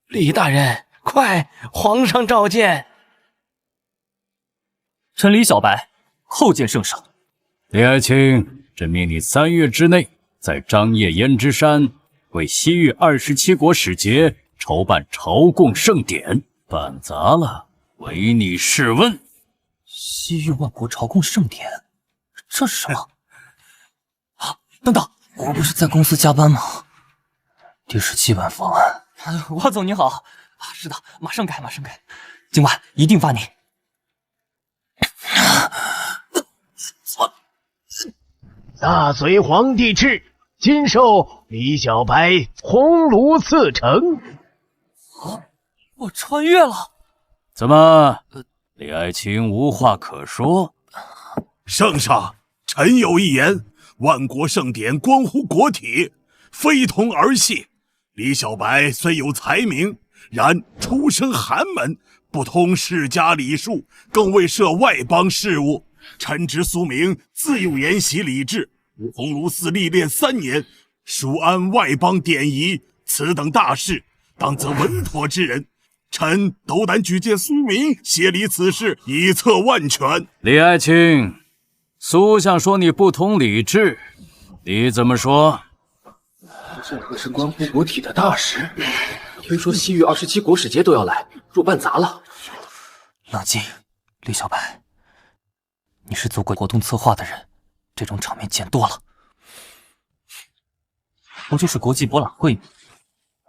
李大人，快，皇上召见。臣李小白叩见圣上。李爱卿，朕命你3月之内，在张掖胭脂山为西域27国使节筹办朝贡盛典，办砸了，唯你是问。西域万国朝贡盛典，这是什么？啊，等等，我不是在公司加班吗？第17版方案。王总您好，啊，是的，马上改，马上改，今晚一定发您。大隋皇帝敕，今授李小白鸿胪赐城。我穿越了？怎么，李爱卿无话可说？圣上，臣有一言：万国盛典关乎国体，非同儿戏。李小白虽有才名，然出身寒门，不通世家礼数，更未涉外邦事务。臣侄苏明自幼研习礼制，于鸿胪寺历练3年，熟谙外邦典仪，此等大事，当则稳妥之人。臣斗胆举荐苏明协理此事，以策万全。李爱卿，苏相说你不通礼制，你怎么说？这可是关乎国体的大事，听说西域27国使节都要来，若办砸了。冷静，李小白，你是做过活动策划的人，这种场面见多了。不就是国际博览会吗？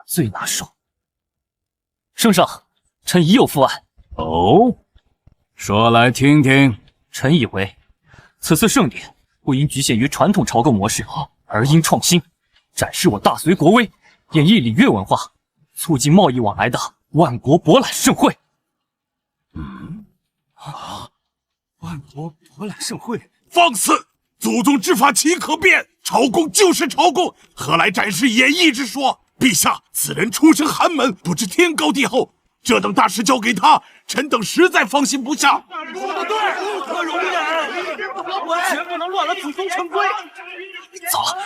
最拿手。圣上，臣已有复案。哦，说来听听。臣以为，此次盛典不应局限于传统朝贡模式，而应创新，展示我大隋国威，演绎礼乐文化，促进贸易往来的万国博览盛会。万国博览盛会，放肆！祖宗之法岂可变？朝贡就是朝贡，何来展示演绎之说？陛下，此人出身寒门，不知天高地厚，这等大事交给他，臣等实在放心不下。说得对，不可容忍，完全不能乱了祖宗成规。走了。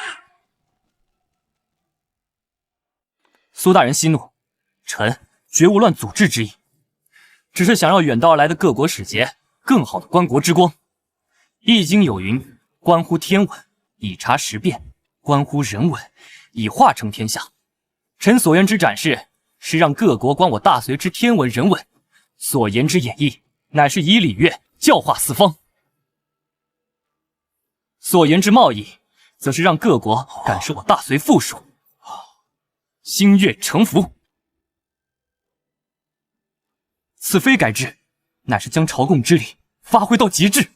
苏大人息怒，臣绝无乱祖制之意，只是想让远道而来的各国使节更好的观国之光。易经有云：关乎天文，以察时变；关乎人文，以化成天下。臣所言之展示，是让各国观我大隋之天文人文；所言之演绎，乃是以礼乐教化四方。所言之贸易，则是让各国感受我大隋富庶，心悦诚服。此非改制，乃是将朝贡之礼发挥到极致。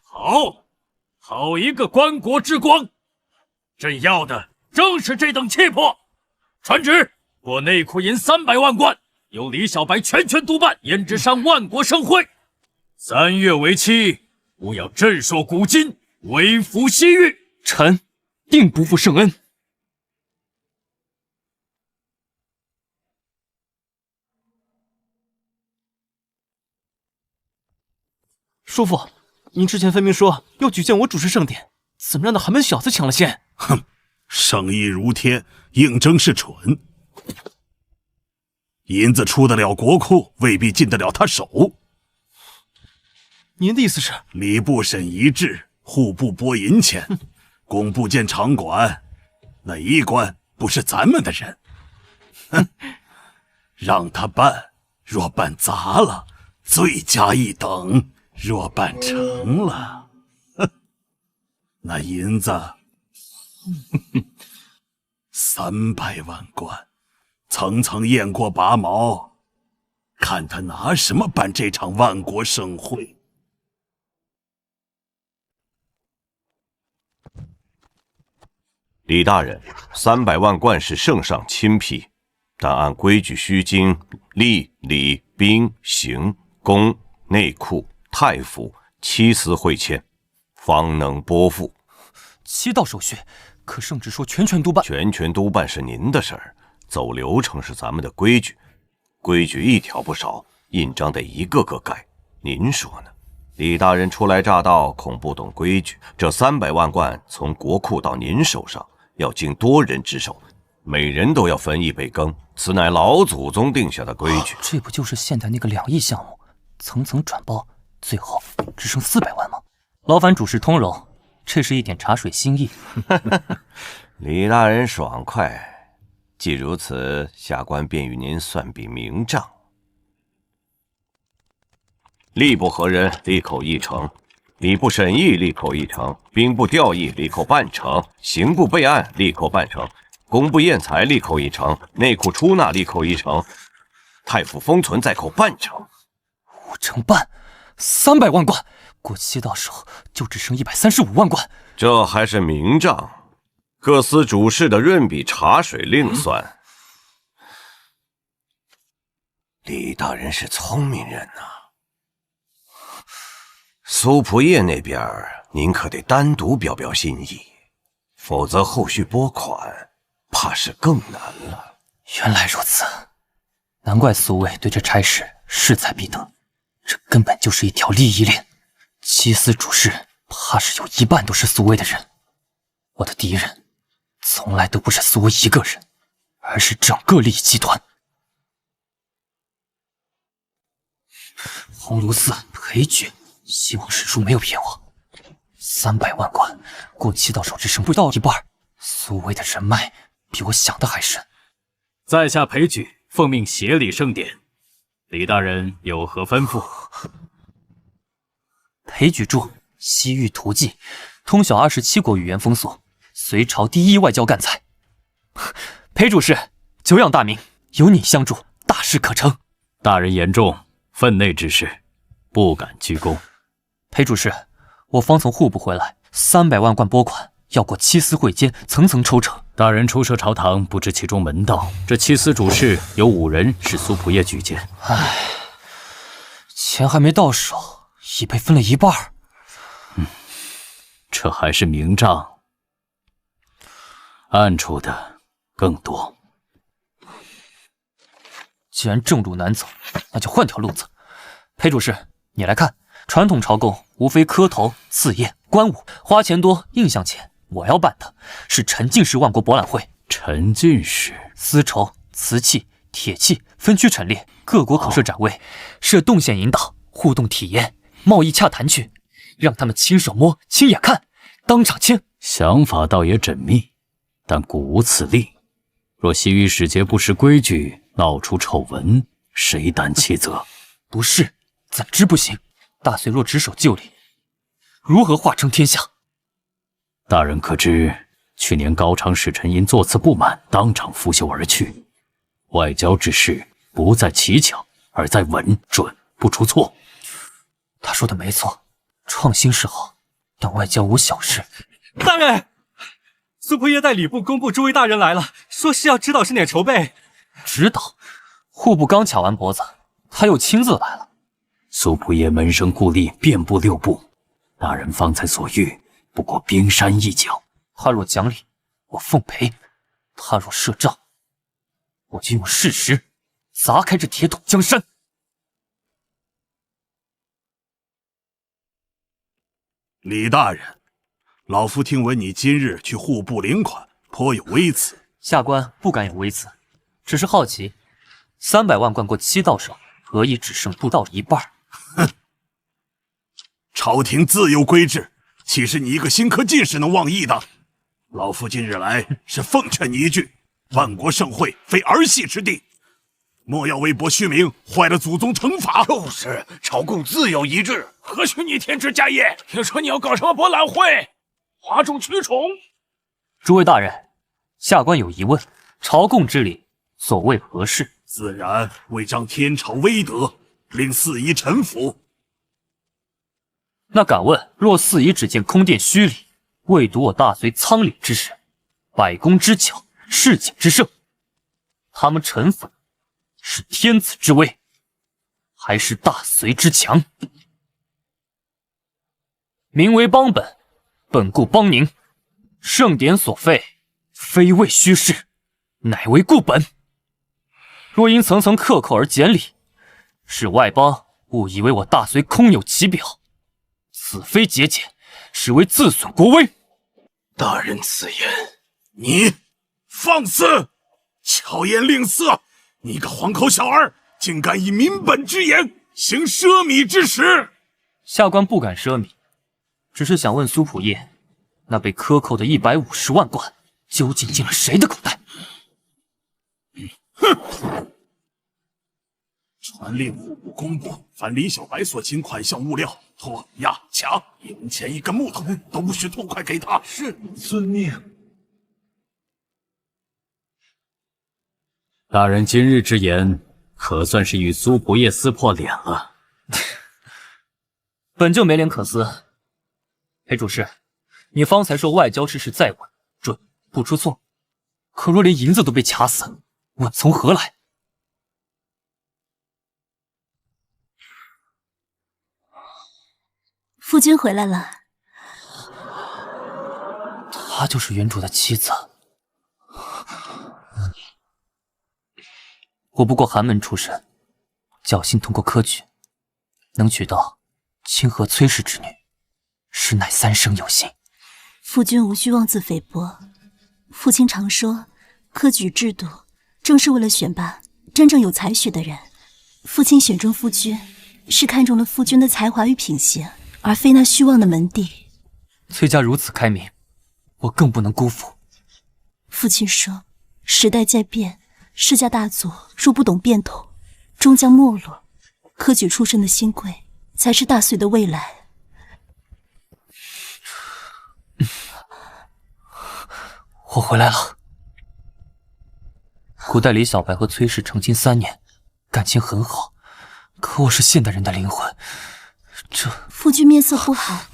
好，好一个观国之光！朕要的正是这等气魄。传旨，拨内库银300万贯，由李小白全权督办胭脂山万国盛会。3月为期，务要振烁古今，微服西域。臣定不负圣恩。叔父，您之前分明说要举荐我主持盛典，怎么让那寒门小子抢了先？哼，生意如天，应征是蠢。银子出得了国库，未必进得了他手。您的意思是，礼部审一致，户部拨银钱，工部见场馆，哪一关不是咱们的人？哼，让他办，若办砸了，罪加一等；若办成了，哼，那银子300万贯，层层验过拔毛，看他拿什么办这场万国盛会。李大人，300万贯是圣上亲批，但按规矩须经吏、礼、兵、刑、工、内库、太府7司会签，方能拨付。7道手续，可圣旨说全权督办。全权督办是您的事儿，走流程是咱们的规矩，规矩一条不少，印章得一个个改。您说呢？李大人初来乍到，恐不懂规矩。这300万贯从国库到您手上，要经多人之手，每人都要分1杯羹，此乃老祖宗定下的规矩。这不就是现代那个2亿项目，层层转包，最后只剩400万吗？劳烦主事通融，这是一点茶水心意。李大人爽快，既如此，下官便与您算笔明账。吏部何人，立扣1成；礼部审议，立扣1成；兵部调役，立扣半成；刑部备案，立扣半成；工部验财，立扣1成；内库出纳，立扣1成；太府封存，再扣半成。5成半，300万贯，过期到手就只剩135万贯。这还是明账，各司主事的润笔茶水另算。李大人是聪明人呐。苏仆夜那边，您可得单独表表心意，否则后续拨款怕是更难了。原来如此，难怪苏卫对这差事势在必得，这根本就是一条利益链。七司主事怕是有1半都是苏卫的人。我的敌人从来都不是苏卫一个人，而是整个利益集团。鸿胪寺裴举，希望史书没有骗我。300万贯过期到手只剩不到1半，苏卫的人脉比我想的还深。在下裴举奉命协理盛典，李大人有何吩咐？裴举著《西域图记》，通晓27国语言风俗，隋朝第1外交干才。裴主事久仰大名，有你相助，大事可成。大人言重，分内之事，不敢居功。裴主事，我方从户部回来，300万贯拨款要过7司会监层层抽成。大人出涉朝堂，不知其中门道。这7司主事有5人是苏仆夜举荐。唉，钱还没到手，已被分了1半。这还是明账，暗处的更多。既然正路难走，那就换条路子。裴主事，你来看，传统朝贡无非磕头、赐宴、观舞，花钱多，印象浅。我要办的是沉浸式万国博览会。沉浸式，丝绸、瓷器、铁器分区陈列，各国可设展位，设动线引导、互动体验、贸易洽谈区，让他们亲手摸、亲眼看、当场签。想法倒也缜密，但古无此例。若西域使节不识规矩，闹出丑闻，谁担其责？不是，怎知不行？大隋若只守旧礼，如何化成天下？大人可知，去年高昌使臣因座次不满，当场拂袖而去。外交之事，不在奇巧，而在稳准，不出错。他说的没错，创新是好，但外交无小事。大人，苏仆夜带礼部、工部诸位大人来了，说是要指导盛典筹备。指导？户部刚卡完脖子，他又亲自来了。苏仆夜门生故吏遍布6部，大人方才所遇，不过冰山一角。他若讲理，我奉陪；他若设账，我就用事实砸开这铁桶江山。李大人，老夫听闻你今日去户部领款，颇有微词。下官不敢有微词，只是好奇，300万贯过期到手，何以只剩不到1半？哼，朝廷自有规制，岂是你一个新科进士能妄议的？老夫今日来是奉劝你一句：万国盛会非儿戏之地，莫要为博虚名，坏了祖宗成法。就是朝贡自有一致，何须逆天之家业？听说你要搞什么博览会，哗众取宠？诸位大人，下官有疑问，朝贡之礼所谓何事？自然为彰天朝威德，令四夷臣服。那敢问，若四夷只见宫殿虚礼，未睹我大隋仓廪之实，百工之巧，市井之盛，他们臣服是天子之威，还是大隋之强？名为邦本，本固邦宁，盛典所费，非为虚事，乃为固本。若因层层克扣而减礼，使外邦误以为我大隋空有其表，子非节俭，实为自损国威。大人此言，你放肆！巧言令色！你个黄口小儿，竟敢以民本之言行奢靡之实！下官不敢奢靡，只是想问苏普业，那被克扣的150万贯究竟进了谁的口袋？哼！传令户部公布，凡李小白所请款项物料，拖、押、抢，1文钱1根木头，都不许痛快给他。是，遵命。大人今日之言，可算是与苏仆夜撕破脸了。本就没脸可撕。裴主事，你方才说外交之事再稳准不出错，可若连银子都被卡死，稳从何来？夫君回来了。她就是原主的妻子。我不过寒门出身，侥幸通过科举，能娶到清河崔氏之女，实乃三生有幸。夫君无需妄自菲薄。父亲常说，科举制度正是为了选拔真正有才学的人。父亲选中夫君，是看中了夫君的才华与品行，而非那虚妄的门第。崔家如此开明，我更不能辜负。父亲说，时代在变，世家大族若不懂变通，终将没落。科举出身的新贵，才是大隋的未来。我回来了。古代李小白和崔氏成亲3年，感情很好，可我是现代人的灵魂，这……夫君面色不好，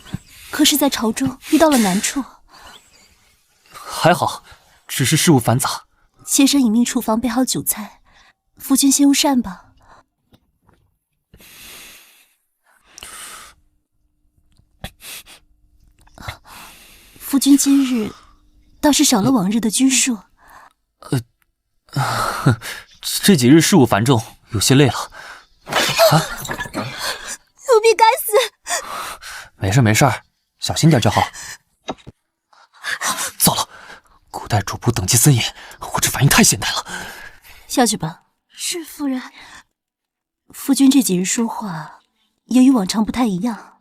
可是在朝中遇到了难处？还好，只是事务繁杂。妾身隐秘厨房备好酒菜，夫君先用膳吧。夫君今日倒是少了往日的拘束。这几日事务繁重，有些累了。奴婢该死。没事没事，小心点就好。糟了，古代主仆等级森严，我这反应太现代了。下去吧。是夫人。夫君这几日说话也与往常不太一样。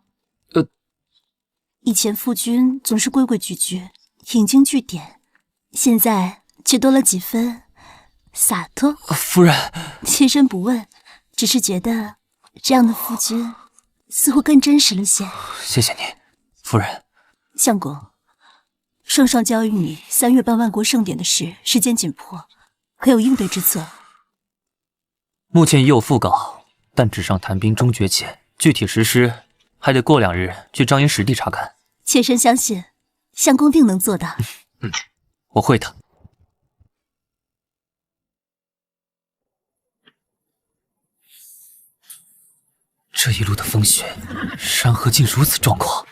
以前夫君总是规规矩矩，引经据典，现在却多了几分洒脱。夫人，妾身不问，只是觉得这样的夫君似乎更真实了些。谢谢你，夫人。相公，圣上交与你3月办万国盛典的事，时间紧迫，可有应对之策？目前已有副稿，但纸上谈兵终觉浅，具体实施还得过2日去张营实地查看。妾身相信，相公定能做到。我会的。这一路的风雪，山河竟如此壮阔。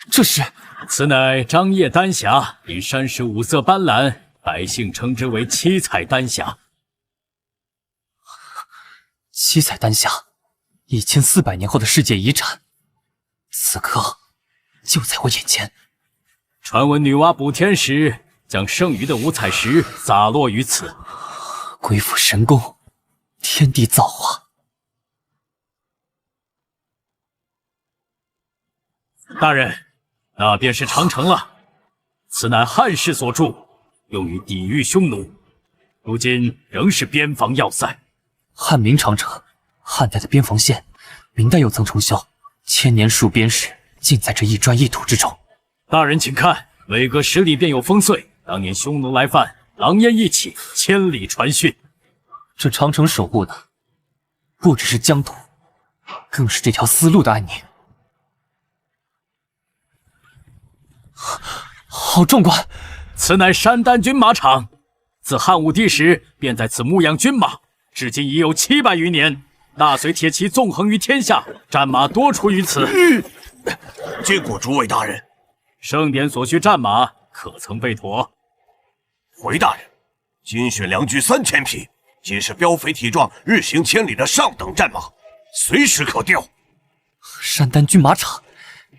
这是？此乃张掖丹霞，因山石五色斑斓，百姓称之为七彩丹霞。七彩丹霞，1400年后的世界遗产，此刻就在我眼前。传闻女娲补天时，将剩余的五彩石洒落于此。鬼斧神工，天地造化。大人，那便是长城了。此乃汉室所筑，用于抵御匈奴，如今仍是边防要塞。汉明长城，汉代的边防线，明代又曾重修，千年戍边史尽在这一砖一土之中。大人请看，每隔10里便有风碎。当年匈奴来犯，狼烟一起，千里传讯。这长城守护的，不只是疆土，更是这条丝路的安宁。好壮观！此乃山丹军马场，自汉武帝时便在此牧养军马，至今已有700余年。大隋铁骑纵横于天下，战马多出于此。结果诸位大人，盛典所需战马可曾备妥？回大人，精选良驹3000匹，皆是膘肥体壮、日行千里的上等战马，随时可调。山丹军马场，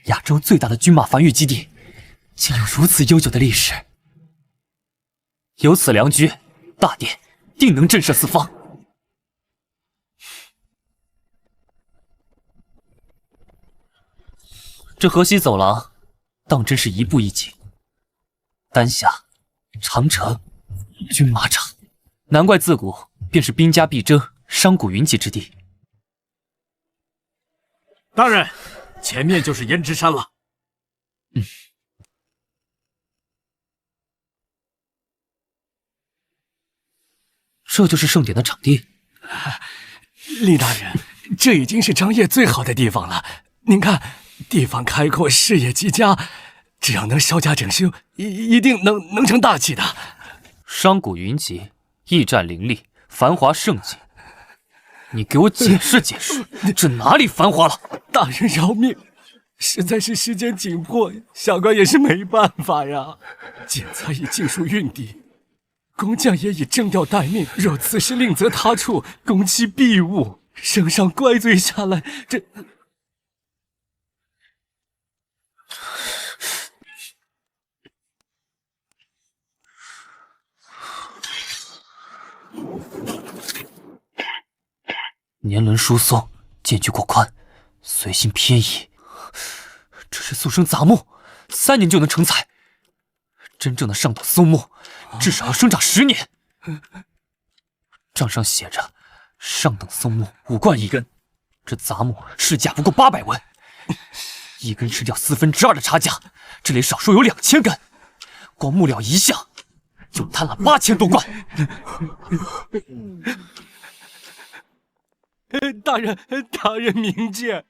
亚洲最大的军马繁育基地，竟有如此悠久的历史。有此良局，大典定能震慑四方。这河西走廊，当真是一步一景。丹霞、长城、军马场，难怪自古便是兵家必争、商贾云集之地。大人，前面就是胭脂山了。这就是盛典的场地。厉大人，这已经是张掖最好的地方了。您看，地方开阔，视野极佳，只要能稍加整修，一定能成大器的。商贾云集，驿站林立，繁华盛景。你给我解释解释，这哪里繁华了？大人饶命，实在是时间紧迫，小官也是没办法呀。建材已尽数运抵，工匠也已征调待命。若此时另择他处，工期必误，圣上怪罪下来，这……年轮疏松，间距过宽，随心偏移。这是速生杂木，3年就能成材。真正的上等松木，至少要生长10年。账上写着，上等松木5贯一根，这杂木市价不过800文，一根吃掉2/4的差价，这里少说有2000根，光木料一项就摊了8000多贯。大人明鉴，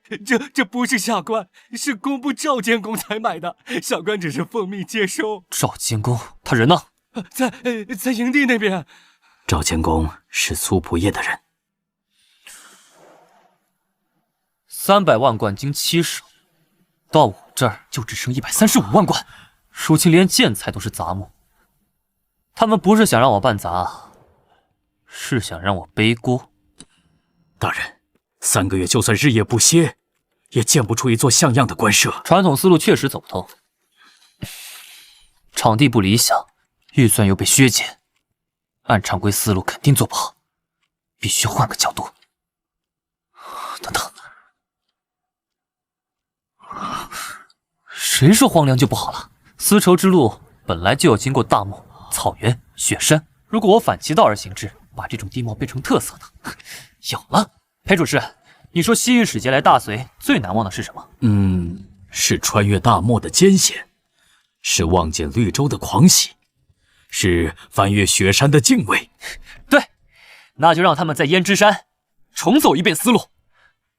这不是下官，是工部赵监工才买的，小官只是奉命接收。赵监工他人呢？在营地那边。赵监工是苏仆夜的人。300万贯经7手，到我这儿就只剩135万贯，如今连建材都是杂木。他们不是想让我办砸，是想让我背锅。大人，3个月就算日夜不歇，也建不出一座像样的官舍。传统思路确实走不通，场地不理想，预算又被削减，按常规思路肯定做不好，必须换个角度。等等，谁说荒凉就不好了？丝绸之路本来就要经过大漠、草原、雪山，如果我反其道而行之，把这种地貌变成特色呢？有了，裴主事，你说西域使节来大隋最难忘的是什么？是穿越大漠的艰险，是望见绿洲的狂喜，是翻越雪山的敬畏。对，那就让他们在胭脂山重走一遍思路，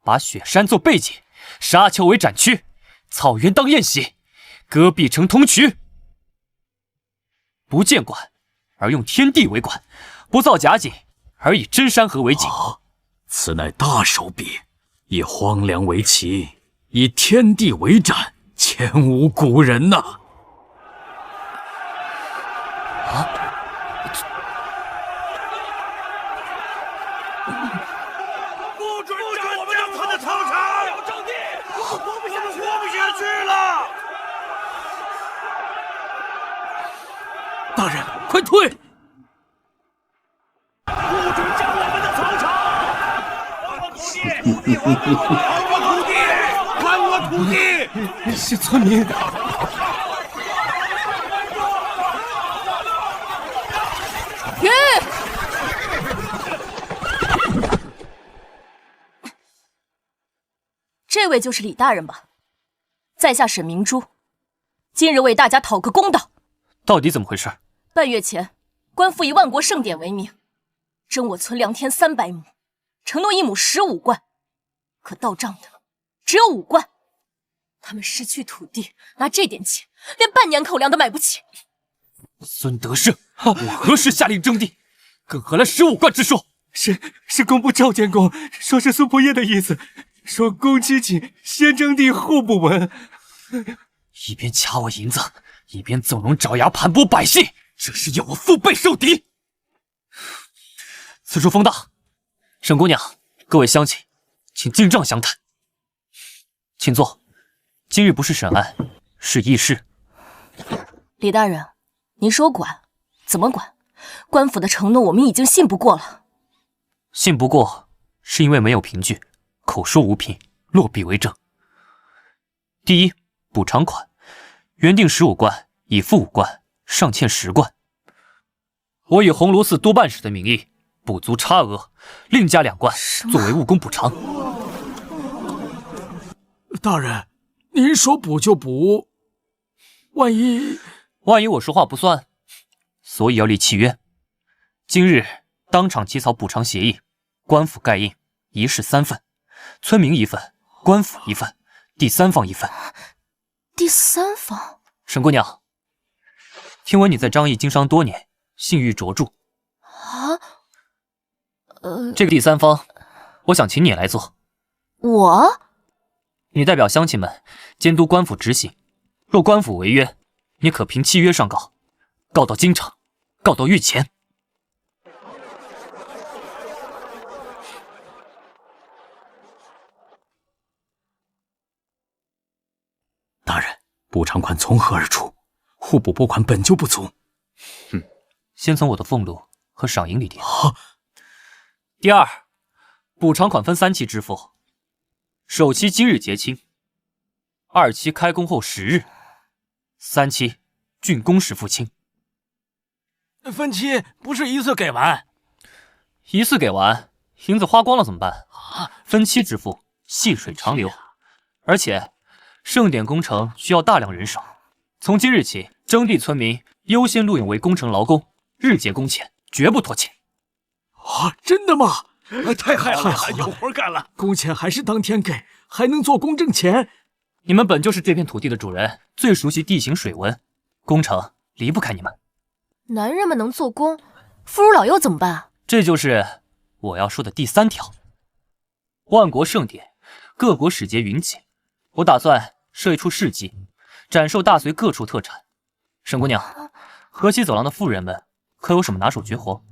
把雪山做背景，沙丘为展区，草原当宴席，戈壁成通衢。不建馆，而用天地为馆；不造假景，而以真山河为景。此乃大手笔，以荒凉为旗，以天地为展，前无古人呐！不准占我们的他的草场！招地，我活不下去了！大人，快退！不准占我们的草场！还我土地！是村民。这位就是李大人吧？在下沈明珠，今日为大家讨个公道。到底怎么回事？半月前，官复以万国盛典为名，征我村良田300亩，承诺1亩15贯，可到账的只有5贯。他们失去土地，拿这点钱连半年口粮都买不起。孙德胜，我何时下令征地？更何来15贯之说？是工部赵监工，说是苏仆夜的意思，说公期紧，先征地后补文。一边掐我银子，一边纵容爪牙盘剥百姓，这是要我腹背受敌。此处风大，沈姑娘，各位乡亲，请进帐详谈。请坐。今日不是审案，是议事。李大人，您说管，怎么管？官府的承诺我们已经信不过了。信不过，是因为没有凭据，口说无凭，落笔为证。第一，补偿款原定15贯，已付5贯，尚欠10贯。我以鸿胪寺督办使的名义补足差额，另加2贯，作为误工补偿。大人，您说补就补，万一我说话不算，所以要立契约。今日当场起草补偿协议，官府盖印，1式3份，村民1份，官府1份，第三方1份。第三方？沈姑娘，听闻你在张掖经商多年，信誉卓著啊？这个第三方，我想请你来做。我？你代表乡亲们监督官府执行，若官府违约，你可凭契约上告，告到京城，告到御前。大人，补偿款从何而出？户部拨款本就不足。先从我的俸禄和赏银里定。第二，补偿款分3期支付，首期今日结清，2期开工后10日，3期竣工时付清。分期不是一次给完？一次给完，银子花光了怎么办？分期支付，细水长流。而且盛典工程需要大量人手，从今日起，征地村民优先录用为工程劳工，日结工钱，绝不拖欠。真的吗？太好了，有活干了。工钱还是当天给，还能做工挣钱。你们本就是这片土地的主人，最熟悉地形水文，工程离不开你们。男人们能做工，妇孺老幼怎么办？这就是我要说的第3条。万国盛典，各国使节云集，我打算设一处市集，展售大隋各处特产。沈姑娘，河西走廊的妇人们可有什么拿手绝活？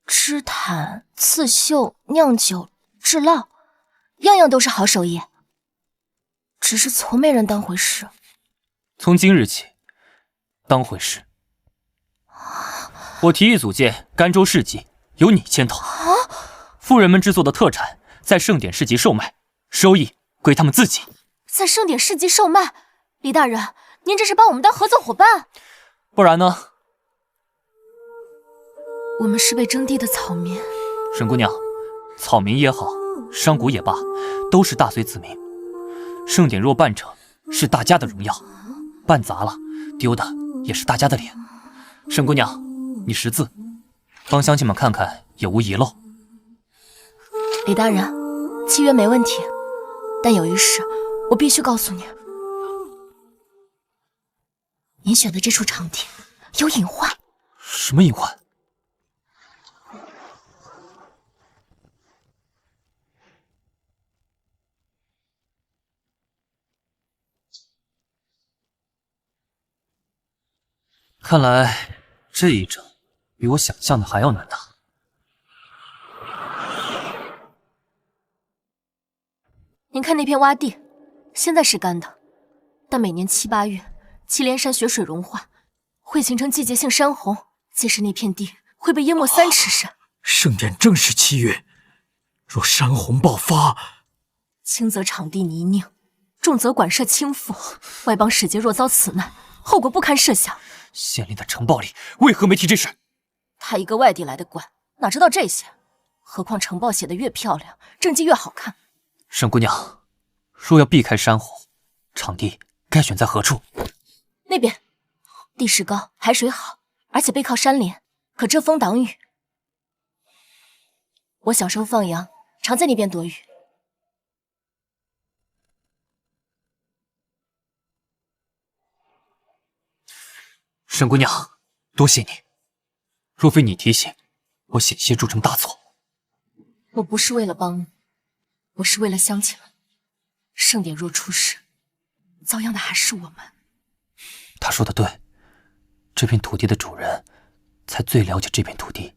织毯、刺绣、酿酒、制烙，样样都是好手艺，只是从没人当回事。从今日起，当回事。我提议组建甘州市集，由你牵头。妇人们制作的特产在盛典市集售卖，收益归他们自己。在盛典市集售卖，李大人，您这是把我们当合作伙伴？不然呢？我们是被征地的草民。沈姑娘，草民也好，商贾也罢，都是大隋子民。盛典若办成，是大家的荣耀；办砸了，丢的也是大家的脸。沈姑娘，你识字，帮乡亲们看看有无遗漏。李大人，契约没问题，但有一事我必须告诉你：您选的这处场地有隐患。什么隐患？看来这一整比我想象的还要难打。您看那片洼地，现在是干的，但每年7、8月，祁连山雪水融化，会形成季节性山洪，届时那片地会被淹没3尺深。盛典正是7月，若山洪爆发，轻则场地泥泞，重则馆舍倾覆，外邦使节若遭此难，后果不堪设想。县令的呈报里为何没提这事？他一个外地来的官，哪知道这些？何况呈报写的越漂亮，政绩越好看。沈姑娘，若要避开山洪，场地该选在何处？那边，地势高，海水好，而且背靠山连，可遮风挡雨。我小时候放羊，常在那边躲雨。沈姑娘，多谢你。若非你提醒，我险些铸成大错。我不是为了帮你，我是为了乡亲们。盛典若出事，遭殃的还是我们。他说的对，这片土地的主人才最了解这片土地。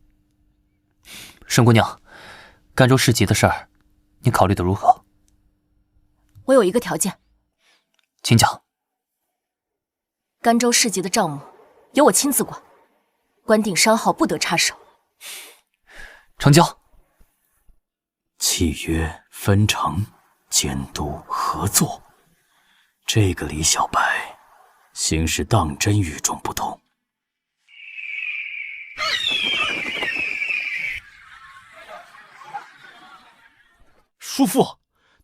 沈姑娘，甘州市集的事儿，你考虑的如何？我有一个条件，请讲。甘州市集的账目由我亲自管，官定商号不得插手。成交。契约、分成、监督、合作，这个李小白行事当真与众不同。叔父，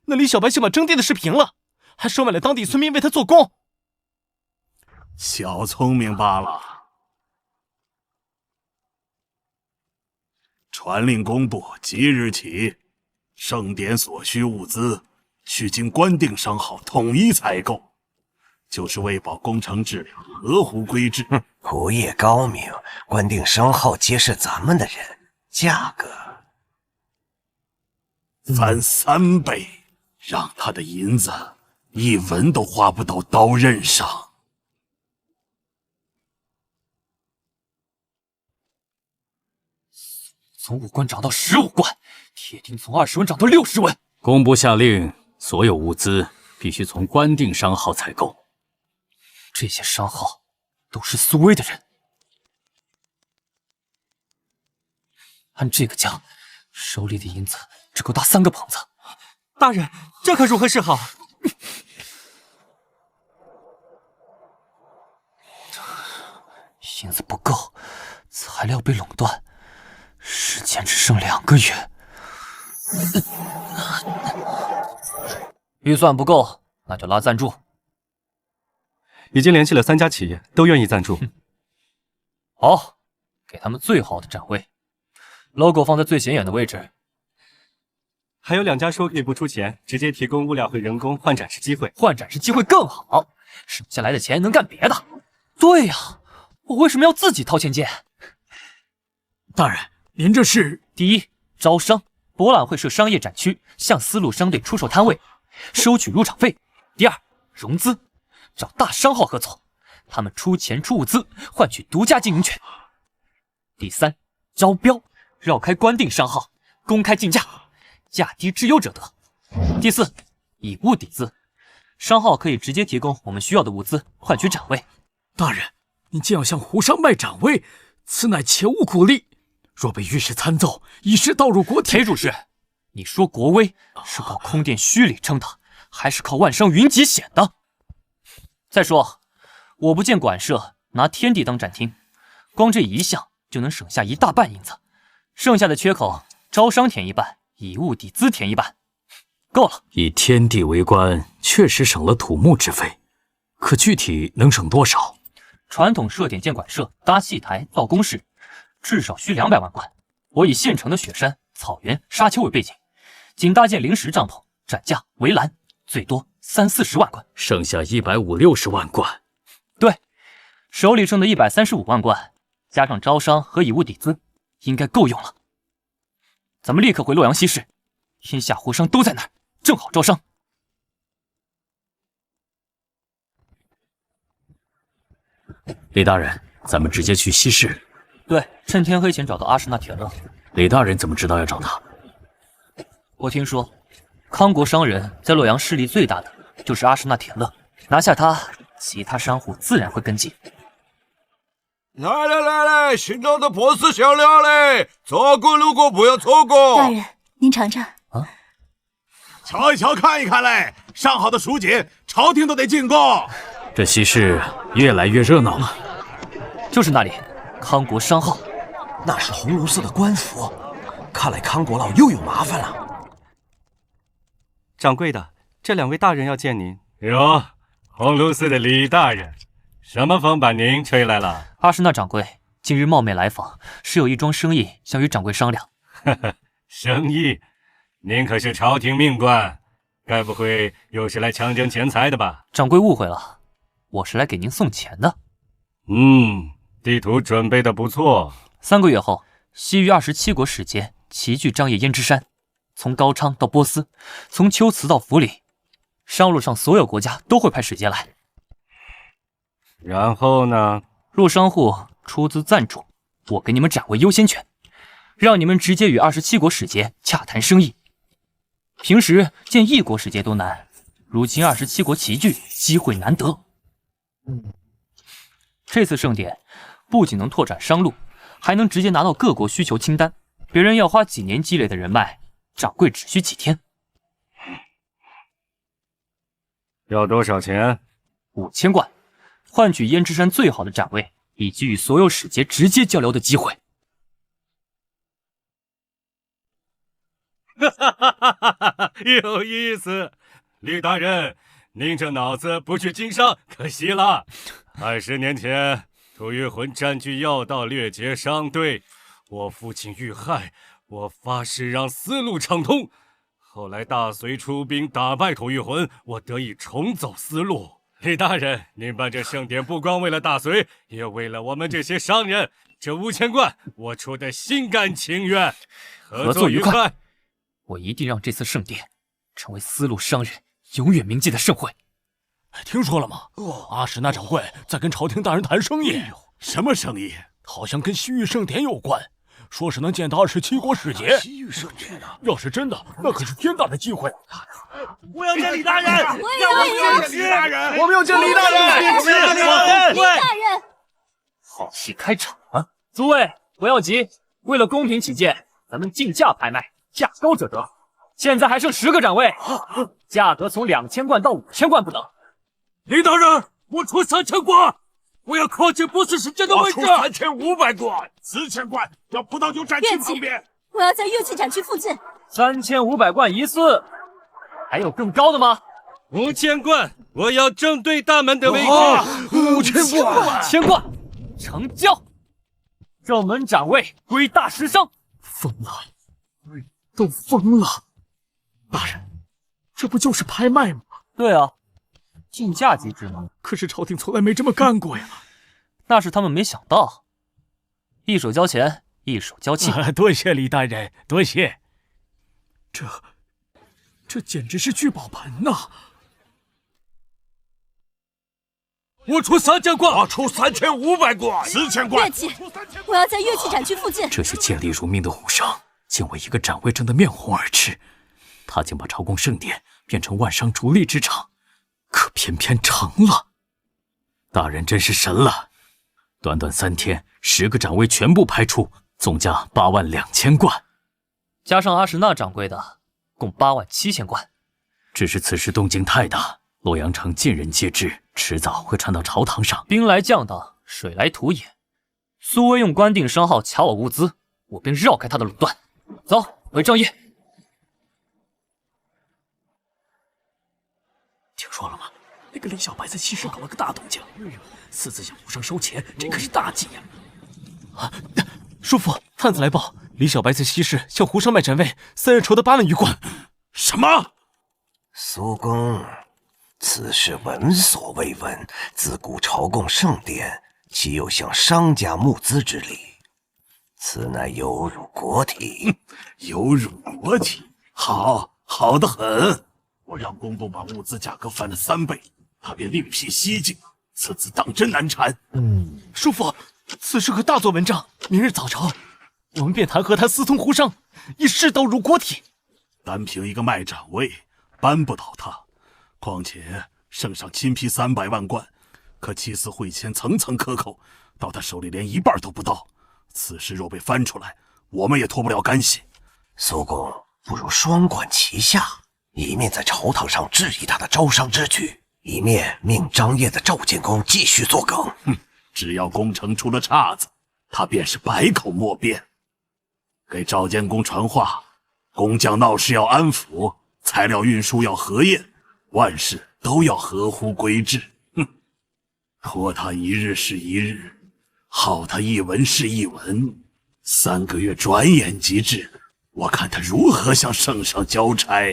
那李小白想把征地的事平了，还收买了当地村民为他做工。小聪明罢了。传令公布，即日起，盛典所需物资需经官定商号统一采购，就是为保工程质量合乎规制。胡业高明，官定商号皆是咱们的人，价格翻3倍，让他的银子一文都花不到刀刃上。从5贯涨到15贯，铁钉从20文涨到60文。工部下令，所有物资必须从官定商号采购。这些商号都是苏威的人，按这个价，手里的银子只够搭3个棚子。大人，这可如何是好？银子不够，材料被垄断，时间只剩2个月。预算不够，那就拉赞助。已经联系了3家企业，都愿意赞助。好，给他们最好的展位 ，logo 放在最显眼的位置。还有2家说可以不出钱，直接提供物料和人工换展示机会。换展示机会更好，省下来的钱能干别的。对呀，我为什么要自己掏钱建？大人，您这是？第一，招商，博览会设商业展区，向丝路商队出售摊位，收取入场费。第二，融资，找大商号合作，他们出钱出物资，换取独家经营权。第三，招标，绕开官定商号，公开竞价，价低质优者得。第四，以物抵资，商号可以直接提供我们需要的物资，换取展位。大人，您竟要向胡商卖展位，此乃切勿鼓励。若被御史参奏，一时倒入国体。裴主事，你说国威是靠空殿虚礼撑的，还是靠万商云集显的？再说，我不见馆舍拿天地当展厅，光这一项就能省下1大半银子，剩下的缺口，招商填一半，以物抵资填一半，够了。以天地为官，确实省了土木之费，可具体能省多少？传统设点建馆舍，搭戏台，造工室，至少需200万贯。我以现成的雪山、草原、沙丘为背景，仅搭建临时帐篷、展架、围栏，最多30-40万贯，剩下150-60万贯。对，手里剩的135万贯，加上招商和以物抵资，应该够用了。咱们立刻回洛阳西市，天下货商都在那儿，正好招商。李大人，咱们直接去西市。对，趁天黑前找到阿什纳铁勒。李大人怎么知道要找他？我听说，康国商人在洛阳势力最大的就是阿什纳铁勒，拿下他，其他商户自然会跟进。来，新到的波斯香料嘞，错过路过不要错过。大人，您尝尝。啊，瞧一瞧，看一看嘞，上好的蜀锦，朝廷都得进贡。这西市越来越热闹了。就是那里，康国商号。那是红炉寺的官府，看来康国老又有麻烦了。掌柜的，这2位大人要见您。哟，红炉寺的李大人，什么风把您吹来了？阿什纳掌柜今日冒昧来访，是有一桩生意想与掌柜商量。呵呵，生意？您可是朝廷命官，该不会又是来强征钱财的吧？掌柜误会了，我是来给您送钱的。地图准备的不错。3个月后，西域27国使节齐聚张掖胭脂山，从高昌到波斯，从龟兹到弗里，商路上所有国家都会派使节来。然后呢？入商户出资赞助，我给你们展位优先权。让你们直接与27国使节洽谈生意。平时见1国使节都难，如今27国齐聚，机会难得。这次盛典不仅能拓展商路，还能直接拿到各国需求清单。别人要花几年积累的人脉，掌柜只需几天。要多少钱？5000贯，换取胭脂山最好的展位，以及与所有使节直接交流的机会。有意思，李大人，您这脑子不去经商，可惜了。20年前，吐谷浑占据要道，掠劫商队，我父亲遇害，我发誓让丝路畅通。后来大隋出兵打败吐谷浑，我得以重走丝路。李大人，您办这盛典不光为了大隋，也为了我们这些商人。这5000贯，我出的心甘情愿。合作愉快。我一定让这次盛典成为丝路商人永远铭记的盛会。听说了吗？阿史那掌柜在跟朝廷大人谈生意。什么生意？好像跟西域盛典有关，说是能见到27国使节。西域盛典啊！要是真的，那可是天大的机会。我要见李大人！我要见李大人！我们要见李大人！李大人！好戏开场了！诸位不要急，为了公平起见，咱们竞价拍卖，价高者得。现在还剩10个展位，价格从2000贯到5000贯不等。李大人，我出3000贯，我要靠近波斯使节的位置。我出3500贯，4000贯，要不到就展区旁边。我要在乐器展区附近。3500贯一次，还有更高的吗？5000贯，我要正对大门的位置。5000贯，1000贯，成交。正门展位归大食商。疯了，都疯了！大人，这不就是拍卖吗？对啊。竞价机制吗？可是朝廷从来没这么干过呀。那是他们没想到，一手交钱，一手交气。多谢李大人，多谢。这简直是聚宝盆呐！我出3000贯，我出3500贯，4000贯。乐器，我要在乐器展区附近。这些见利如命的武商，见我一个展位争得面红耳赤，他竟把朝贡盛典变成万商逐利之场。可偏偏成了，大人真是神了！短短3天，10个展位全部拍出，总价82000贯，加上阿什纳掌柜的，共87000贯。只是此事动静太大，洛阳城尽人皆知，迟早会传到朝堂上。兵来将挡，水来土掩。苏威用官定商号卡我物资，我便绕开他的垄断。走，回正业。听说了吗？那个李小白在西市搞了个大动静，私自向武商收钱，这可是大忌呀！叔父，探子来报，李小白在西市向胡商卖展位，3日筹得8万余贯。什么？苏公，此事闻所未闻。自古朝贡盛典，岂有向商家募资之理？此乃有辱国体。有辱国体？好得很。我让工部把物资价格翻了3倍，他便另辟蹊径。此子当真难缠。叔父，此事可大做文章。明日早朝，我们便弹劾他私通胡商，以世道辱国体。单凭一个卖展位，扳不倒他。况且圣上亲批300万贯，可7司会签层层克扣，到他手里连1半都不到。此事若被翻出来，我们也脱不了干系。苏公不如双管齐下，一面在朝堂上质疑他的招商之举，一面命张掖的赵建功继续作梗。只要工程出了岔子，他便是百口莫辩。给赵建功传话，工匠闹事要安抚，材料运输要核验，万事都要合乎规制。拖他一日是一日，耗他一文是一文，3个月转眼即至，我看他如何向圣上交差。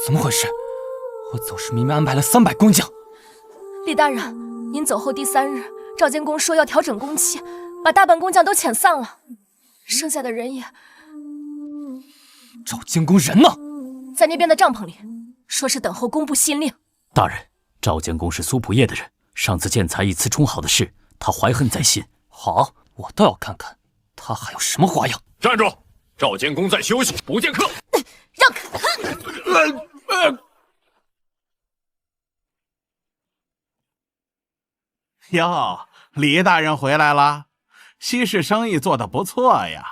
怎么回事？我走时明明安排了300工匠。李大人，您走后第3日，赵监工说要调整工期，把大半工匠都遣散了，剩下的人也……赵监工人呢？在那边的帐篷里，说是等候公布新令。大人，赵监工是苏仆夜的人，上次建材一次冲好的事，他怀恨在心，好，我倒要看看他还有什么花样。站住！赵监公在休息，不见客。让开！哟，李大人回来了，西市生意做得不错呀，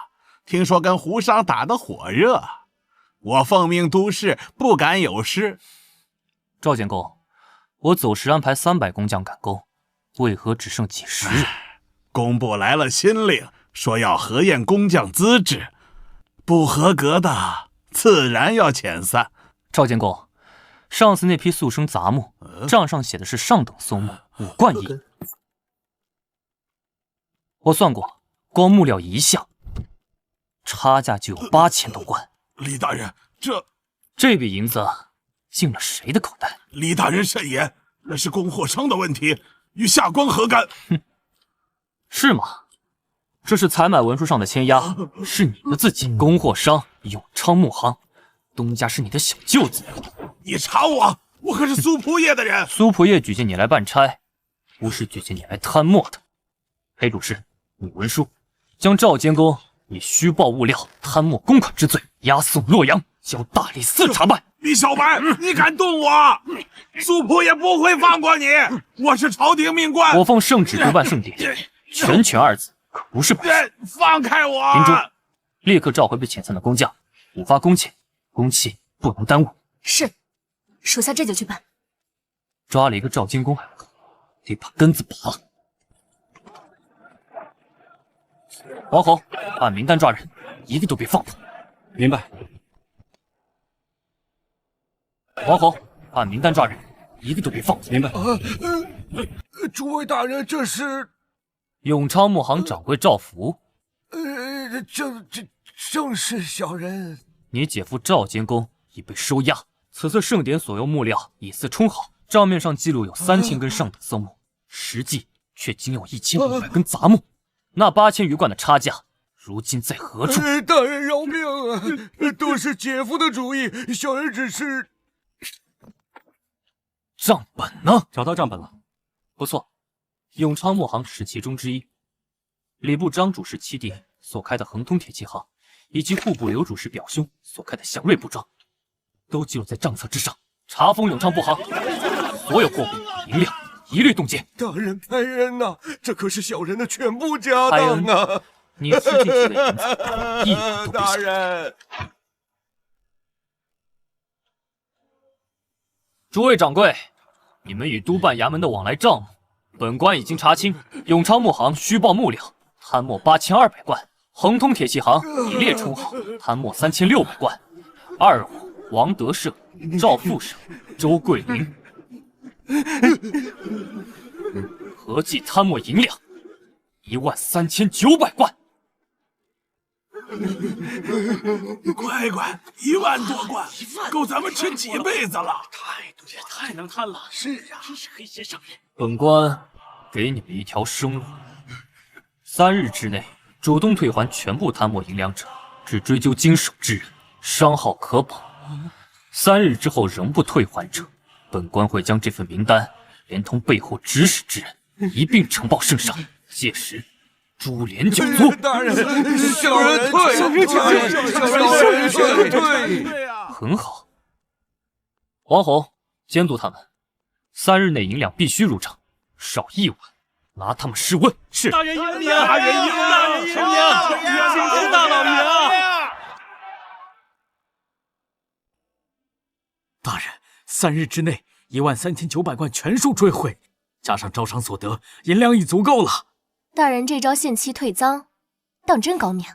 听说跟胡商打得火热，我奉命督视，不敢有失。赵监公，我走时安排300工匠赶工，为何只剩几十人？工部来了新令，说要核验工匠资质，不合格的自然要遣散。赵监公，上次那批速生杂木，账上写的是上等松木5贯1，我算过，光木料1项，差价就有8000多贯。李大人，这笔银子进了谁的口袋？李大人慎言，那是供货商的问题，与下官何干？哼，是吗？这是采买文书上的签押，是你的自己。供货商永昌木行，东家是你的小舅子。你查我，我可是苏仆业的人。苏仆业举荐你来办差，不是举荐你来贪墨的。黑主事，你文书将赵监公以虚报物料、贪墨公款之罪押送洛阳，交大理寺查办。李小白，你敢动我，苏仆也不会放过你。我是朝廷命官，我奉圣旨督办圣典，全权2字可不是摆设。放开我！林中，立刻召回被遣散的工匠，5发工钱，工期不能耽误。是，属下这就去办。抓了一个赵监公还不够，得把根子拔了。王侯，按名单抓人，一个都别放过。明白。王侯，按名单抓人，一个都别放过。明白。诸位大人，这是永昌木行掌柜赵福。正是小人。你姐夫赵监公已被收押，此次盛典所用木料以次充好，账面上记录有3000根上等松木，实际却仅有1500根杂木。那8000余贯的差价，如今在何处？大人饶命啊！都是姐夫的主意，小人只是……账本呢？找到账本了。不错，永昌木行只是其中之一。礼部张主事七弟所开的恒通铁器行，以及户部刘主事表兄所开的祥瑞布庄，都记录在账册之上。查封永昌布行，所有货物银两一律冻结。大人开恩呐，这可是小人的全部家当啊！你吃进去的银子，一分都别少。大人，诸位掌柜，你们与督办衙门的往来账目，本官已经查清。永昌木行虚报木料，贪墨8200贯；恒通铁器行已列充好，贪墨3600贯。二户王德胜、赵富胜、周桂林，合计贪墨银两13900贯。乖乖，1万多贯，够咱们吃几辈子了！太能贪了。是啊，真是黑心商人。本官给你们一条生路：3日之内主动退还全部贪墨银两者，只追究经手之人，伤号可保；3日之后仍不退还者，本官会将这份名单连同背后指使之人一并呈报圣上，届时株连九族。大人，小人退，小人退。很好，王侯监督他们，3日内银两必须入账，少1晚，拿他们试问。是。大人英明，大人英明，大人英明，请见大老爷。大人，3日之内13900贯全数追回，加上招商所得，银两已足够了。大人这招限期退赃，当真高明。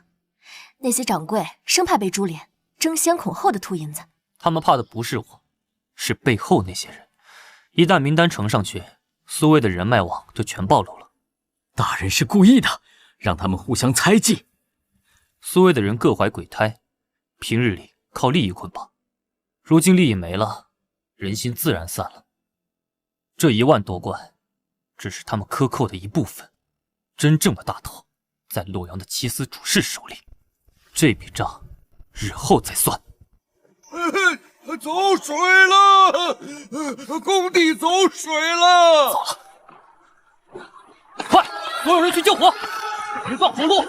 那些掌柜生怕被株连，争先恐后的吐银子。他们怕的不是我，是背后那些人。一旦名单呈上去，苏魏的人脉网就全暴露了。大人是故意的，让他们互相猜忌。苏魏的人各怀鬼胎，平日里靠利益捆绑，如今利益没了，人心自然散了。这1万多贯，只是他们克扣的一部分。真正的大头在洛阳的七司主事手里，这笔账日后再算。走水了，工地走水了！走了，快，所有人去救火！别断活路！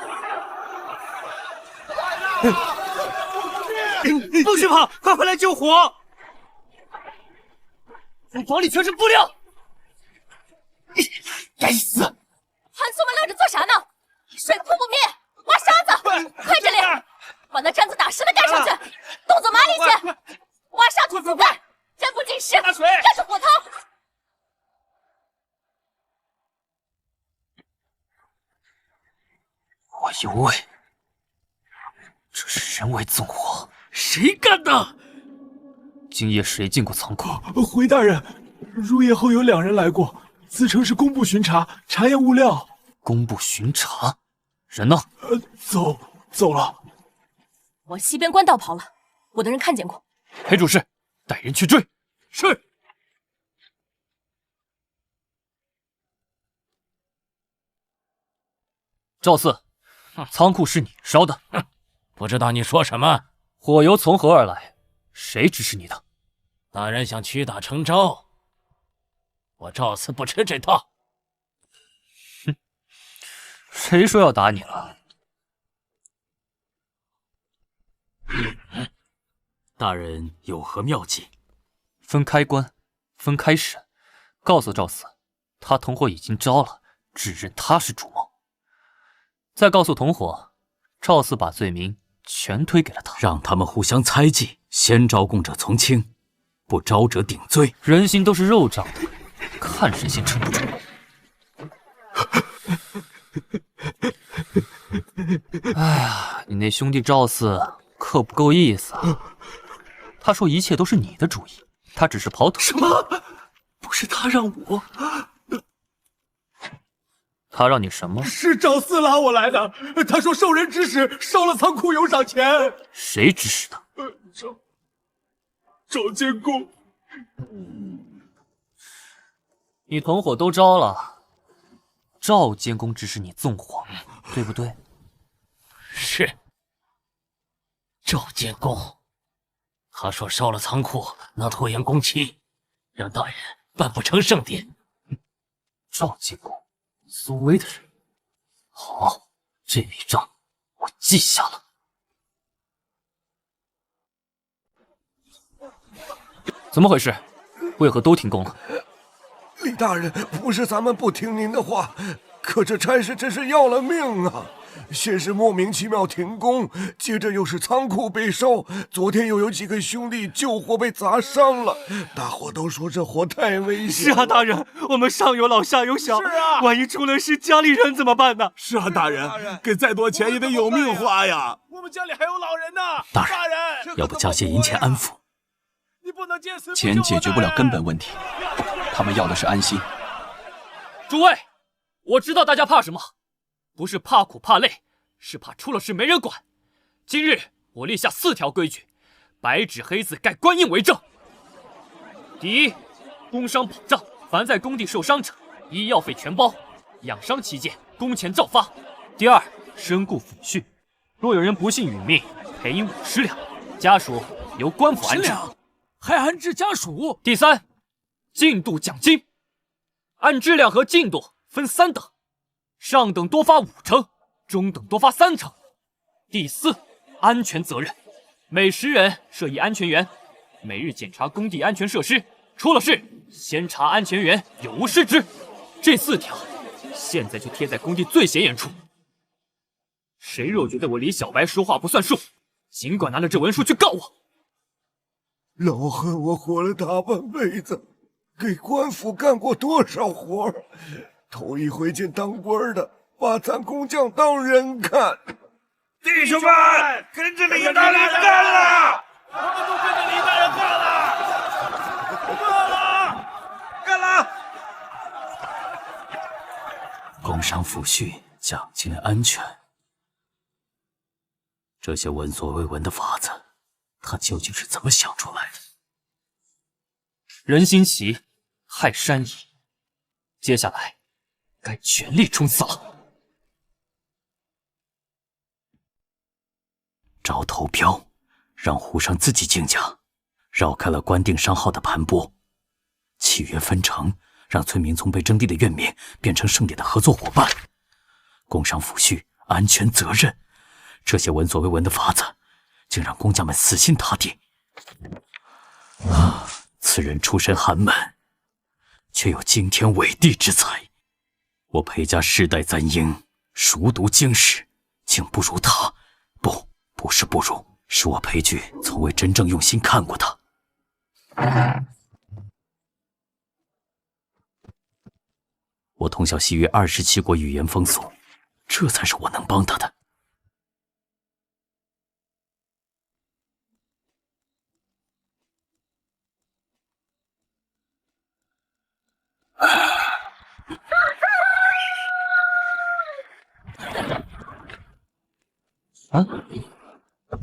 不许跑，快回来救火！厨房里全是布料！该死！韩素们愣着做啥呢？水库不灭，挖沙子！快点点，把那毡子打湿了盖上去，动作麻利些！挖沙土子盖，真不进食，盖住火头。我有味，这是人为纵火，谁干的？今夜谁进过仓库？回大人，入夜后有2人来过，自称是工部巡查，查验物料。工部巡查，人呢？走了。往西边官道跑了，我的人看见过。裴主事，带人去追。是。赵四，仓库是你烧的？不知道你说什么？火油从何而来？谁指使你的？大人想屈打成招，我赵四不吃这套。哼，谁说要打你了？大人有何妙计？分开关，分开审，告诉赵四，他同伙已经招了，指认他是主谋。再告诉同伙，赵四把罪名全推给了他，让他们互相猜忌，先招供者从轻，不招者顶罪。人心都是肉长的，看谁先撑不住。哎呀，你那兄弟赵四可不够意思啊！他说一切都是你的主意，他只是跑腿。什么？不是他让我？他让你什么？是赵四拉我来的。他说受人指使烧了仓库有赏钱。谁指使的？赵监工。你同伙都招了，赵监工指使你纵火，对不对？是。赵监工，他说烧了仓库能拖延工期，让大人办不成盛典。赵监工。苏威的人，好，这笔账我记下了。怎么回事？为何都停工了？李大人，不是咱们不听您的话，可这差事真是要了命啊！先是莫名其妙停工，接着又是仓库被烧，昨天又有几个兄弟救火被砸伤了，大伙都说这火太危险。是啊，大人，我们上有老下有小，是啊，万一出了事，家里人怎么办呢？是啊，大人，给再多钱也得有命花呀！我们家里还有老人呢。大人，要不加些银钱安抚？你不能见死不救啊！钱解决不了根本问题，他们要的是安心。诸位，我知道大家怕什么。不是怕苦怕累，是怕出了事没人管。今日我立下4条规矩，白纸黑字盖官印为证。第一，工伤保障，凡在工地受伤者，医药费全包，养伤期间工钱照发。第二，身故抚恤，若有人不幸殒命，赔银50两，家属由官府安置。还安置家属。第三，进度奖金，按质量和进度分3等。上等多发5成，中等多发3成。第四，安全责任，每10人设一安全员，每日检查工地安全设施，出了事先查安全员有无失职。这4条现在就贴在工地最显眼处。谁若觉得我李小白说话不算数，尽管拿着这文书去告我。老贺，我活了大半辈子，给官府干过多少活儿，头一回见当官的把咱工匠当人看。弟兄们，跟着李大人干了！我们都跟着李大人干了！干了！工伤抚恤、奖金、安全，这些闻所未闻的法子，他究竟是怎么想出来的？人心齐，害山夷。接下来该全力冲刺了。招投标，让胡商自己竞价，绕开了官定商号的盘剥，契约分成，让村民从被征地的怨民变成盛典的合作伙伴。工商抚恤、安全责任，这些闻所未闻的法子，竟让工匠们死心塌地。此人出身寒门，却有惊天伟地之才。我裴家世代簪缨，熟读经史，竟不如他。不是不如，是我裴举从未真正用心看过他。我通晓西域27国语言风俗，这才是我能帮他的。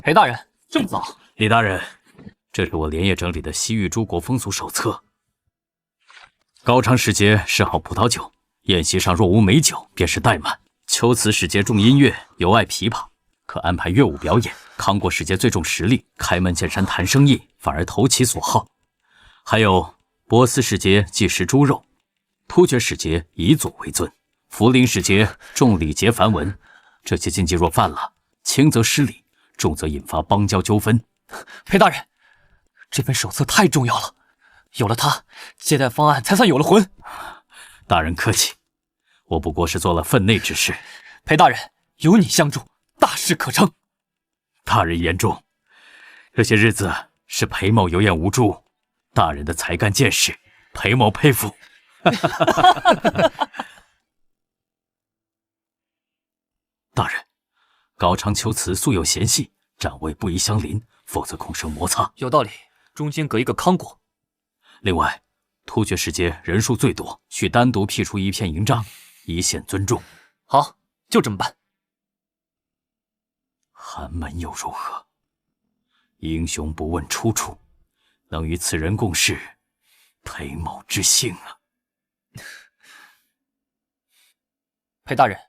裴大人，这么早？李大人，这是我连夜整理的西域诸国风俗手册。高昌时节嗜好葡萄酒，宴席上若无美酒，便是怠慢。秋辞时节重音乐，尤爱琵琶，可安排乐舞表演。康过时节最重实力，开门见山谈生意，反而投其所好。还有波斯时节忌食猪肉，突厥使节以左为尊，涪陵使节重礼节繁文。这些禁忌若犯了，轻则失礼，重则引发邦交纠纷。裴大人，这份手册太重要了，有了它，接待方案才算有了魂。大人客气，我不过是做了分内之事。裴大人，有你相助，大事可成。大人言重，这些日子是裴某有眼无珠，大人的才干见识，裴某佩服。大人，高昌秋辞素有嫌隙，站位不宜相邻，否则恐生摩擦。有道理，中间隔一个康国。另外，突厥使节人数最多，需单独辟出一片营帐，以显尊重。好，就这么办。寒门又如何？英雄不问出处，能与此人共事，裴某之幸啊。裴大人，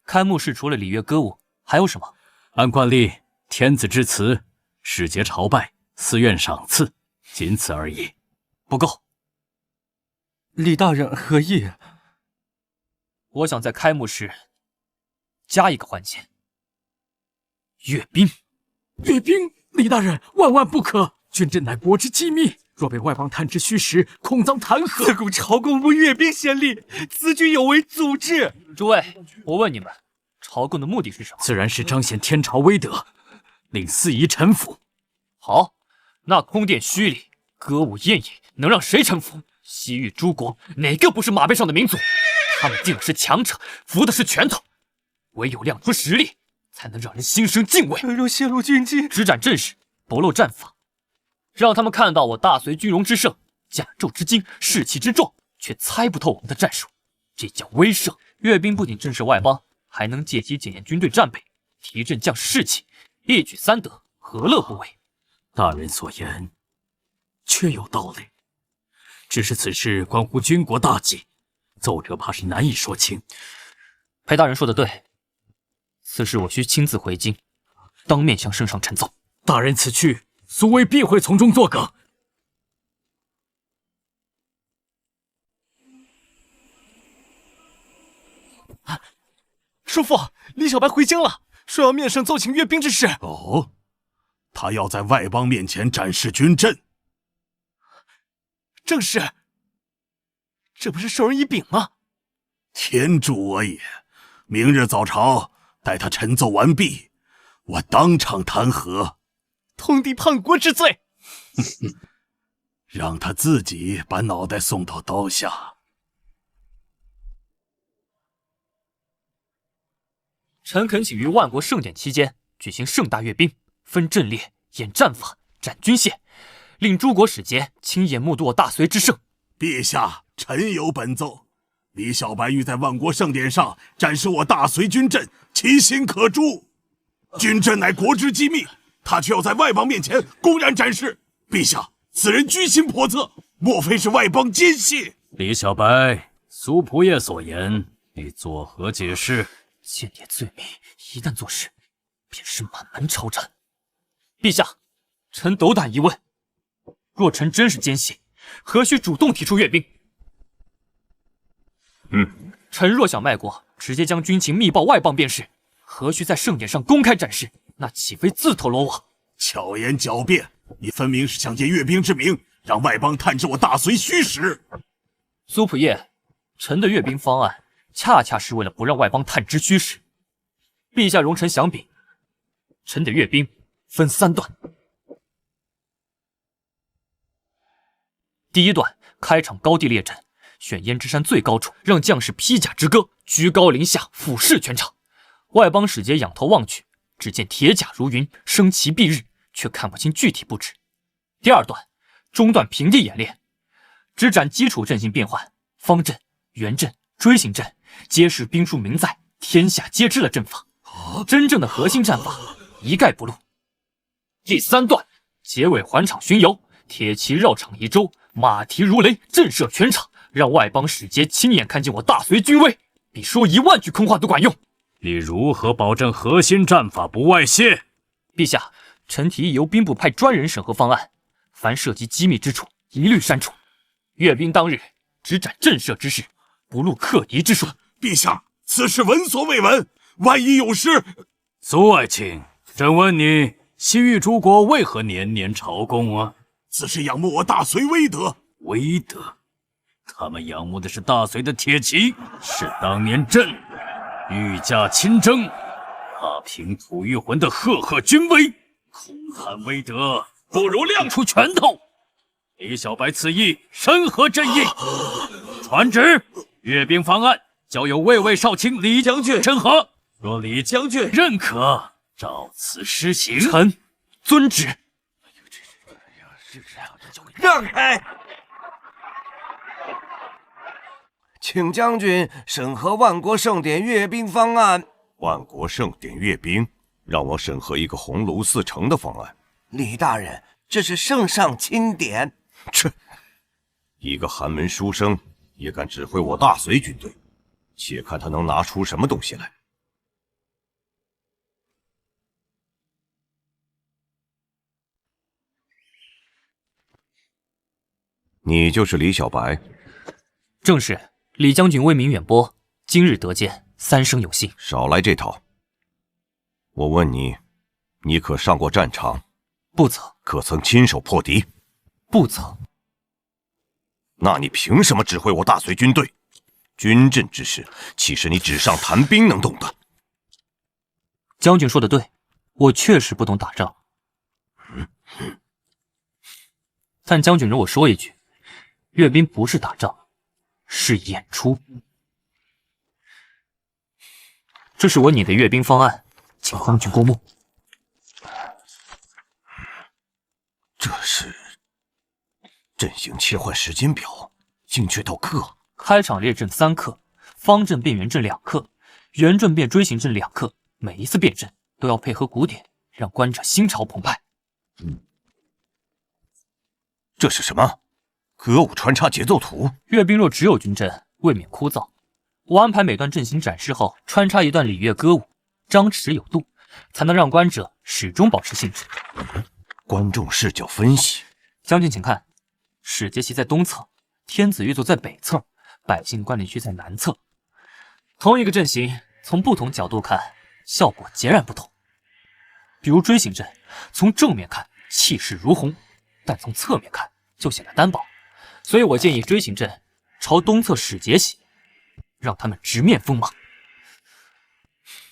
开幕式除了礼乐歌舞，还有什么？按惯例，天子之辞，使节朝拜，寺院赏赐，仅此而已。不够。李大人何意？我想在开幕式加一个环节。阅兵。阅兵，李大人万万不可！军阵乃国之机密，若被外邦探知虚实，恐遭弹劾。自古朝贡无阅兵先例，此举有违祖制。诸位，我问你们，朝贡的目的是什么？自然是彰显天朝威德，令四夷臣服。好，那宫殿虚礼、歌舞宴饮，能让谁臣服？西域诸国哪个不是马背上的民族？他们定的是强者，服的是拳头，唯有亮出实力，才能让人心生敬畏。若泄露军机，只展阵势，不露战法，让他们看到我大隋军容之盛，甲胄之精，士气之壮，却猜不透我们的战术，这叫威慑。阅兵不仅震慑外邦，还能借机检验军队战备，提振将士士气，一举三得，何乐不为？大人所言确有道理，只是此事关乎军国大计，奏折怕是难以说清。裴大人说的对，此事我需亲自回京，当面向圣上陈奏。大人此去，苏威必会从中作梗。叔父，李小白回京了，说要面圣奏请阅兵之事。哦，他要在外邦面前展示军阵。正是，这不是授人以柄吗？天助我也！明日早朝，待他陈奏完毕，我当场弹劾。通敌叛国之罪。让他自己把脑袋送到刀下。臣恳请于万国盛典期间举行盛大阅兵，分阵列，演战法，展军械，令诸国使节亲眼目睹我大隋之盛。陛下，臣有本奏。李小白欲在万国盛典上展示我大隋军阵，其心可诛。军阵乃国之机密，他却要在外邦面前公然展示。陛下，此人居心叵测，莫非是外邦奸细？李小白，苏仆夜所言，你作何解释？间谍罪名一旦坐实，便是满门抄斩。陛下，臣斗胆一问，若臣真是奸细，何须主动提出阅兵？臣若想卖国，直接将军情密报外邦便是，何须在盛典上公开展示？那岂非自投罗网？巧言狡辩，你分明是想借阅兵之名，让外邦探知我大隋虚实。苏普叶，臣的阅兵方案恰恰是为了不让外邦探知虚实。陛下容臣详禀，臣的阅兵分3段。第1段，开场高地列阵，选胭脂山最高处，让将士披甲之歌，居高临下俯视全场。外邦使节仰头望去，只见铁甲如云，升旗蔽日，却看不清具体布置。第2段，中段平地演练，只展基础阵型变换，方阵、圆阵、锥形阵，皆是兵书明载，天下皆知的阵法。真正的核心战法一概不露。第3段，结尾环场巡游，铁骑绕场一周，马蹄如雷，震慑全场，让外邦使节亲眼看见我大隋军威，比说1万句空话都管用。你如何保证核心战法不外泄？陛下，臣提议由兵部派专人审核方案，凡涉及机密之处一律删除。阅兵当日只展震慑之事，不露克敌之术。陛下，此事闻所未闻，万一有失。苏爱卿，朕问你，西域诸国为何年年朝贡啊？此是仰慕我大隋威德。威德？他们仰慕的是大隋的铁骑，是当年朕御驾亲征，踏平吐谷浑的赫赫军威。空谈威德，不如亮出拳头。李小白此意深合朕意。传旨，阅兵方案交由卫尉少卿李将军审核。若李将军认可，照此施行。臣遵旨。让开！请将军审核万国盛典阅兵方案。万国盛典阅兵，让我审核一个鸿胪4城的方案。李大人，这是圣上钦点。切！一个寒门书生也敢指挥我大隋军队，且看他能拿出什么东西来。你就是李小白？正是。李将军威名远播，今日得见，3生有幸。少来这套！我问你，你可上过战场？不曾。可曾亲手破敌？不曾。那你凭什么指挥我大隋军队？军阵之事，岂是你纸上谈兵能懂的？将军说的对，我确实不懂打仗。但将军容我说一句，阅兵不是打仗，是演出。这是我拟的阅兵方案，请将军过目。这是阵型切换时间表，精确到刻。开场列阵3刻，方阵变圆阵2刻，圆阵变锥形阵2刻。每一次变阵都要配合鼓点，让观者心潮澎湃。这是什么？歌舞穿插节奏图？阅兵若只有军阵，未免枯燥。我安排每段阵型展示后，穿插一段礼乐歌舞，张弛有度，才能让观者始终保持兴致。观众视角分析。将军请看，使节席在东侧，天子御座在北侧，百姓观礼区在南侧。同一个阵型，从不同角度看，效果截然不同。比如锥形阵，从正面看气势如虹，但从侧面看就显得单薄。所以我建议锥形阵朝东侧使节席，让他们直面锋芒。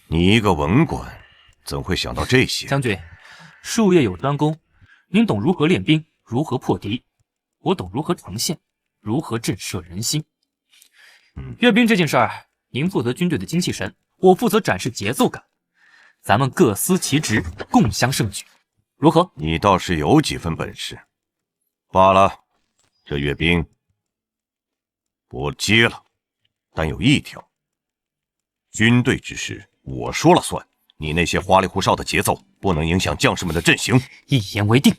你一个文官，怎会想到这些？将军，术业有专攻，您懂如何练兵，如何破敌，我懂如何呈现，如何震慑人心。阅兵这件事儿，您负责军队的精气神，我负责展示节奏感，咱们各司其职，共襄盛举，如何？你倒是有几分本事。罢了，这阅兵我接了，但有一条：军队之事我说了算，你那些花里胡哨的节奏不能影响将士们的阵型。一言为定。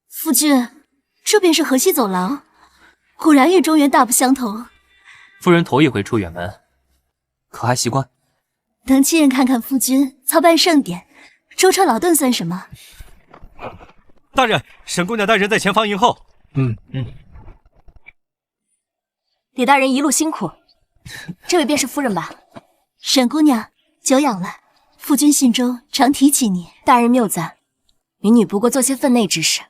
夫君，这便是河西走廊，果然与中原大不相同。夫人头一回出远门，可还习惯？能亲眼看看夫君操办盛典，舟车劳顿算什么？大人，沈姑娘大人在前方迎候。李大人一路辛苦，这位便是夫人吧？沈姑娘，久仰了。夫君信中常提起你。大人谬赞，民女不过做些分内之事。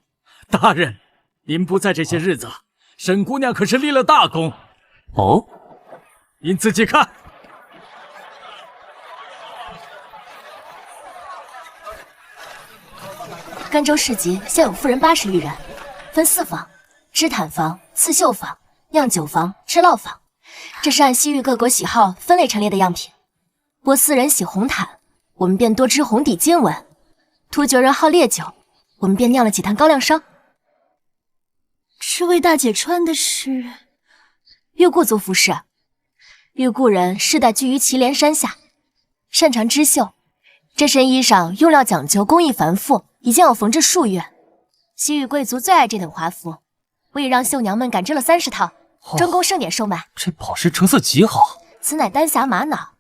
大人，您不在这些日子，沈姑娘可是立了大功。哦，您仔细看。甘州市集现有妇人80余人，分4房：织毯房、刺绣房、酿酒房、吃酪房。这是按西域各国喜好分类陈列的样品。波斯人喜红毯，我们便多织红底金纹；突厥人好烈酒，我们便酿了几坛高粱烧。这位大姐穿的是越故族服饰。越故人世代居于祁连山下，擅长织绣。这身衣裳用料讲究，工艺繁复，已经要缝制数月。西域贵族最爱这等华服，我也让绣娘们赶制了30套，专供盛典售卖。这宝石成色极好。此乃丹霞玛瑙，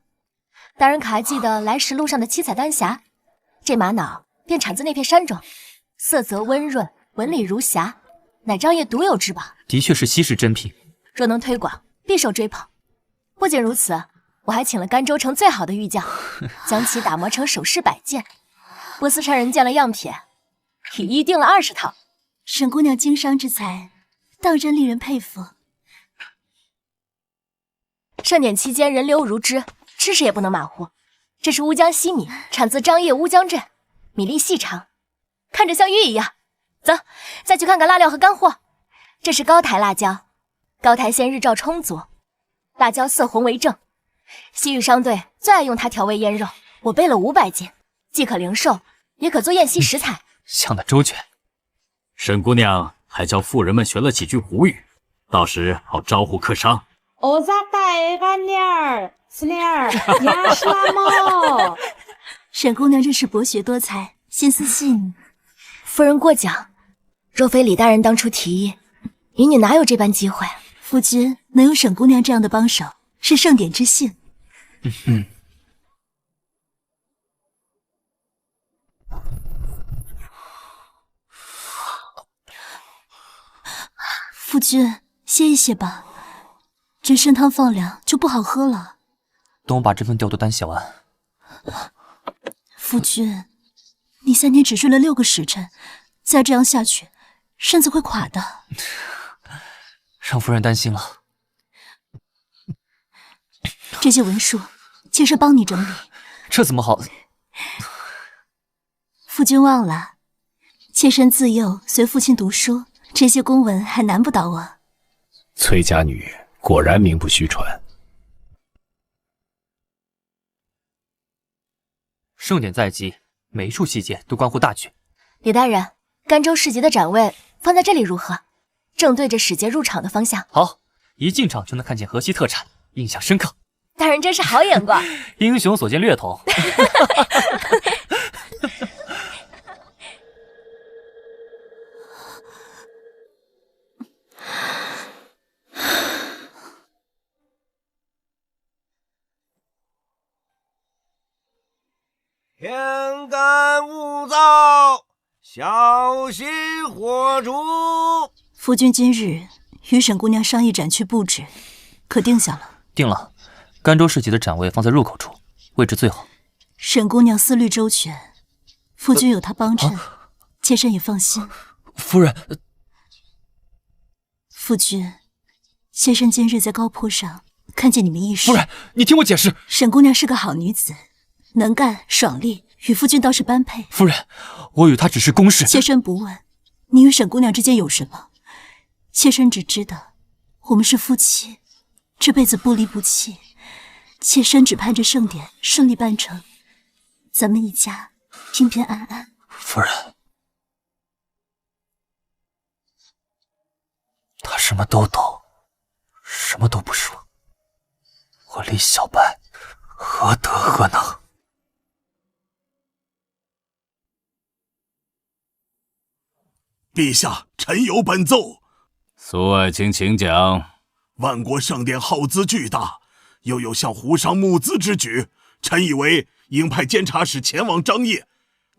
大人可还记得来时路上的7彩丹霞？这玛瑙便产自那片山中，色泽温润，纹理如霞，乃张掖独有之宝。的确是稀世珍品，若能推广，必受追捧。不仅如此，我还请了甘州城最好的玉匠，将其打磨成首饰摆件。波斯山人见了样品，已预定了20套。沈姑娘经商之才，当真令人佩服。盛典期间人流如织，吃食也不能马虎。这是乌江西米，产自张掖乌江镇，米粒细长，看着像玉一样。走，再去看看辣料和干货。这是高台辣椒，高台县日照充足，辣椒色红为正。西域商队最爱用它调味腌肉，我备了500斤，既可零售，也可做宴席食材。想得周全。沈姑娘还教妇人们学了几句胡语，到时好招呼客商。我咋带个鸟儿？是鸟儿，呀是那么。沈姑娘真是博学多才，心思细腻。夫人过奖，若非李大人当初提议，民女哪有这般机会？夫君能有沈姑娘这样的帮手，是盛典之幸。夫君歇一歇吧，这参汤放凉就不好喝了。等我把这份调度单写完。夫君，你3天只睡了6个时辰，再这样下去，身子会垮的。让夫人担心了。这些文书，妾身帮你整理。这怎么好？夫君忘了，妾身自幼随父亲读书，这些公文还难不倒我。崔家女果然名不虚传。盛典在即，每一处细节都关乎大局。李大人，甘州市集的展位放在这里如何？正对着使节入场的方向。好，一进场就能看见河西特产，印象深刻。大人真是好眼光。英雄所见略同。天干物燥，小心火烛。夫君今日与沈姑娘商议展区布置，可定下了？定了，甘州市集的展位放在入口处，位置最好。沈姑娘思虑周全，夫君有她帮衬，妾身也放心。夫人，夫君，妾身今日在高坡上看见你们议事。夫人，你听我解释。沈姑娘是个好女子，能干爽利，与夫君倒是般配。夫人，我与她只是公事。妾身不问你与沈姑娘之间有什么，妾身只知道我们是夫妻，这辈子不离不弃。妾身只盼着盛典顺利办成，咱们一家平平安安。夫人，他什么都懂，什么都不说。我李小白何德何能？陛下，臣有本奏。苏爱卿，请讲。万国盛典耗资巨大，又有向胡商募资之举，臣以为应派监察使前往张掖，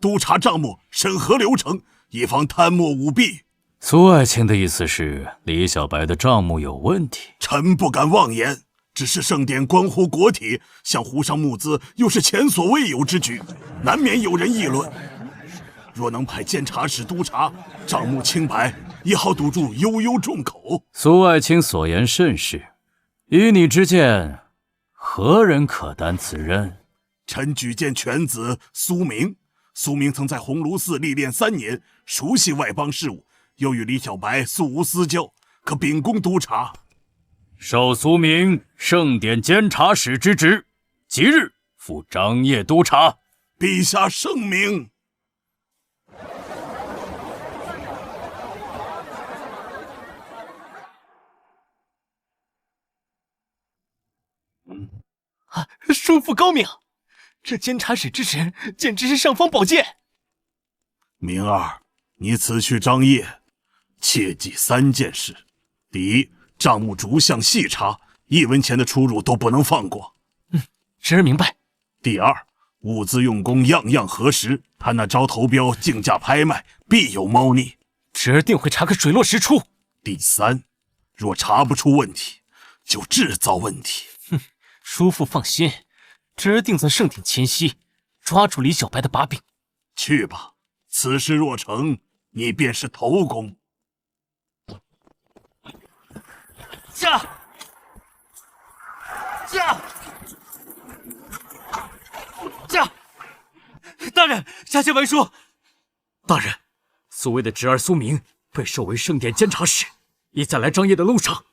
督查账目，审核流程，以防贪墨舞弊。苏爱卿的意思是李小白的账目有问题？臣不敢妄言，只是圣典关乎国体，向湖上募资又是前所未有之举，难免有人议论。若能派监察使督察，账目清白，也好堵住悠悠众口。苏爱卿所言甚是，依你之见，何人可担此任？臣举荐犬子苏明。苏明曾在鸿胪寺历练3年，熟悉外邦事务，又与李小白素无私交，可秉公督察。授苏明圣典监察使之职，即日赴张掖督察。陛下圣明。叔父高明，这监察使之职简直是尚方宝剑。明儿，你此去张掖，切记3件事：第一，账目逐项细查，1文钱的出入都不能放过。侄儿明白。第二，物资用工样样核实，他那招投标、竞价拍卖必有猫腻，侄儿定会查个水落石出。第三，若查不出问题，就制造问题。叔父放心，侄儿定在圣典前夕抓住李小白的把柄。去吧，此事若成，你便是头功。驾！大人，下界文书。大人，所谓的侄儿苏明被授为圣典监察使，已在来张掖的路上。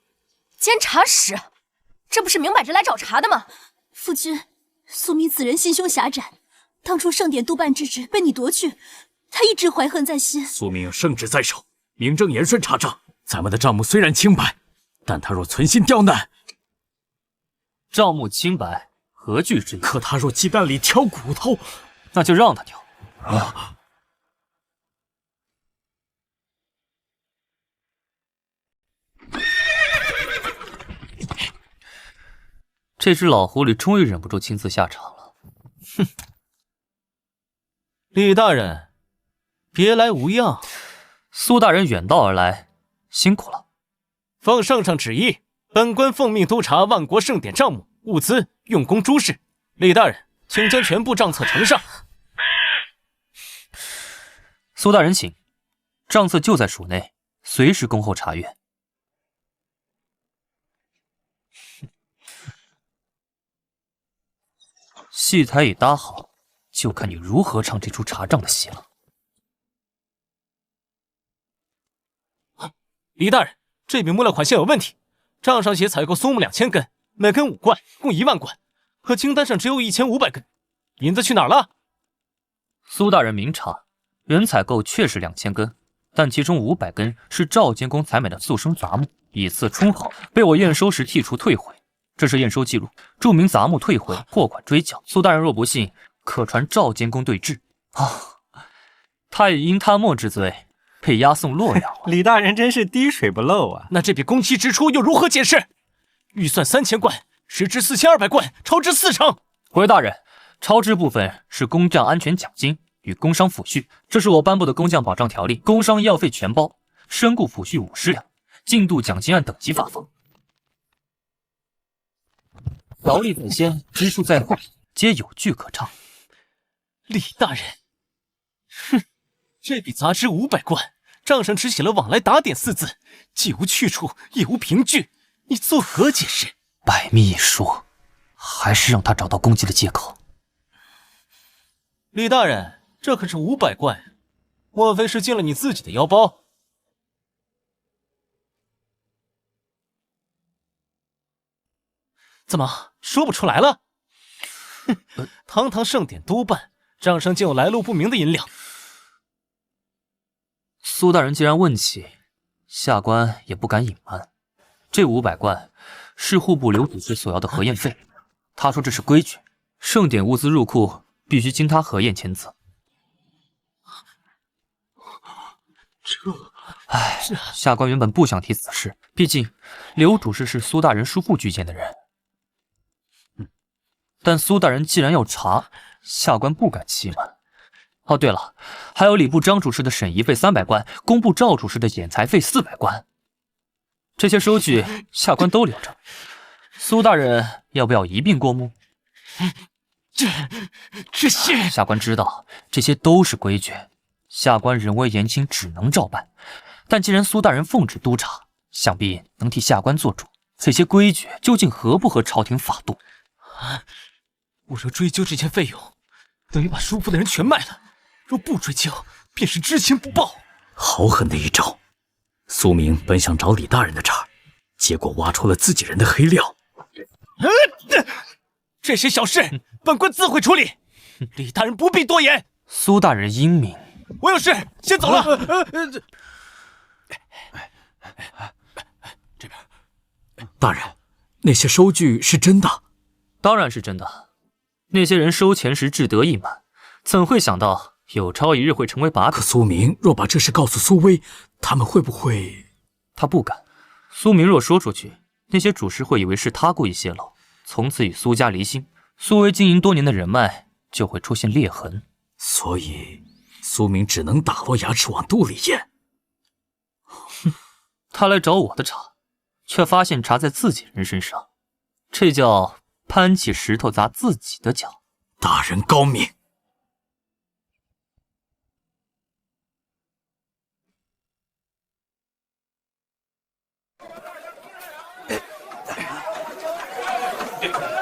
监察使，这不是明摆着来找茬的吗？夫君，苏明此人心胸狭窄，当初圣典督办之职被你夺去，他一直怀恨在心。苏明有圣旨在手，名正言顺查账。咱们的账目虽然清白，但他若存心刁难，账目清白，何惧之有？可他若鸡蛋里挑骨头，那就让他挑。这只老狐狸终于忍不住亲自下场了。哼！李大人，别来无恙。苏大人远道而来，辛苦了。奉圣上旨意，本官奉命督察万国盛典账目、物资、用工诸事。李大人，请将全部账册呈上。苏大人请，账册就在署内，随时恭候查阅。戏台已搭好，就看你如何唱这出查账的戏了。李大人，这笔木料款项有问题，账上写采购松木2000根，每根5贯，共1万贯，可清单上只有1500根，银子去哪儿了？苏大人明察，原采购确实2000根，但其中500根是赵监工采买的速生杂木，以次充好，被我验收时剔除退回。这是验收记录，注明杂木退回，货款追缴。苏大人若不信，可传赵监工对质。他也因贪墨之罪被押送洛阳了。李大人真是滴水不漏啊！那这笔工期支出又如何解释？预算3000贯，实支4200贯，超支40%。回大人，超支部分是工匠安全奖金与工伤抚恤，这是我颁布的工匠保障条例，工伤医药费全包，身故抚恤50两，进度奖金按等级发放。条例在先，支数在后，皆有据可唱。李大人，哼，这笔杂支500贯，账上只写了往来打点4字，既无去处，也无凭据，你作何解释？百密一疏，还是让他找到攻击的借口。李大人，这可是500贯，莫非是进了你自己的腰包？怎么说不出来了？哼，堂堂盛典督办，账上竟有来路不明的银两。苏大人既然问起，下官也不敢隐瞒。这500贯是户部刘主事所要的核验费，他说这是规矩，盛典物资入库必须经他核验签字。下官原本不想提此事，毕竟刘主事是苏大人叔父举荐的人。但苏大人既然要查，下官不敢欺瞒。哦，对了，还有礼部张主事的审议费300贯，工部赵主事的剪裁费400贯。这些收据下官都留着，苏大人要不要一并过目？这些下官知道，这些都是规矩，下官人微言轻，只能照办。但既然苏大人奉旨督察，想必能替下官做主。这些规矩究竟合不合朝廷法度？我若追究这些费用，等于把叔父的人全卖了；若不追究，便是知情不报。豪狠的一招！苏明本想找李大人的茬，结果挖出了自己人的黑料。这些小事，本官自会处理。李大人不必多言。苏大人英明，我有事，先走了。这边，大人，那些收据是真的？当然是真的。那些人收钱时志得意满，怎会想到有朝一日会成为把柄？可苏明若把这事告诉苏威，他们会不会？他不敢。苏明若说出去，那些主事会以为是他故意泄露，从此与苏家离心，苏威经营多年的人脉就会出现裂痕。所以苏明只能打落牙齿往肚里咽。他来找我的茬，却发现茬在自己人身上，这叫搬起石头砸自己的脚。大人高明。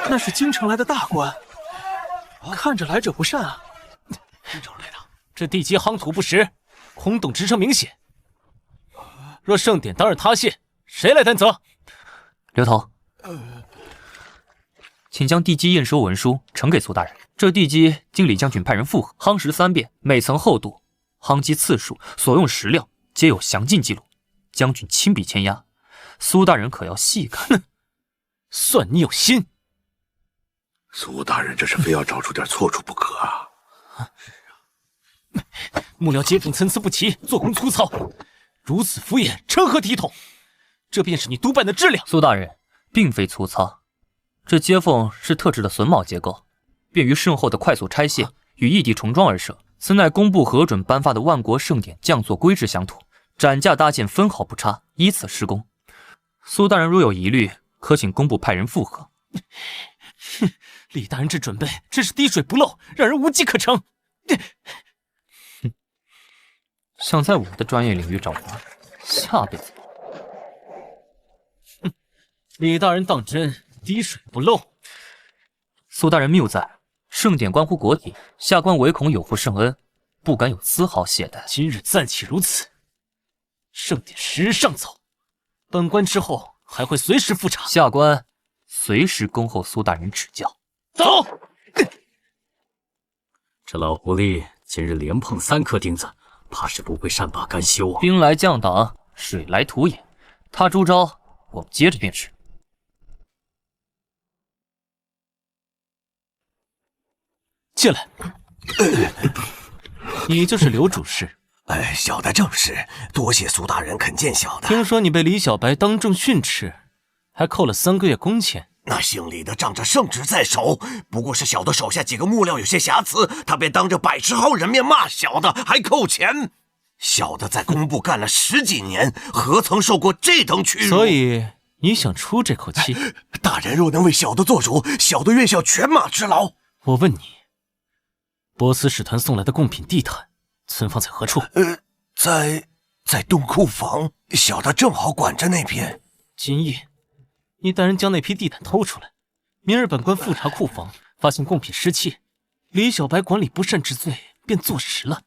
那是京城来的大官，看着来者不善啊！京城来的，这地基夯土不实，空洞支撑明显。若盛典当日塌陷，谁来担责？刘头，请将地基验收文书呈给苏大人。这地基经李将军派人复核，夯实3遍，每层厚度、夯基次数、所用石料皆有详尽记录。将军亲笔签押，苏大人可要细看。算你有心。苏大人这是非要找出点错处不可啊！幕僚接缝参差不齐，做工粗糙，如此敷衍，成何体统？这便是你督办的质量。苏大人，并非粗糙，这接缝是特制的榫卯结构，便于胜后的快速拆卸，与异地重装而设。此乃工部核准颁发的万国盛典匠作规制详图，展架搭建分毫不差，依此施工。苏大人若有疑虑，可请工部派人复核。李大人这准备真是滴水不漏，让人无计可乘。想在我的专业领域找茬，下辈子。李大人当真滴水不漏？苏大人谬赞，盛典关乎国体，下官唯恐有负圣恩，不敢有丝毫懈怠。今日暂且如此，盛典时日尚早，本官之后还会随时复查。下官随时恭候苏大人指教。走！这老狐狸今日连碰3颗钉子，怕是不会善罢甘休啊！兵来将挡，水来土掩，他出招，我们接着便是。进来。你就是刘主事？小的正是，多谢苏大人肯见小的。听说你被李小白当众训斥，还扣了3个月工钱。那姓李的仗着圣旨在手，不过是小的手下几个幕僚有些瑕疵，他便当着百十号人面骂小的，还扣钱。小的在工部干了10几年，何曾受过这等屈辱？所以你想出这口气？大人若能为小的做主，小的愿效犬马之劳。我问你，波斯使团送来的贡品地毯存放在何处？在东库房，小的正好管着那边。今夜你带人将那批地毯偷出来，明日本官复查库房，发现贡品失窃，李小白管理不善之罪便坐实了。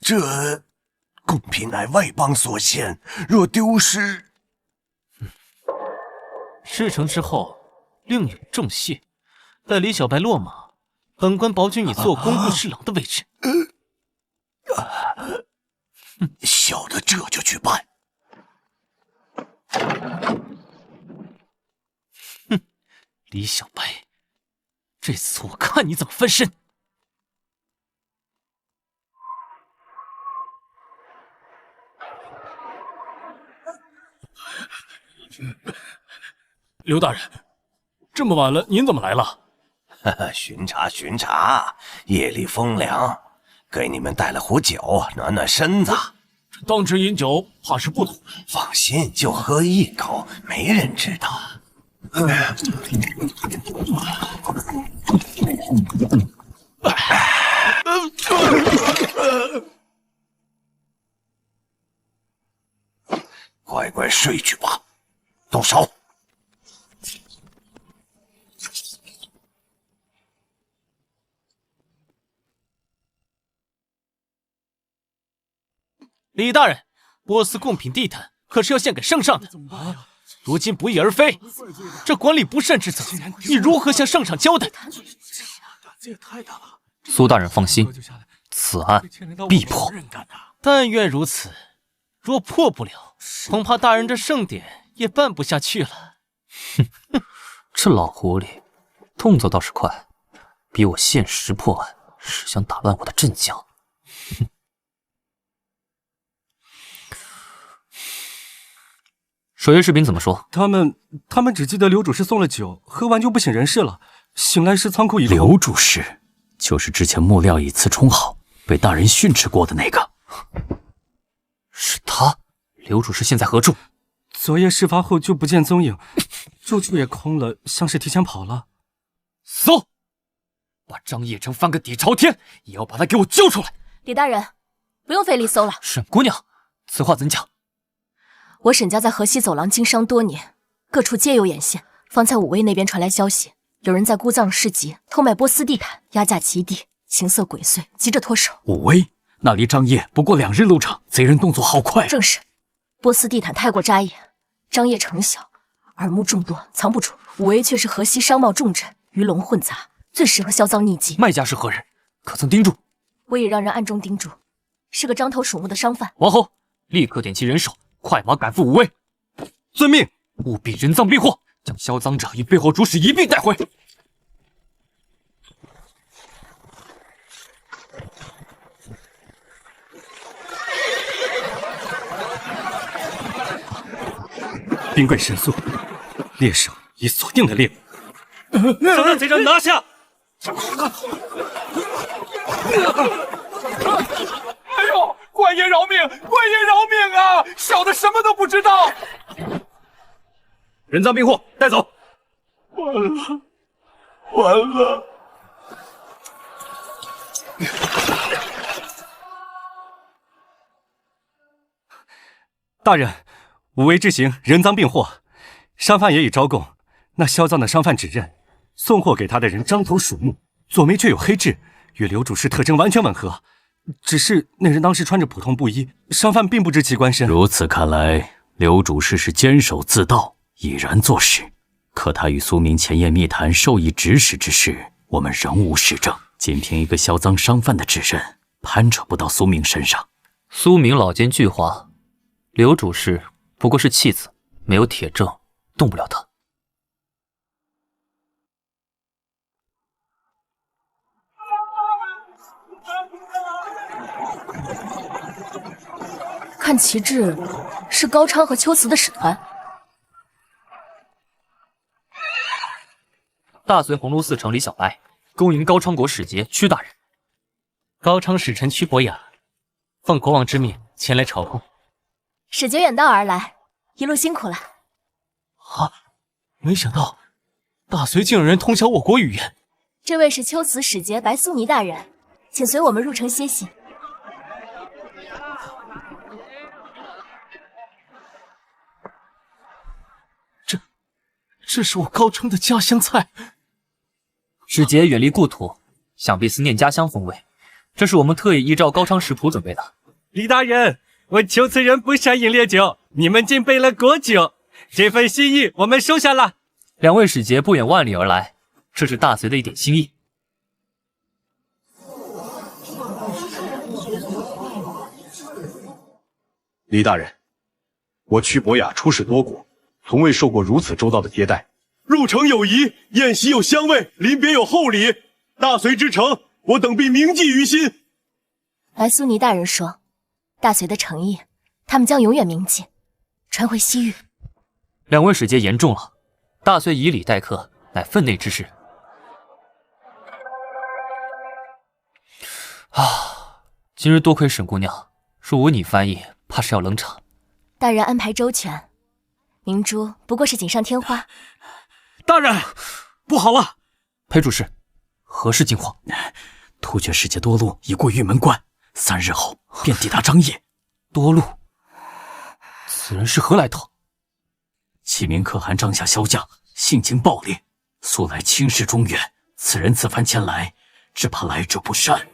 这贡品乃外邦所献，若丢失，事成之后另有重谢。待李小白落马，本官保举你做工部侍郎的位置。小的这就去办。李小白，这次我看你怎么翻身！刘大人，这么晚了，您怎么来了？巡查，夜里风凉，给你们带了壶酒，暖暖身子。当值饮酒，怕是不妥。放心，就喝一口，没人知道。乖乖睡去吧，动手。李大人，波斯贡品地毯可是要献给圣上的，如今不翼而飞，这管理不善之责，你如何向圣上交代？这也太大了。苏大人放心，此案必破。但愿如此，若破不了，恐怕大人这盛典也办不下去了。哼，这老狐狸动作倒是快，比我现实破案是想打乱我的阵脚。哼。守夜士兵怎么说？他们只记得刘主事送了酒，喝完就不省人事了。醒来时仓库已空。刘主事就是之前木料以次充好，被大人训斥过的那个。是他。刘主事现在何处？昨夜事发后就不见踪影，住处也空了，像是提前跑了。搜！把张叶成翻个底朝天，也要把他给我揪出来。李大人，不用费力搜了。沈姑娘，此话怎讲？我沈家在河西走廊经商多年，各处皆有眼线。方才武威那边传来消息，有人在姑藏市集偷卖波斯地毯，压价极低，形色鬼祟，急着脱手。武威那离张掖不过2日路程，贼人动作好快。正是，波斯地毯太过扎眼，张掖城小，耳目众多，藏不住。武威却是河西商贸重镇，鱼龙混杂，最适合销赃匿迹。卖家是何人？可曾盯住？我已让人暗中盯住，是个獐头鼠目的商贩。王侯，立刻点齐人手，快马赶赴武威。遵命。务必人赃并获，将销赃者与背后主使一并带回。兵贵神速，猎手已锁定了猎物，将那贼人拿下！哎呦，官爷饶命！官爷饶命啊！小的什么都不知道。人赃并获，带走。完了！大人，武威之行人赃并获，商贩也已招供。那销赃的商贩指认，送货给他的人獐头鼠目，左眉却有黑痣，与刘主事特征完全吻合。只是那人当时穿着普通布衣，商贩并不知其官身。如此看来，刘主事是坚守自盗，已然作实。可他与苏明前夜密谈授意指使之事，我们仍无实证。仅凭一个销赃商贩的指认，攀扯不到苏明身上。苏明老奸巨猾，刘主事不过是弃子，没有铁证，动不了他。看旗帜，是高昌和秋瓷的使团。大隋鸿胪寺丞李小白恭迎高昌国使节屈大人。高昌使臣屈伯雅奉国王之命前来朝贡。使节远道而来，一路辛苦了。啊！没想到大隋竟有人通晓我国语言。这位是秋瓷使节白素尼大人，请随我们入城歇息。这是我高昌的家乡菜。使节远离故土，想必思念家乡风味。这是我们特意依照高昌食谱准备的。李大人，我求此人不善饮烈酒，你们竟备了果酒，这份心意我们收下了。2位使节不远万里而来，这是大隋的一点心意。李大人，我屈伯雅出使多国，从未受过如此周到的接待。入城有仪，宴席有香味，临别有厚礼。大隋之诚，我等必铭记于心。白苏尼大人说，大隋的诚意，他们将永远铭记，传回西域。 2位使节言重了，大隋以礼待客，乃分内之事。今日多亏沈姑娘，若无你翻译，怕是要冷场。大人安排周全，明珠不过是锦上添花。大人，不好了！裴主事，何事惊慌？突厥使节多禄已过玉门关，3日后便抵达张掖。多禄，此人是何来头？启明可汗帐下骁将，性情暴烈，素来轻视中原。此人此番前来，只怕来者不善。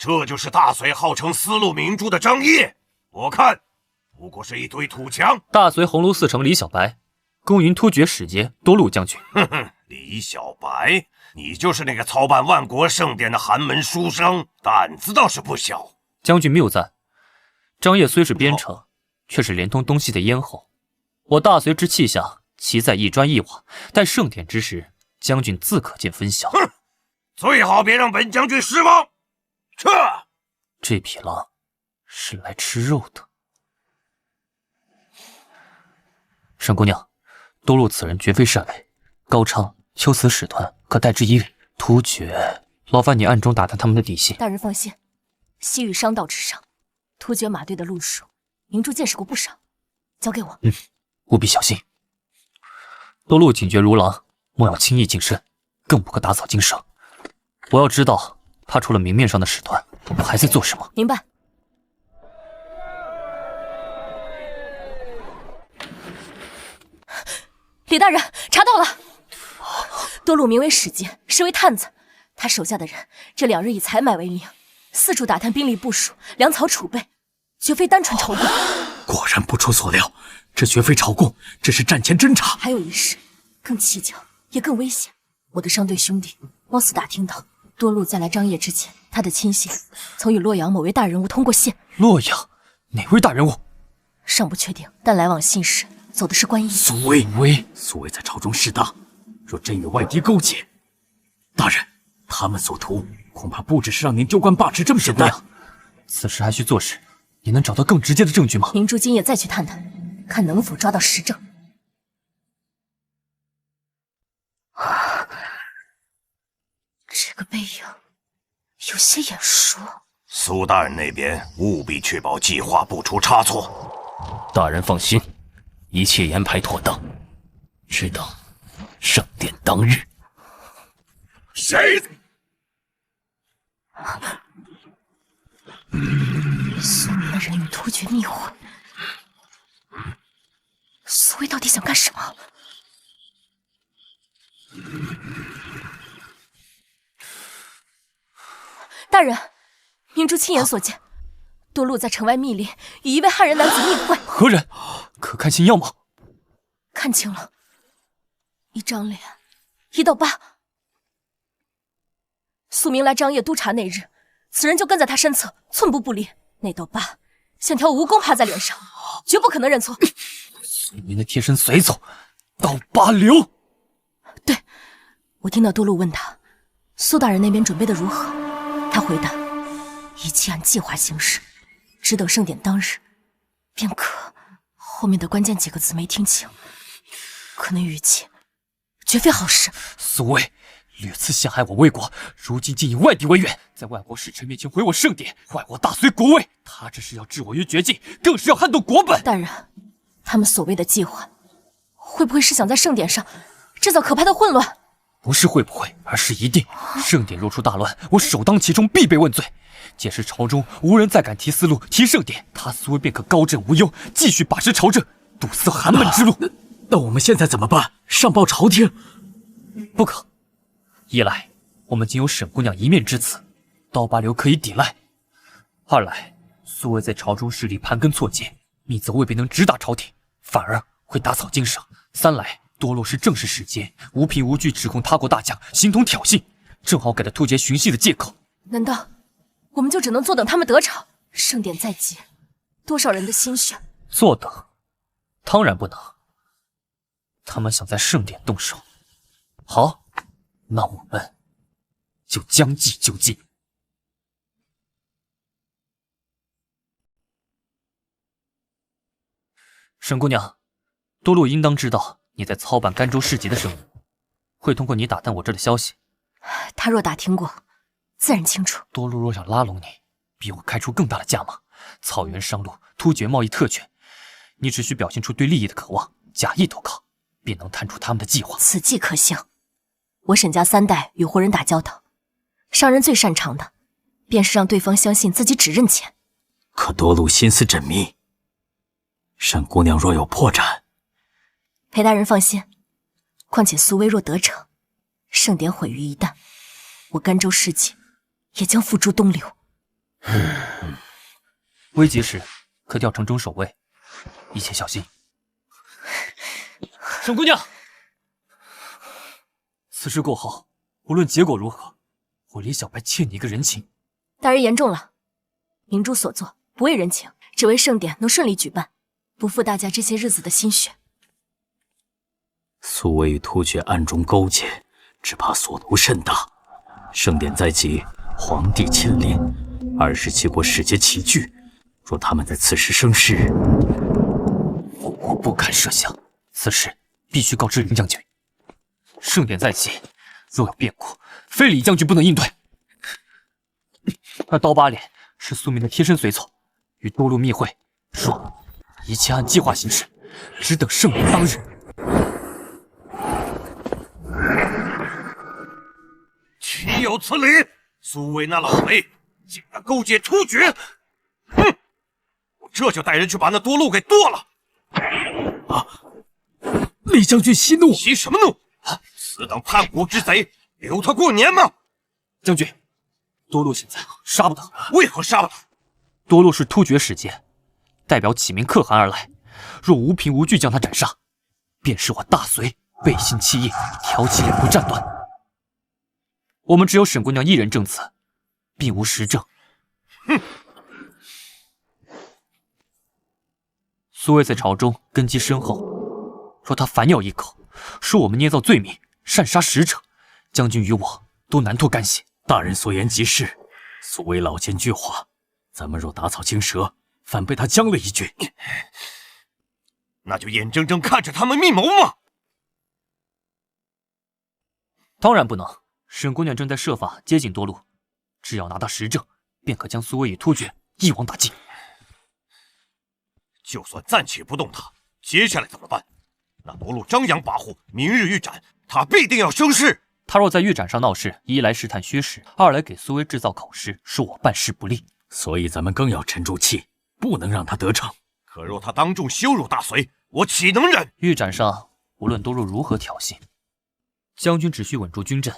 这就是大隋号称丝路明珠的张掖，我看不过是一堆土墙。大隋鸿胪4丞李小白，公云突厥使节多禄将军。哼哼，李小白，你就是那个操办万国盛典的寒门书生，胆子倒是不小。将军谬赞，张掖虽是边城，却是连通东西的咽喉。我大隋之气象，其在一砖一瓦，待盛典之时，将军自可见分晓。哼，最好别让本将军失望。这匹狼是来吃肉的。沈姑娘，多禄此人绝非善类，高昌、秋瓷使团可带之以礼。突厥，劳烦你暗中打探他们的底细。大人放心，西域商道之上，突厥马队的路数，明珠见识过不少，交给我。务必小心。多禄警觉如狼，莫要轻易近身，更不可打草惊蛇。我要知道他除了明面上的使团，还在做什么。明白。李大人，查到了，多禄名为使节，实为探子。他手下的人这2日以采买为名，四处打探兵力部署、粮草储备，绝非单纯朝贡。果然不出所料，这绝非朝贡，这是战前侦察。还有一事，更蹊跷，也更危险。我的商队兄弟貌似打听到，多禄在来张掖之前，他的亲信曾与洛阳某位大人物通过线。洛阳哪位大人物？尚不确定，但来往信使走的是官驿。苏魏在朝中势大，若真与外敌勾结，大人，他们所图恐怕不只是让您丢官罢职这么简单。此事还需做事，你能找到更直接的证据吗？明珠今夜再去探探，看能否抓到实证。这个背影有些眼熟。苏大人那边务必确保计划不出差错。大人放心，一切安排妥当，直到盛典当日。谁？苏明的人与突厥密会，苏魏到底想干什么？大人，明珠亲眼所见，多禄在城外密林与一位汉人男子密会。何人？可看清样貌？看清了，一张脸，一道疤。苏明来张掖督察那日，此人就跟在他身侧，寸步不离。那道疤像条蜈蚣趴在脸上，绝不可能认错。苏明的贴身随从，刀疤流。对，我听到多禄问他，苏大人那边准备的如何？他回答，一切按计划行事，只等盛典当日，便可。后面的关键几个字没听清，可那语气绝非好事。苏魏屡次陷害我魏国，如今竟以外敌为援，在外国使臣面前毁我盛典，坏我大隋国威。他这是要置我于绝境，更是要撼动国本。大人，他们所谓的计划，会不会是想在盛典上制造可怕的混乱？不是会不会，而是一定。盛典若出大乱，我首当其冲，必被问罪。届时朝中无人再敢提丝路、提盛典，他苏魏便可高枕无忧，继续把持朝政，堵塞寒门之路。那我们现在怎么办？上报朝廷？不可。一来，我们仅有沈姑娘一面之词，刀疤流可以抵赖；二来，苏魏在朝中势力盘根错节，密则未必能直达朝廷，反而会打草惊蛇；三来，多禄是正式使节，无凭无据指控他国大将，形同挑衅，正好给了突厥寻衅的借口。难道我们就只能坐等他们得逞？盛典在即，多少人的心血？坐等？当然不能。他们想在盛典动手。好，那我们就将计就计。沈姑娘，多禄应当知道你在操办甘州市集的生意，会通过你打探我这的消息。他若打听过，自然清楚。多禄若想拉拢你，逼我开出更大的价码，草原商路突厥贸易特权，你只需表现出对利益的渴望，假意投靠，便能探出他们的计划。此计可行。我沈家3代与胡人打交道，商人最擅长的，便是让对方相信自己只认钱。可多禄心思缜密，沈姑娘若有破绽，裴大人放心。况且苏威若得逞，盛典毁于一旦，我甘州市集也将付诸东流。危急时可调城中守卫，一切小心。沈姑娘，此事过后，无论结果如何，我李小白欠你一个人情。大人言重了，明珠所作不为人情，只为盛典能顺利举办，不负大家这些日子的心血。苏威与突厥暗中勾结，只怕所图甚大。盛典在即，皇帝亲临，27国使节齐聚，若他们在此时生事，我不敢设想。此事必须告知林将军。盛典在即，若有变故，非李将军不能应对。而刀疤脸是苏明的贴身随从，与多禄密会，说一切按计划行事，只等盛典当日。岂有此理！苏威那老贼竟然勾结突厥！哼！我这就带人去把那多禄给剁了！李将军息怒！息什么怒？此等叛国之贼，留他过年吗？将军，多禄现在杀不得。为何杀不得？多禄是突厥使节，代表启明可汗而来，若无凭无据将他斩杀，便是我大隋背信弃义，挑起两国战端。我们只有沈姑娘一人证词，并无实证。哼！苏威在朝中根基深厚，若他反咬一口，说我们捏造罪名，擅杀使者，将军与我都难脱干系。大人所言极是，苏威老奸巨猾，咱们若打草惊蛇，反被他将了一军。那就眼睁睁看着他们密谋嘛！当然不能。沈姑娘正在设法接近多禄，只要拿到实证，便可将苏威与突厥一网打尽。就算暂且不动他，接下来怎么办？那多禄张扬跋扈，明日预斩，他必定要生事。他若在预斩上闹事，一来试探薛氏，二来给苏威制造口实，说我办事不力。所以咱们更要沉住气，不能让他得逞。可若他当众羞辱大隋，我岂能忍？预斩上，无论多禄如何挑衅，将军只需稳住军阵，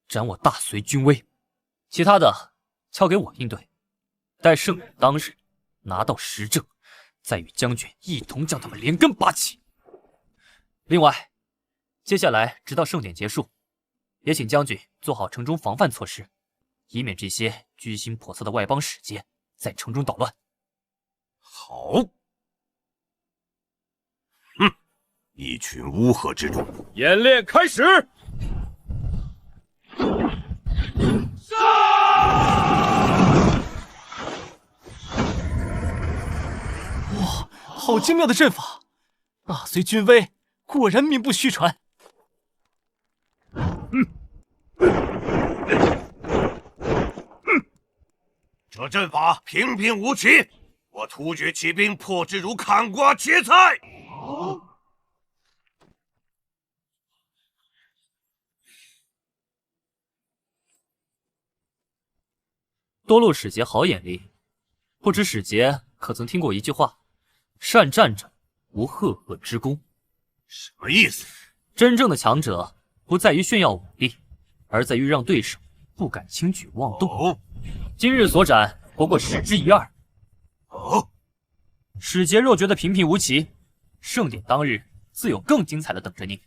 斩我大隋军威，其他的交给我应对。待盛典当日拿到实证，再与将军一同将他们连根拔起。另外，接下来直到盛典结束，也请将军做好城中防范措施，以免这些居心叵测的外邦使节在城中捣乱。好。哼，一群乌合之众。演练开始。哇，好精妙的阵法！大隋军威果然名不虚传。这阵法平平无奇，我突厥骑兵破之如砍瓜切菜。多禄使节好眼力，不知使节可曾听过一句话：善战者无赫赫之功。什么意思？真正的强者不在于炫耀武力，而在于让对手不敢轻举妄动。今日所斩不过10之1二。使节若觉得平平无奇，盛典当日自有更精彩的等着您。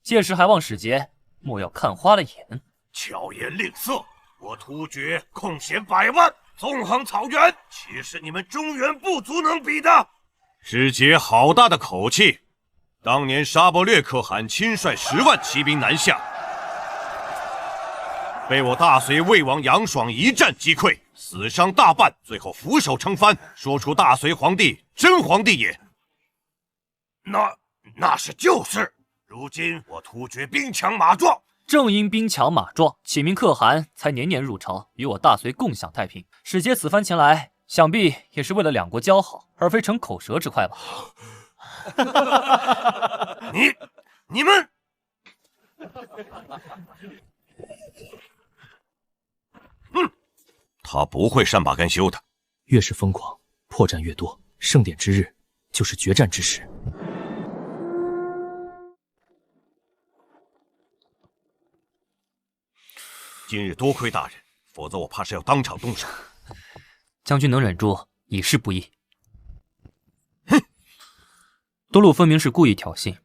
届时还望使节莫要看花了眼。巧言令色！我突厥空闲100万，纵横草原，岂是你们中原部族能比的？使节好大的口气！当年沙伯略可汗亲率10万骑兵南下，被我大隋魏王杨爽一战击溃，死伤大半，最后俯首称藩，说出大隋皇帝真皇帝也。那是旧事，如今我突厥兵强马壮。正因兵强马壮，启明可汗才年年入朝，与我大隋共享太平。使节此番前来，想必也是为了两国交好，而非逞口舌之快吧？你们，他不会善罢甘休的。越是疯狂，破绽越多。盛典之日，就是决战之时。今日多亏大人，否则我怕是要当场动手。将军能忍住，已是不易。哼，多禄分明是故意挑衅，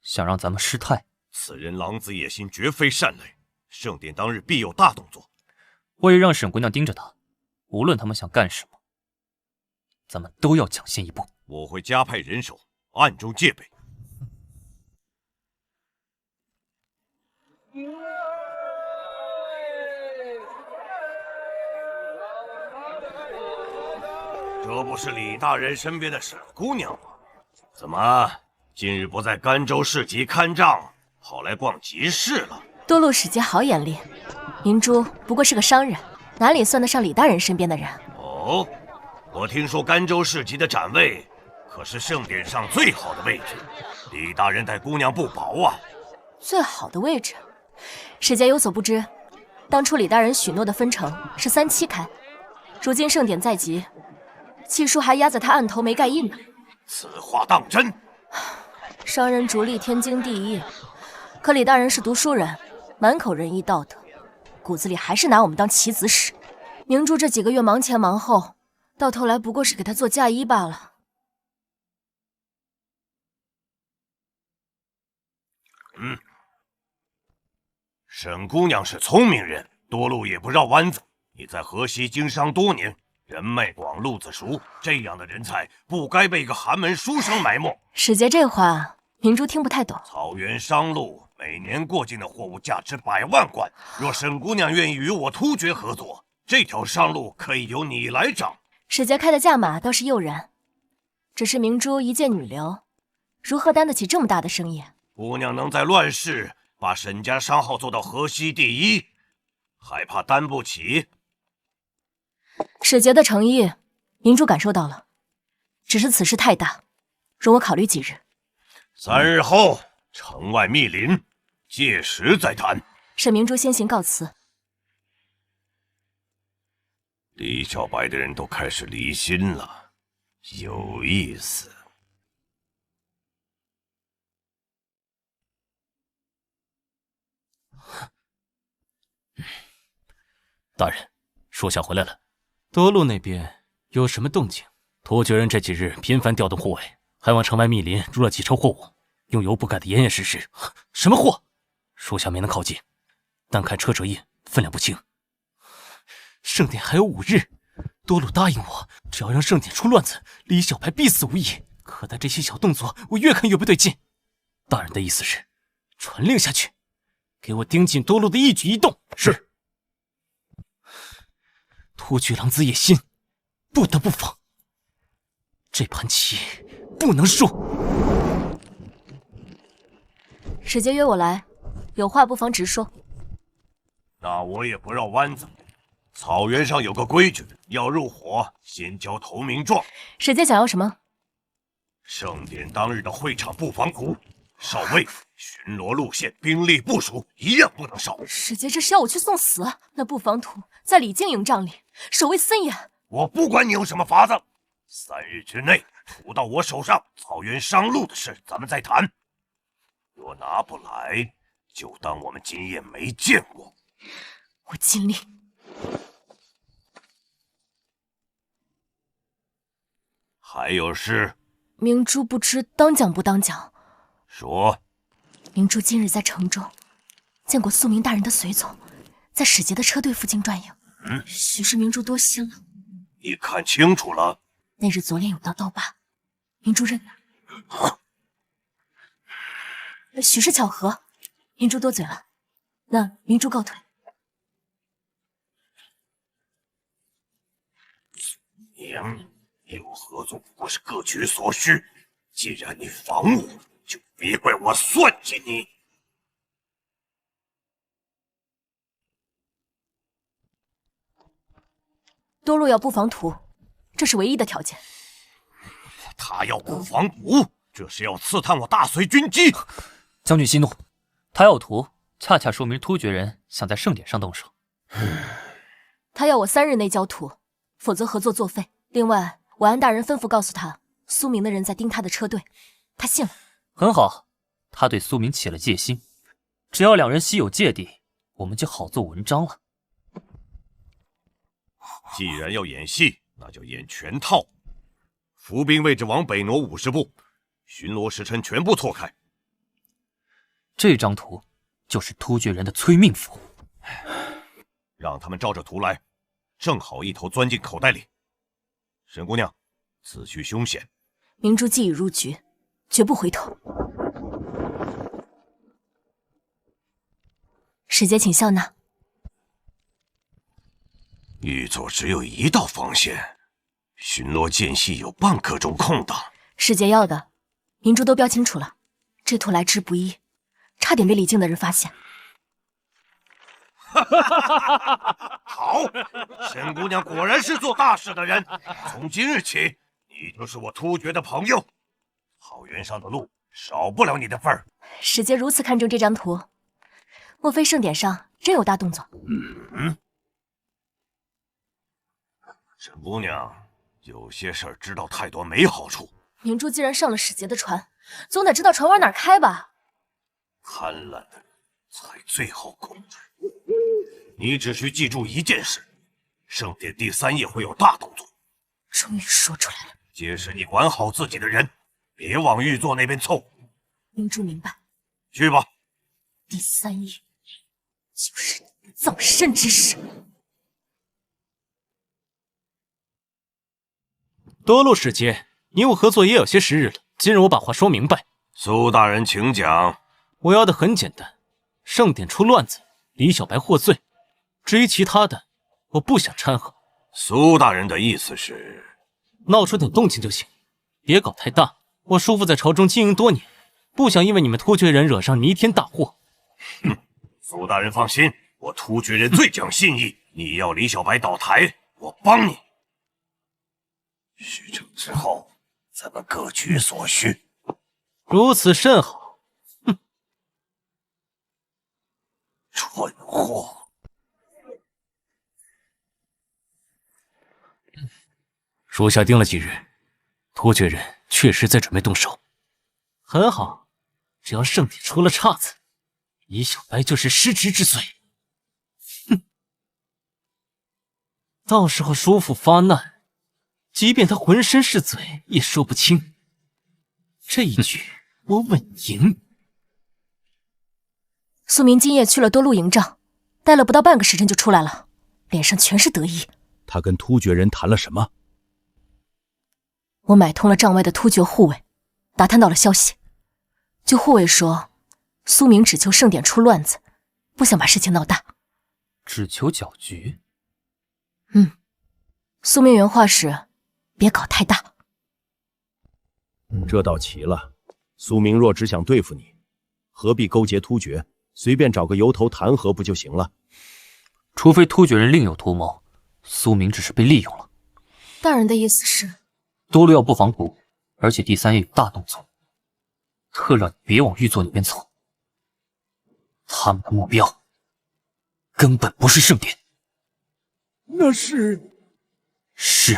想让咱们失态。此人狼子野心，绝非善类。盛典当日必有大动作，我也让沈姑娘盯着他，无论他们想干什么，咱们都要抢先一步。我会加派人手，暗中戒备。这不是李大人身边的沈姑娘吗？怎么今日不在甘州市集看账，跑来逛集市了？多禄使节好眼力，明珠不过是个商人，哪里算得上李大人身边的人？哦，我听说甘州市集的展位可是盛典上最好的位置，李大人待姑娘不薄啊。最好的位置，使节有所不知，当初李大人许诺的分成是3期开，如今盛典在即，契书还压在他案头没盖印呢。此话当真？商人逐利天经地义，可李大人是读书人，满口仁义道德，骨子里还是拿我们当棋子使。明珠这几个月忙前忙后，到头来不过是给他做嫁衣罢了。沈姑娘是聪明人，多路也不绕弯子。你在河西经商多年，人脉广，路子熟，这样的人才不该被一个寒门书生埋没。使节这话，明珠听不太懂。草原商路每年过境的货物价值100万贯，若沈姑娘愿意与我突厥合作，这条商路可以由你来掌。使节开的价码倒是诱人，只是明珠一介女流，如何担得起这么大的生意？姑娘能在乱世把沈家商号做到河西第一，还怕担不起？使节的诚意，明珠感受到了，只是此事太大，容我考虑几日。3日后，城外密林，届时再谈。沈明珠先行告辞。李小白的人都开始离心了，有意思。大人，属下回来了。多禄那边有什么动静？突厥人这几日频繁调动护卫，还往城外密林入了几车货物，用油布盖得严严实实。什么货？属下没能靠近，单看车辙印，分量不轻。盛典还有5日，多禄答应我，只要让盛典出乱子，李小白必死无疑。可他这些小动作，我越看越不对劲。大人的意思是，传令下去，给我盯紧多禄的一举一动。是。突厥狼子野心，不得不防。这盘棋不能输。使节约我来，有话不妨直说。那我也不绕弯子。草原上有个规矩，要入伙先交投名状。使节想要什么？盛典当日的会场布防图、哨位、巡逻路线、兵力部署，一样不能少。使节这是要我去送死？那布防图在李靖营帐里，守卫森严。我不管你用什么法子，3日之内图到我手上，草原商路的事咱们再谈。若拿不来，就当我们今夜没见过。我尽力。还有事？明珠不知当讲不当讲。说。明珠今日在城中见过肃明大人的随从，在使节的车队附近转悠。许是明珠多心了。你看清楚了？那日左脸有道刀疤，明珠认得。许是巧合，明珠多嘴了。那明珠告退。娘，你我合作不过是各取所需。既然你防我，就别怪我算计你。多禄要布防图，这是唯一的条件。他要布防图，这是要刺探我大隋军机。将军息怒，他要图，恰恰说明突厥人想在盛典上动手。他要我3日内交图，否则合作作废。另外，婉安大人吩咐告诉他，苏明的人在盯他的车队，他信了。很好，他对苏明起了戒心，只要2人心有芥蒂，我们就好做文章了。既然要演戏，那就演全套。伏兵位置往北挪50步，巡逻时辰全部错开。这张图就是突厥人的催命符，让他们照着图来，正好一头钻进口袋里。沈姑娘，此去凶险，明珠既已入局，绝不回头。使节请笑纳。玉座只有一道防线，巡逻间隙有半刻钟空档。使节要的，明珠都标清楚了。这图来之不易，差点被李靖的人发现。好，沈姑娘果然是做大事的人。从今日起，你就是我突厥的朋友。草原上的路少不了你的份儿。使节如此看重这张图，莫非盛典上真有大动作？沈姑娘，有些事儿知道太多没好处。明珠既然上了使节的船，总得知道船往哪儿开吧？贪婪的人才最好控制。你只需记住一件事：盛典第3夜会有大动作。终于说出来了。皆是你管好自己的人，别往玉座那边凑。明珠明白。去吧。第3夜就是你的葬身之时。多禄使节，你我合作也有些时日了，今日我把话说明白。苏大人，请讲。我要的很简单，盛典出乱子，李小白获罪。至于其他的，我不想掺和。苏大人的意思是，闹出点动静就行，别搞太大。我叔父在朝中经营多年，不想因为你们突厥人惹上弥天大祸。哼，苏大人放心，我突厥人最讲信义。你要李小白倒台，我帮你。事成之后，咱们各取所需。如此甚好。哼，蠢货！属下盯了几日，突厥人确实在准备动手。很好，只要盛典出了岔子，李小白就是失职之罪。哼，到时候叔父发难，即便他浑身是嘴，也说不清。这一局我稳赢。苏明今夜去了多禄营帐，待了不到半个时辰就出来了，脸上全是得意。他跟突厥人谈了什么？我买通了帐外的突厥护卫，打探到了消息。据护卫说，苏明只求盛典出乱子，不想把事情闹大。只求搅局？苏明原话是别搞太大。这倒奇了，苏明若只想对付你，何必勾结突厥？随便找个由头弹劾不就行了？除非突厥人另有图谋，苏明只是被利用了。大人的意思是，多禄要布防图，而且第3夜有大动作，特让你别往玉座那边凑。他们的目标根本不是盛典，那是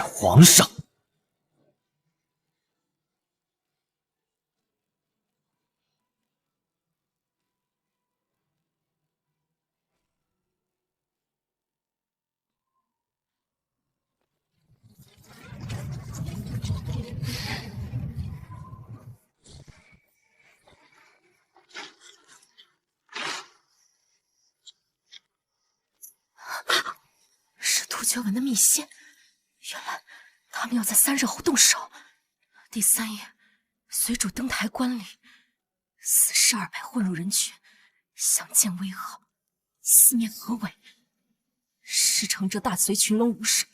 皇上。是突厥文的密信，原来他们要在3日后动手。第3夜，随主登台观礼，死士200混入人群，相见为好，四面合围。事成这大隋群龙无首，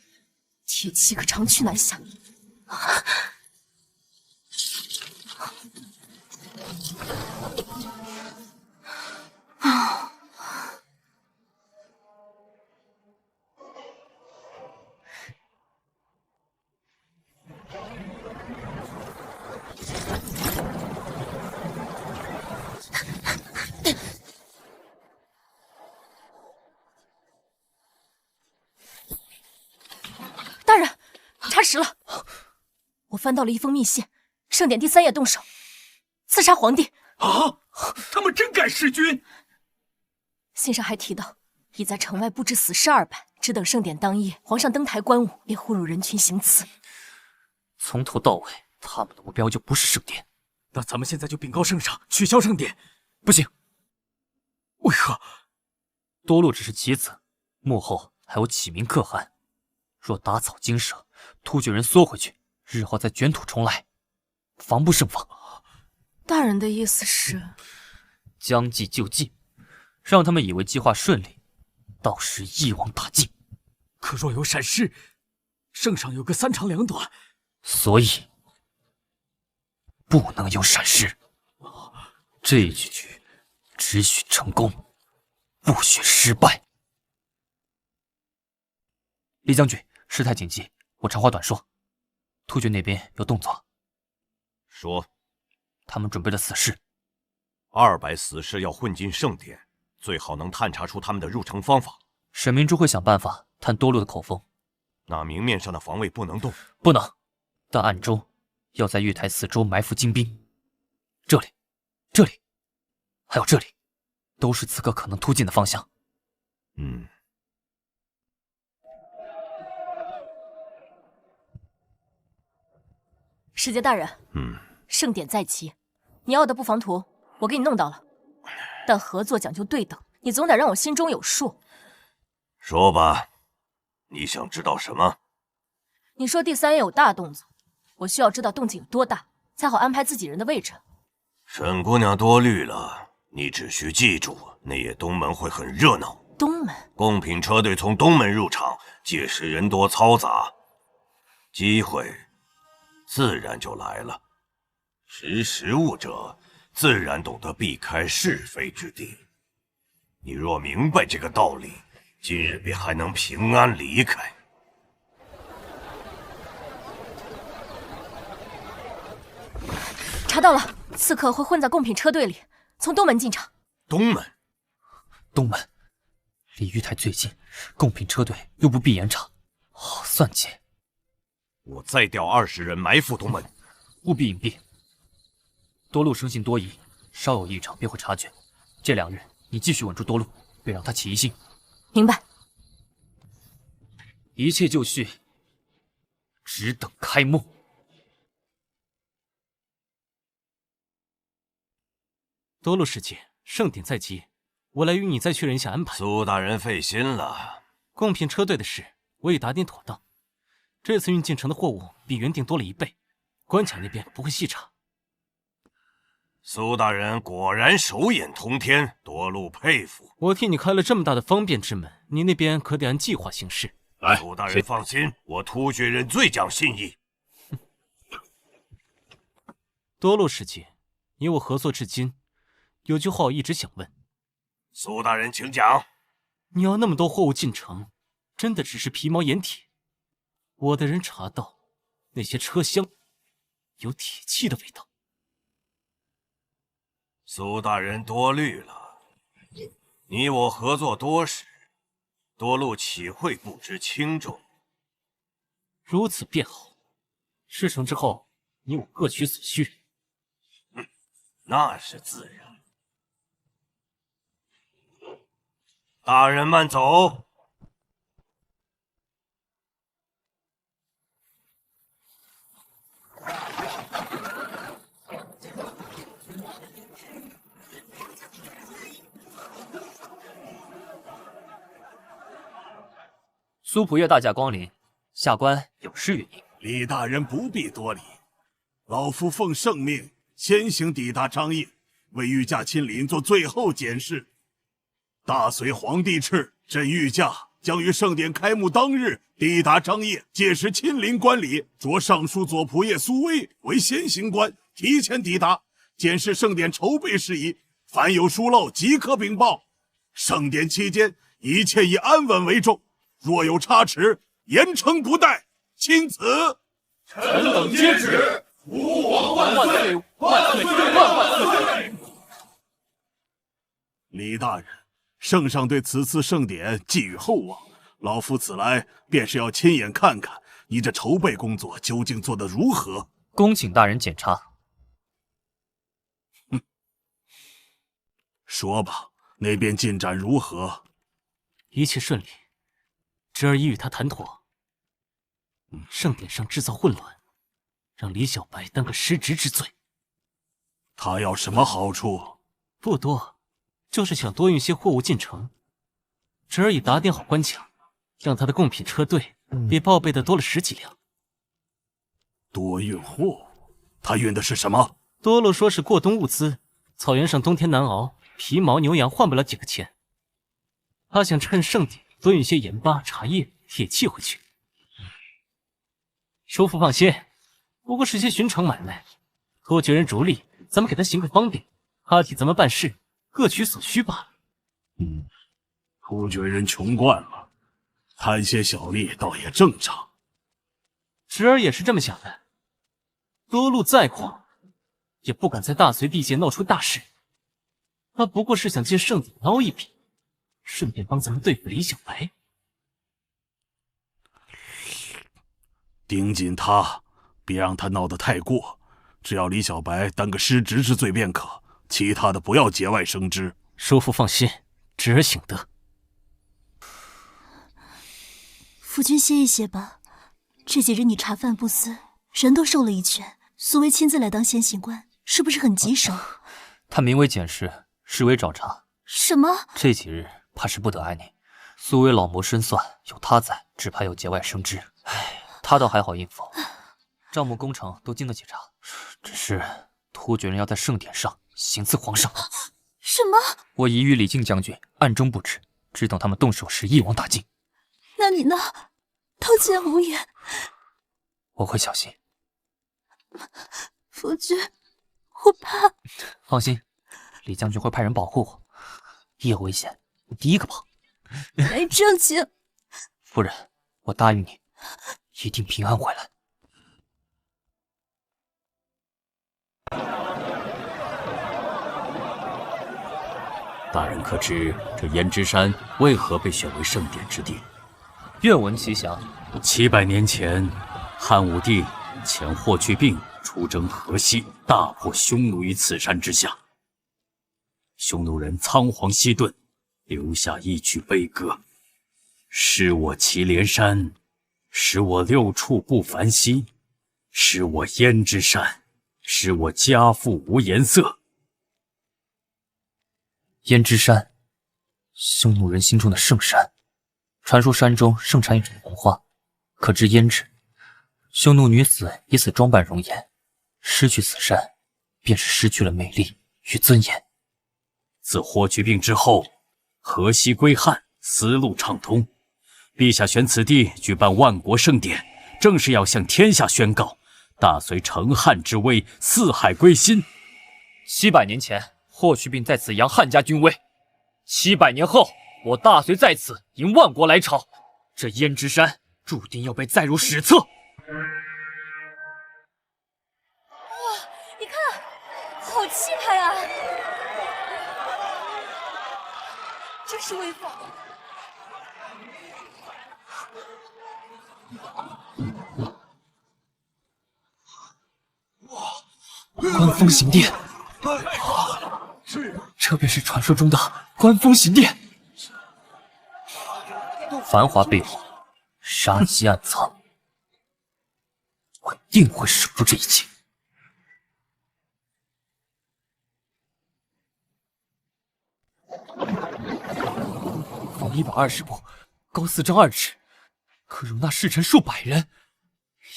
铁骑可长驱南下。大人，查实了，我翻到了一封密信，盛典第3夜动手刺杀皇帝。啊！他们真敢弑君！信上还提到，已在城外布置死士200，只等盛典当夜，皇上登台观舞，便呼入人群行刺。从头到尾，他们的目标就不是盛典。那咱们现在就禀告圣上，取消盛典。不行。为何？多禄只是棋子，幕后还有启明可汗。若打草惊蛇，突厥人缩回去，日后再卷土重来，防不胜防。大人的意思是，将计就计，让他们以为计划顺利，到时一网打尽。可若有闪失，圣上有个3长2短，所以不能有闪失。这一局只许成功，不许失败。李将军，事态紧急，我长话短说。突厥那边有动作。说，他们准备了死士，200死士要混进盛典，最好能探查出他们的入城方法。沈明珠会想办法探多禄的口风。那明面上的防卫不能动，不能，但暗中要在玉台四周埋伏精兵。这里，这里，还有这里，都是此刻可能突进的方向。使节大人，盛典在即，你要的布防图我给你弄到了，但合作讲究对等，你总得让我心中有数。说吧，你想知道什么？你说第3夜有大动作，我需要知道动静有多大，才好安排自己人的位置。沈姑娘多虑了，你只需记住，那夜东门会很热闹。东门，贡品车队从东门入场，届时人多嘈杂，机会自然就来了。识时务者，自然懂得避开是非之地。你若明白这个道理，今日便还能平安离开。查到了，刺客会混在贡品车队里，从东门进场。东门，东门离玉台最近，贡品车队又不必延长，好算计。我再调20人埋伏东门，务必隐蔽。多禄生性多疑，稍有异常便会察觉。这2日你继续稳住多禄，别让他起疑心。明白。一切就绪，只等开幕。多禄使节，盛典在即，我来与你再确认一下安排。苏大人费心了。贡品车队的事我已打点妥当，这次运进城的货物比原定多了1倍，关卡那边不会细查。苏大人果然手眼通天，多禄佩服。我替你开了这么大的方便之门，你那边可得按计划行事。苏大人放心，我突厥人最讲信义。多禄使节，你我合作至今，有句话我一直想问。苏大人请讲。你要那么多货物进城，真的只是皮毛盐铁？我的人查到，那些车厢有铁器的味道。苏大人多虑了，你我合作多时，多禄岂会不知轻重？如此便好。事成之后，你我各取所需。那是自然。大人慢走。苏普月大驾光临，下官有事允迎。李大人不必多礼，老夫奉圣命先行抵达张掖，为御驾亲临做最后检视。大隋皇帝敕，朕御驾将于盛典开幕当日抵达张掖，届时亲临观礼，着尚书左仆射苏威为先行官，提前抵达，检视盛典筹备事宜，凡有疏漏即可禀报。盛典期间，一切以安稳为重，若有差池，严惩不贷。钦此。臣等接旨。吾王万岁！万岁！万岁！李大人，圣上对此次盛典寄予厚望，老夫此来便是要亲眼看看你这筹备工作究竟做得如何。恭请大人检查。说吧，那边进展如何？一切顺利，侄儿已与他谈妥。盛典上制造混乱，让李小白担个失职之罪。他要什么好处？不多，就是想多运些货物进城。侄儿已打点好官抢，让他的贡品车队比报备的多了10几辆。多运货物？他运的是什么？多禄说是过冬物资，草原上冬天难熬，皮毛牛羊换不了几个钱。他想趁盛典多运些盐巴、茶叶、铁器回去。叔父放心，不过是些寻常买卖，突厥人逐利，咱们给他行个方便，阿体咱们办事各取所需罢了。突厥人穷惯了，贪些小利倒也正常。侄儿也是这么想的。多禄再狂，也不敢在大隋地界闹出大事。他不过是想借盛典捞一笔，顺便帮咱们对付李小白。盯紧他，别让他闹得太过。只要李小白担个失职之罪便可，其他的不要节外生枝。叔父放心，侄儿醒得。夫君歇一歇吧，这几日你茶饭不思，人都瘦了一圈。苏威亲自来当先行官，是不是很棘手？他名为检视，实为找茬。什么？这几日怕是不得安宁。苏威老谋深算，有他在，只怕有节外生枝。唉，他倒还好应付，账目工程都经得起查。只是突厥人要在盛典上行刺皇上。什么？我已与李靖将军暗中布置，只等他们动手时一网打尽。那你呢？刀剑无眼。我会小心。夫君，我怕。放心，李将军会派人保护我，一有危险，我第一个跑。没正经。夫人，我答应你，一定平安回来。大人可知这胭脂山为何被选为盛典之地？愿闻其详。700年前，汉武帝遣霍去病出征河西，大破匈奴于此山之下。匈奴人仓皇西遁，留下一曲悲歌：失我祁连山，使我6处不凡兮；失我胭脂山，使我家父无颜色。胭脂山，匈奴人心中的圣山。传说山中盛产一种红花，可知胭脂。匈奴女子以此装扮容颜，失去此山，便是失去了美丽与尊严。自霍去病之后，河西归汉，丝路畅通。陛下选此地举办万国盛典，正是要向天下宣告大隋成汉之威，四海归心。700年前，霍去病在此扬汉家军威；700年后，我大隋在此迎万国来朝。这胭脂山注定要被载入史册。哇，你看，好气派啊！真是威风。官封行殿，这便是传说中的官封行殿。繁华背后，杀机暗藏，我定会守住这一切。方120步，高4丈2尺，可容纳侍臣数百人。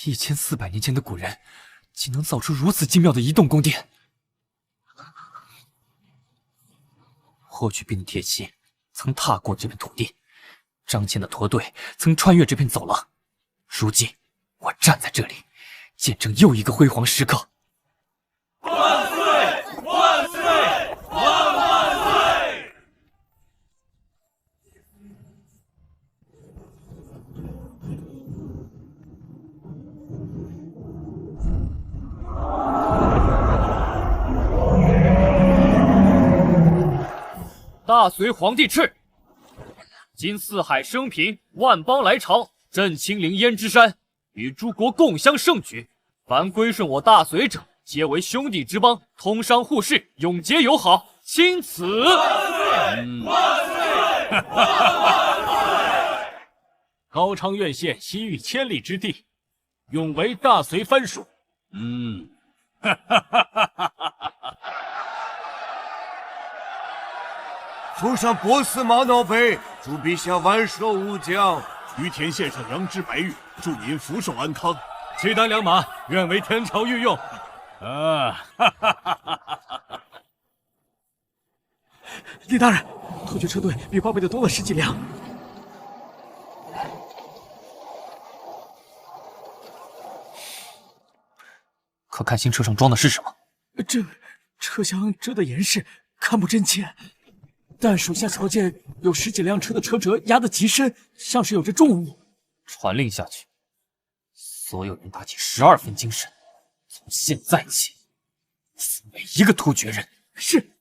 1400年前的古人，竟能造出如此精妙的移动宫殿。霍去病的铁骑曾踏过这片土地，张骞的驼队曾穿越这片走廊，如今我站在这里，见证又一个辉煌时刻。万岁！万岁！万万岁！大隋皇帝敕：今四海升平，万邦来朝，朕亲临胭脂山，与诸国共襄盛举。凡归顺我大隋者，皆为兄弟之邦，通商互市，永结友好。钦此。万岁！高昌苑县西域千里之地，永为大隋藩属。奉上波斯玛瑙杯，祝陛下万寿无疆。于田献上羊脂白玉，祝您福寿安康。契丹良马，愿为天朝御用。李大人，突厥车队比报备的多了10几辆。可看新车上装的是什么？这车厢遮得严实，看不真切。但属下瞧见有10几辆车的车辙压得极深，像是有着重物。传令下去，所有人打起12分精神，从现在起，死每一个突厥人。是。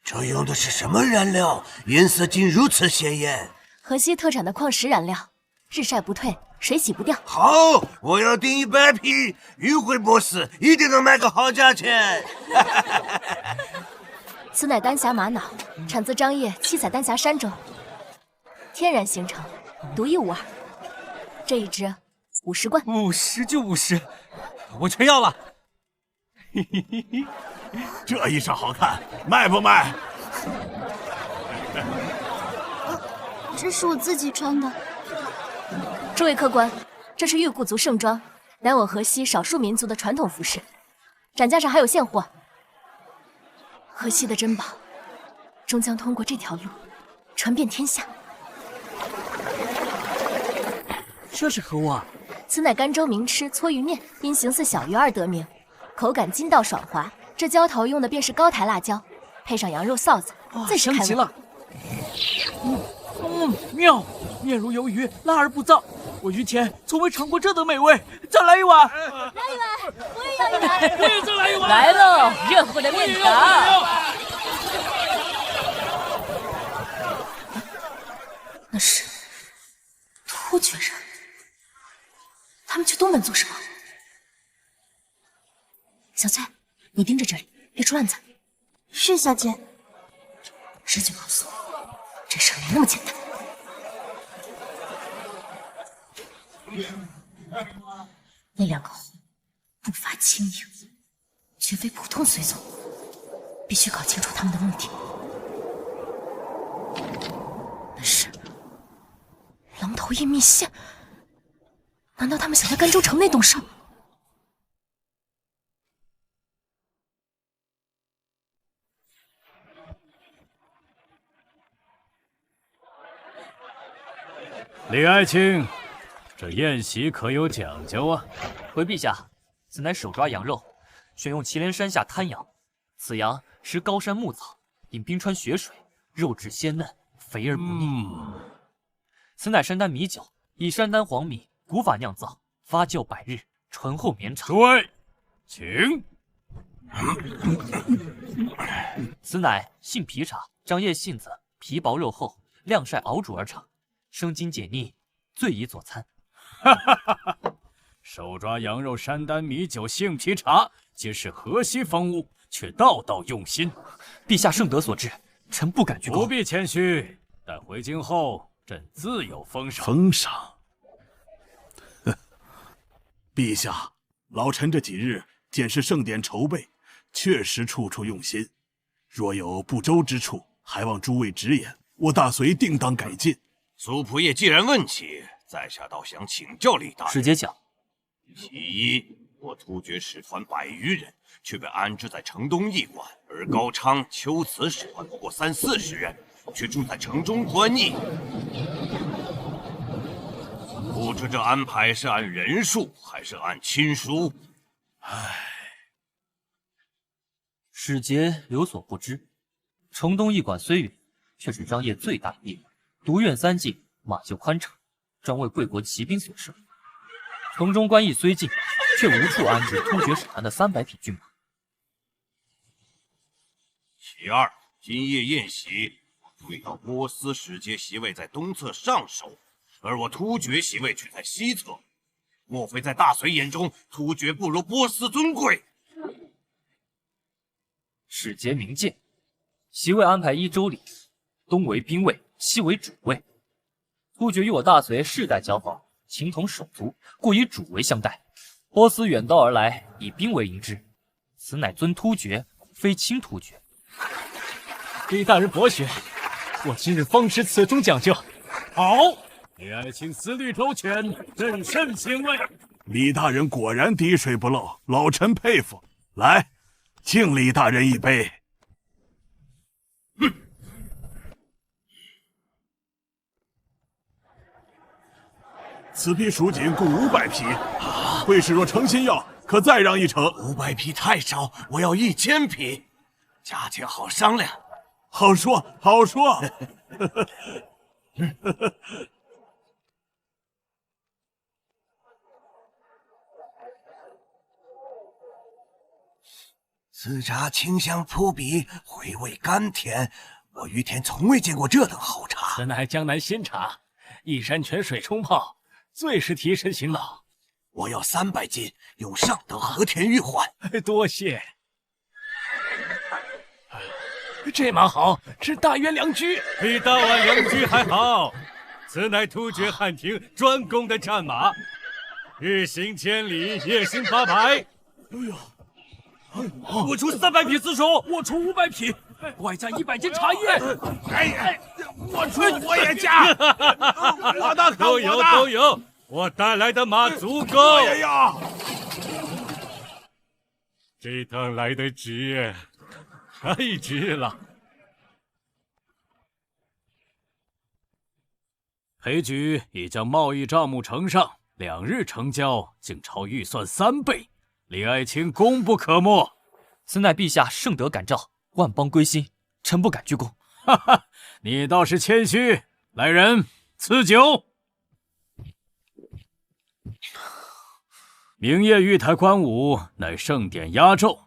这用的是什么燃料？颜色竟如此鲜艳。河西特产的矿石燃料，日晒不退，水洗不掉。好，我要订100匹，运回波斯，一定能卖个好价钱。此乃丹霞玛瑙，产自张掖七彩丹霞山中，天然形成，独一无二。这一支50贯，50就50，我全要了。这衣裳好看，卖不卖？这是我自己穿的。诸位客官，这是玉固族盛装，乃我河西少数民族的传统服饰，展架上还有现货。河西的珍宝，终将通过这条路传遍天下。这是何物啊？此乃甘州名吃搓鱼面，因形似小鱼而得名，口感筋道爽滑。这浇头用的便是高台辣椒，配上羊肉臊子，最是开胃。香极了。妙，面如鱿鱼，辣而不燥。我于前从未尝过这等美味，再来一碗。来一碗，我也要一碗。我也再来一碗。来喽，热乎的面条。那是突厥人，他们去东门做什么？小翠，你盯着这里，别出乱子。是，小姐。直觉告诉我，这事没那么简单。那2个猴步伐轻盈，绝非普通随从，必须搞清楚他们的目的。那是狼头印密线，难道他们想在甘州城内动手？李爱卿，这宴席可有讲究啊？回陛下，此乃手抓羊肉，选用祁连山下滩羊。此羊食高山牧草，饮冰川雪水，肉质鲜嫩，肥而不腻。此乃山丹米酒，以山丹黄米古法酿造，发酵100日，醇厚绵长。诸位，请。此乃杏皮茶，张掖杏子，皮薄肉厚，晾晒熬煮而成。生津解腻，最宜佐餐。手抓羊肉、山丹米酒、杏皮茶，皆是河西风物，却道道用心。陛下圣德所致，臣不敢居功。不必谦虚，待回京后，朕自有封赏。封赏？陛下，老臣这几日见是盛典筹备，确实处处用心。若有不周之处，还望诸位直言，我大隋定当改进。苏仆夜既然问起，在下倒想请教李大人。直接讲。其一，我突厥使团100余人，却被安置在城东驿馆，而高昌、龟兹使团不过30-40人，却住在城中官驿。不知这安排是按人数还是按亲疏？使节有所不知，城东驿馆虽远，却是张掖最大的驿馆，独院3进，马厩宽敞，专为贵国骑兵所设。城中官驿虽近，却无处安置突厥使团的300匹骏马。其二，今夜宴席，注意到波斯使节席位在东侧上首，而我突厥席位却在西侧。莫非在大隋眼中，突厥不如波斯尊贵？使节明鉴，席位安排1周里，东为兵卫，西为主位。突厥与我大隋世代交好，情同手足，故以主为相待。波斯远道而来，以兵为迎之，此乃尊突厥，非亲突厥。李大人博学，我今日方知此中讲究。好，李爱卿思虑周全，朕甚欣慰。李大人果然滴水不漏，老臣佩服。来，敬李大人一杯。此批蜀锦共500匹，会使若诚心要，可再让1成。500匹太少，我要1000匹，价钱好商量。好说，好说。此茶清香扑鼻，回味甘甜，我于田从未见过这等好茶。此乃江南新茶，一山泉水冲泡，最是提神醒脑。我要300斤，用上等和田玉换。多谢。这马好，是大渊良驹，比大宛良驹还好。此乃突厥汉庭专供的战马，日行千里，夜行800。哎呦！我出300匹丝绸，我出500匹，外加100斤茶叶。我出，我也加。我的都有都有，我带来的马足够。我也要。这趟来得值，太值了。裴举已将贸易账目呈上，2日成交，竟超预算3倍。李爱卿功不可没，此乃陛下圣德感召，万邦归心，臣不敢居功。哈哈，你倒是谦虚。来人，赐酒。明夜玉台观舞，乃盛典压轴，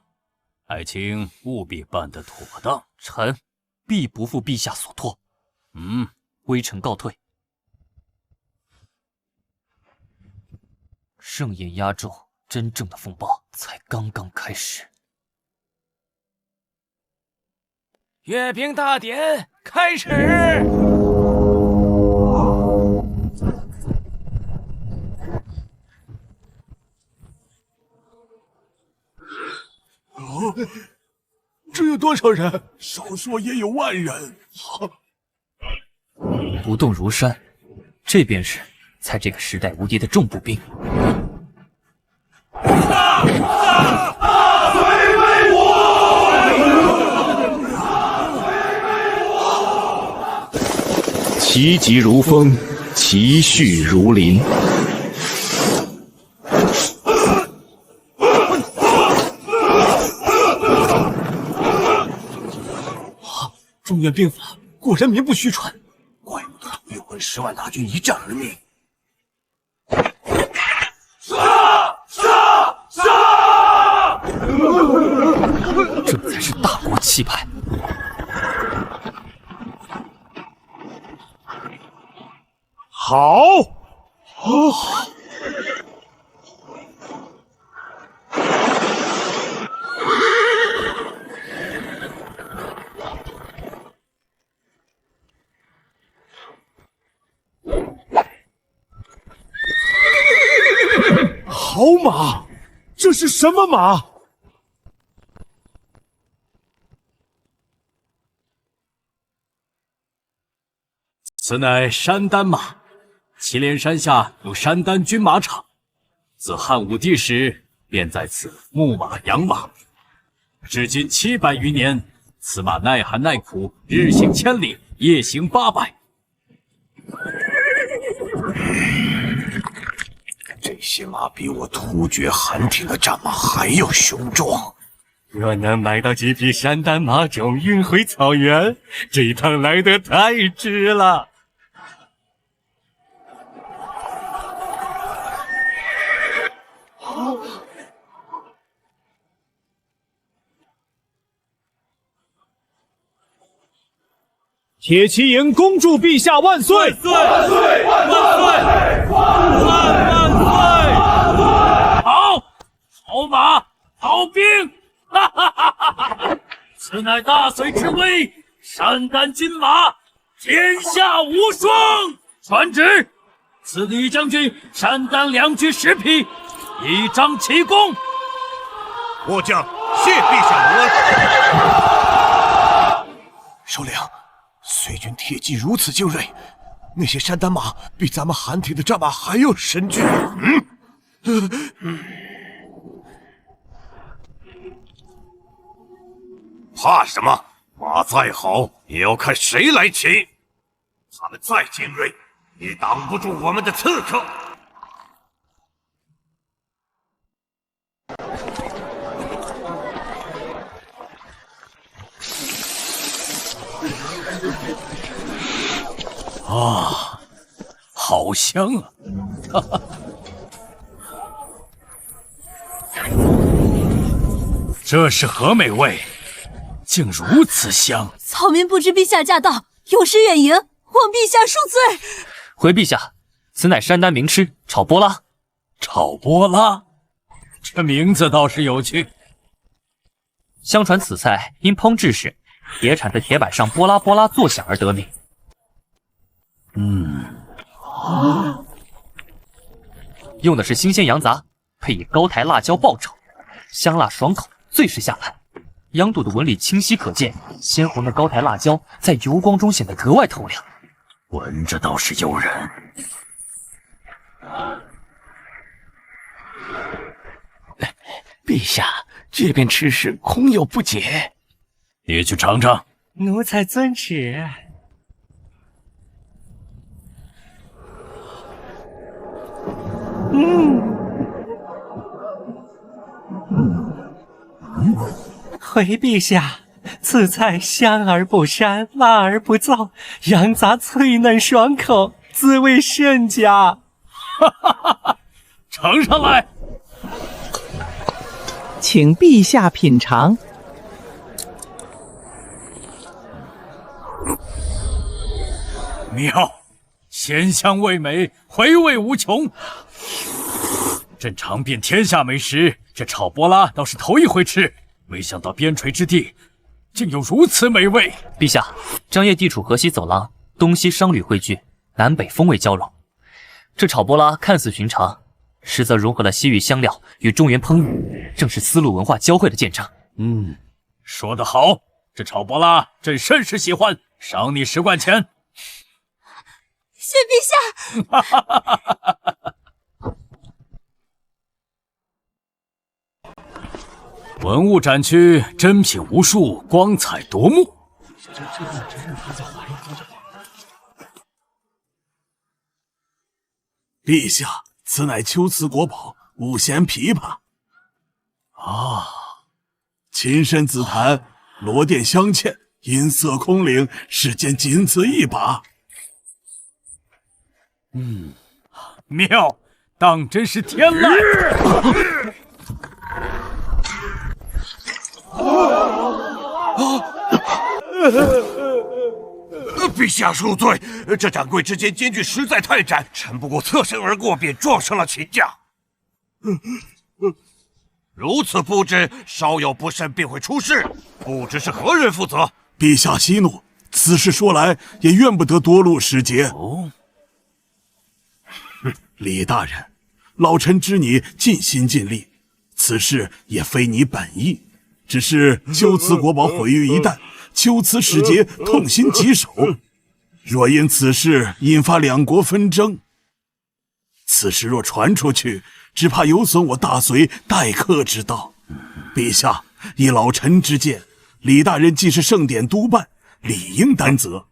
爱卿务必办得妥当。臣必不负陛下所托。微臣告退。盛宴压轴，真正的风暴才刚刚开始。阅兵大典开始。哦，这有多少人？少说也有万人。不动如山，这便是才这个时代无敌的重步兵。其疾如风，其绪如林。中原兵法果然名不虚传，怪不得突厥quân10万大军一战而灭。这才是大国气派。好，好马，这是什么马？此乃山丹马。祁连山下有山丹军马场，自汉武帝时便在此牧马养马。至今700余年，此马耐寒耐苦，日行1000里，夜行800。这些马比我突厥寒挺的战马还要雄壮。若能买到几匹山丹马种运回草原，这一趟来得太值了。铁骑营恭祝陛下万岁！万岁！万岁！万岁！万岁！好，好马，好兵！哈哈哈哈哈！此乃大隋之威，山丹金马，天下无双。传旨，赐李将军山丹2具10匹，以彰其功。末将谢陛下恩。首领，隋军铁骑如此精锐，那些山丹马比咱们寒挺的战马还要神骏。怕什么？马再好，也要看谁来骑。他们再精锐，也挡不住我们的刺客。啊，好香啊！哈哈。这是何美味？竟如此香！草民不知陛下驾到，有失远迎，望陛下恕罪。回陛下，此乃山丹名吃炒波拉。炒波拉，这名字倒是有趣。相传此菜因烹制时铁铲在铁板上波拉波拉作响而得名。用的是新鲜羊杂，配以高台辣椒爆炒，香辣爽口，最是下饭。羊肚的纹理清晰可见，鲜红的高台辣椒在油光中显得格外透亮。闻着倒是诱人。陛下，这边吃食恐有不解。你去尝尝。奴才遵旨。回陛下，此菜香而不膻，辣而不燥，羊杂脆嫩爽口，滋味甚佳。哈哈哈哈！呈上来，请陛下品尝。妙，鲜香味美，回味无穷。朕尝遍天下美食，这炒波拉倒是头一回吃。没想到边陲之地竟有如此美味。陛下，张掖地处河西走廊，东西商旅汇聚，南北风味交融。这炒波拉看似寻常，实则融合了西域香料与中原烹饪，正是丝路文化交汇的见证。说得好，这炒波拉朕甚是喜欢，赏你10贯钱。谢陛下。文物展区珍品无数，光彩夺目。陛下，此乃龟兹国宝五弦琵琶。琴声紫檀，罗钿镶嵌，音色空灵，世间仅此一把。妙，当真是天籁。陛下恕罪，这掌柜之间间距实在太窄，臣不过侧身而过，便撞上了琴架。如此布置，稍有不慎便会出事，不知是何人负责？陛下息怒，此事说来也怨不得多禄时节。李大人，老臣知你尽心尽力，此事也非你本意，只是龟兹国宝毁于一旦，龟兹使节痛心疾首。若因此事引发两国纷争，此事若传出去，只怕有损我大隋待客之道。陛下，依老臣之见，李大人既是盛典督办，理应担责。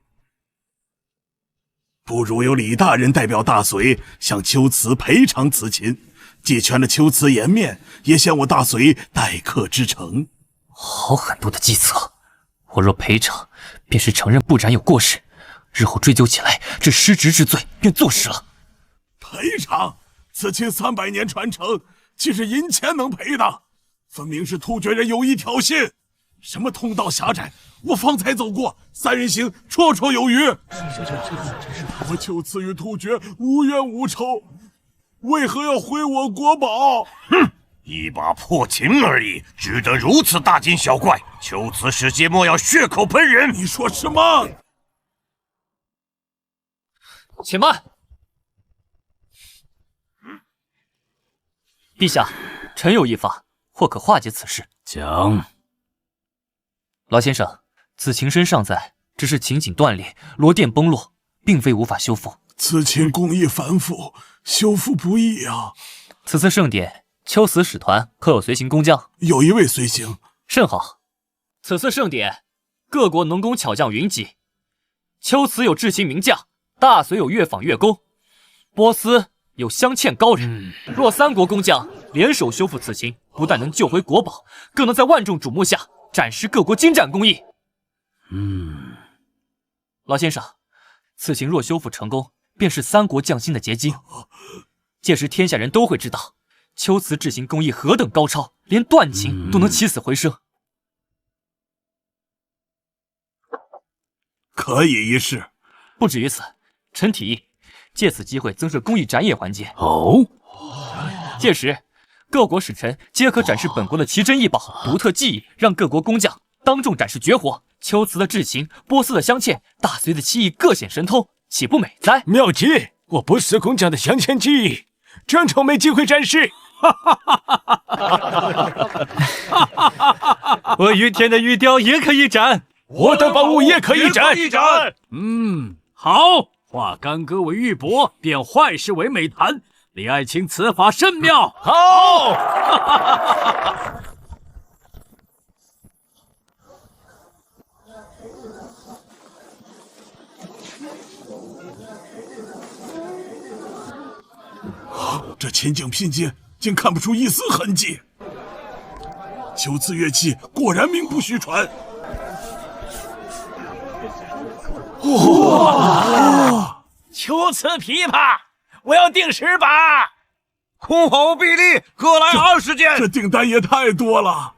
不如由李大人代表大隋向秋瓷赔偿此情，既全了秋瓷颜面，也显我大隋待客之诚。好狠毒的计策！我若赔偿，便是承认不斩有过失，日后追究起来，这失职之罪便坐实了。赔偿？此情300年传承，岂是银钱能赔的？分明是突厥人有意挑衅。什么通道狭窄，我方才走过，3人行绰绰有余。我秋瓷与突厥无冤无仇，为何要毁我国宝？哼！一把破琴而已，值得如此大惊小怪？秋瓷使节莫要血口喷人！你说什么？且慢！陛下，臣有一法，或可化解此事。讲。老先生，此情身尚在，只是琴颈断裂，螺钿崩落，并非无法修复。此琴工艺繁复，修复不易啊。此次盛典，秋瓷使团可有随行工匠？有一位随行。甚好。此次盛典，各国农工巧匠云集。秋瓷有制琴名匠，大隋有乐坊乐工，波斯有镶嵌高人。若3国工匠联手修复此琴，不但能救回国宝，更能在万众瞩目下展示各国精湛工艺。老先生，此琴若修复成功，便是3国匠心的结晶。届时天下人都会知道，秋瓷制琴工艺何等高超，连断琴都能起死回生。可以一试。不止于此，臣提议借此机会增设工艺展演环节。哦，届时各国使臣皆可展示本国的奇珍异宝、独特技艺，让各国工匠当众展示绝活。秋瓷的制琴，波斯的镶嵌，大隋的漆艺各显神通，岂不美哉？妙极！我波斯工匠的镶嵌技艺，正愁没机会展示。我于天的玉雕也可以展，我的宝物也可以展。好，化干戈为玉帛，变坏事为美谈。李爱卿此法甚妙。好。这秦颈拼接竟看不出一丝痕迹，秋瓷乐器果然名不虚传。哇！秋瓷琵琶，我要订10把，空好臂力，各来20件。这订单也太多了。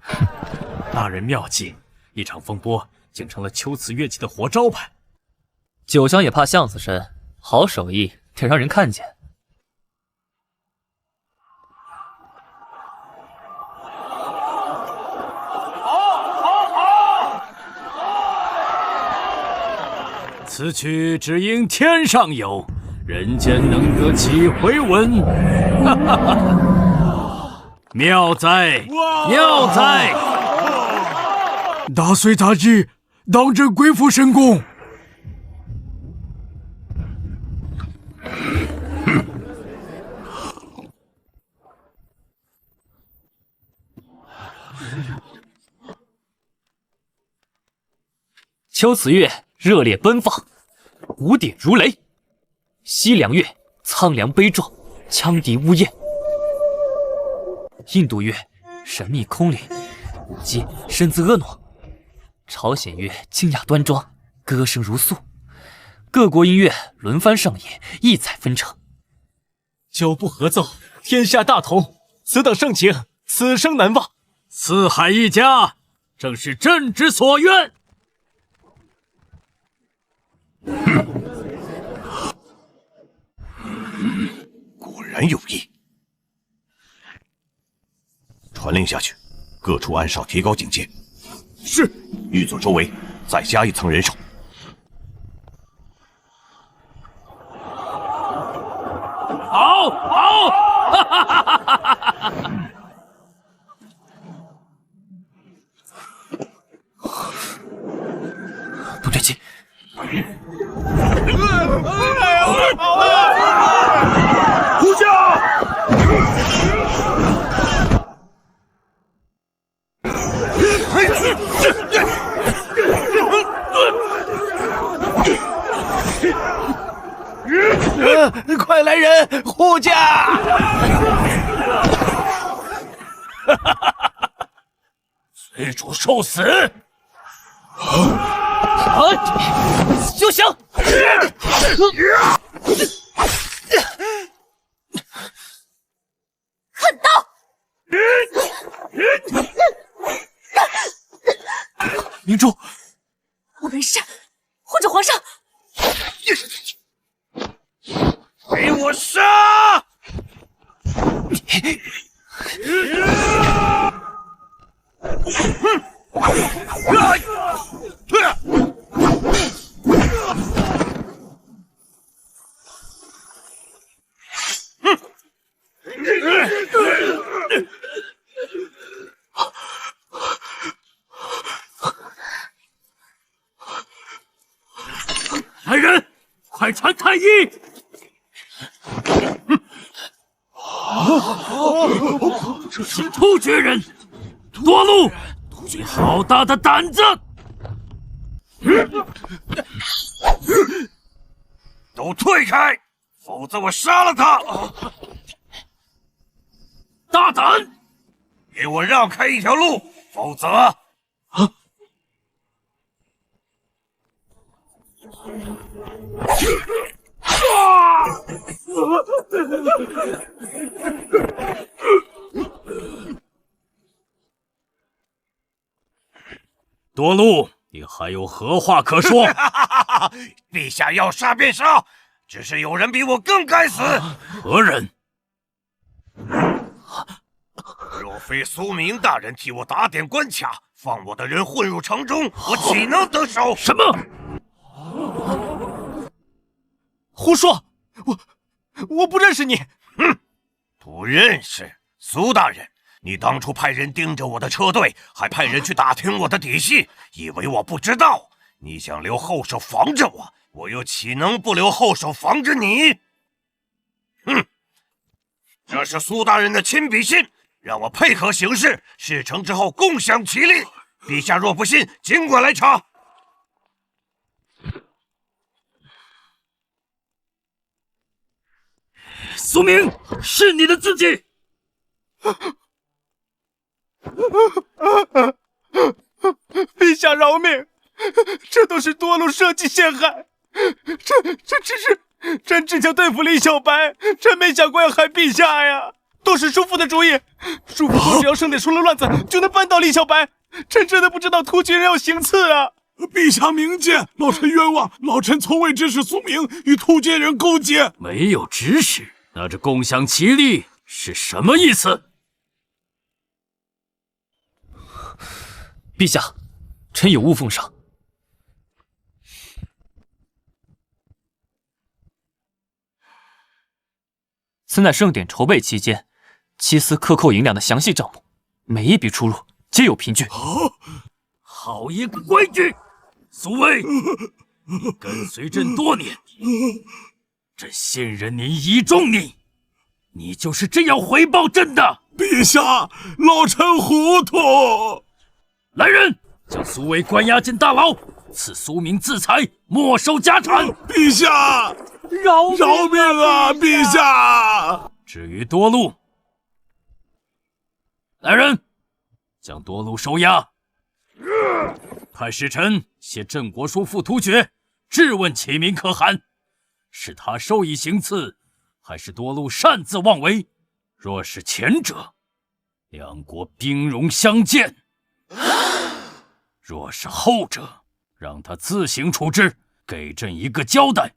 大人妙计，一场风波竟成了秋瓷乐器的活招牌。酒香也怕巷子深，好手艺得让人看见。此曲只应天上有，人间能得几回闻。妙哉，妙哉！大隋大计，当真鬼斧神工。秋瓷乐热烈奔放，鼓点如雷；西凉乐苍凉悲壮，羌笛呜咽；印度乐神秘空灵，舞阶身姿婀娜；朝鲜乐清雅端庄，歌声如诉。各国音乐轮番上演，异彩纷呈。久不合奏，天下大同。此等盛情，此生难忘。四海一家，正是朕之所愿。果然有意。传令下去，各处暗哨提高警戒。是。寓所周围再加1层人手。好，好！哈哈哈哈哈！不对劲。呼叫！快来人护驾！随主受死！休想！狠刀！明珠，我没事，护着皇上。给我杀！来人，快传太医！这是突厥人，多禄，你好大的胆子！都退开，否则我杀了他！大胆！给我让开一条路，否则……多禄，你还有何话可说？陛下要杀便杀，只是有人比我更该死。何人？若非苏明大人替我打点关卡，放我的人混入城中，我岂能得手？什么？胡说！我不认识你。哼，不认识？苏大人，你当初派人盯着我的车队，还派人去打听我的底细，以为我不知道？你想留后手防着我，我又岂能不留后手防着你？哼，这是苏大人的亲笔信，让我配合行事，事成之后共享其利。陛下若不信，尽管来查。苏明，是你的自己。陛下饶命！这都是多禄设计陷害，朕只想对付李小白，真没想过要害陛下呀！都是叔父的主意，叔父说只要圣典出了乱子，就能扳倒李小白。朕真的不知道突厥人要行刺啊！陛下明鉴，老臣冤枉，老臣从未指使苏明与突厥人勾结。没有指使，那这共享其利是什么意思？陛下，臣有误奉上。此乃盛典筹备期间七司克扣银两的详细账目，每一笔出入皆有凭据。好一个规矩！苏卫，你跟随朕多年，朕信任你，倚重你，你就是这样回报朕的。陛下，老臣糊涂。来人，将苏卫关押进大牢，赐苏明自裁，没收家产。陛下，饶命啊！陛下。至于多禄，来人，将多禄收押。派使臣携镇国书赴突厥，质问启明可汗，是他授意行刺，还是多禄擅自妄为？若是前者，两国兵戎相见；若是后者，让他自行处置，给朕一个交代。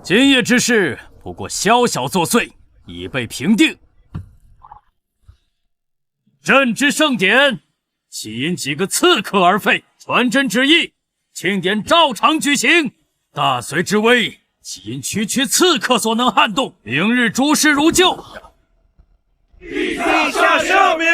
今夜之事不过小小作祟，已被平定。朕之盛典，岂因几个刺客而废？传朕旨意，庆典照常举行。大隋之危，岂因区区刺客所能撼动？明日诸事如旧。陛下圣明。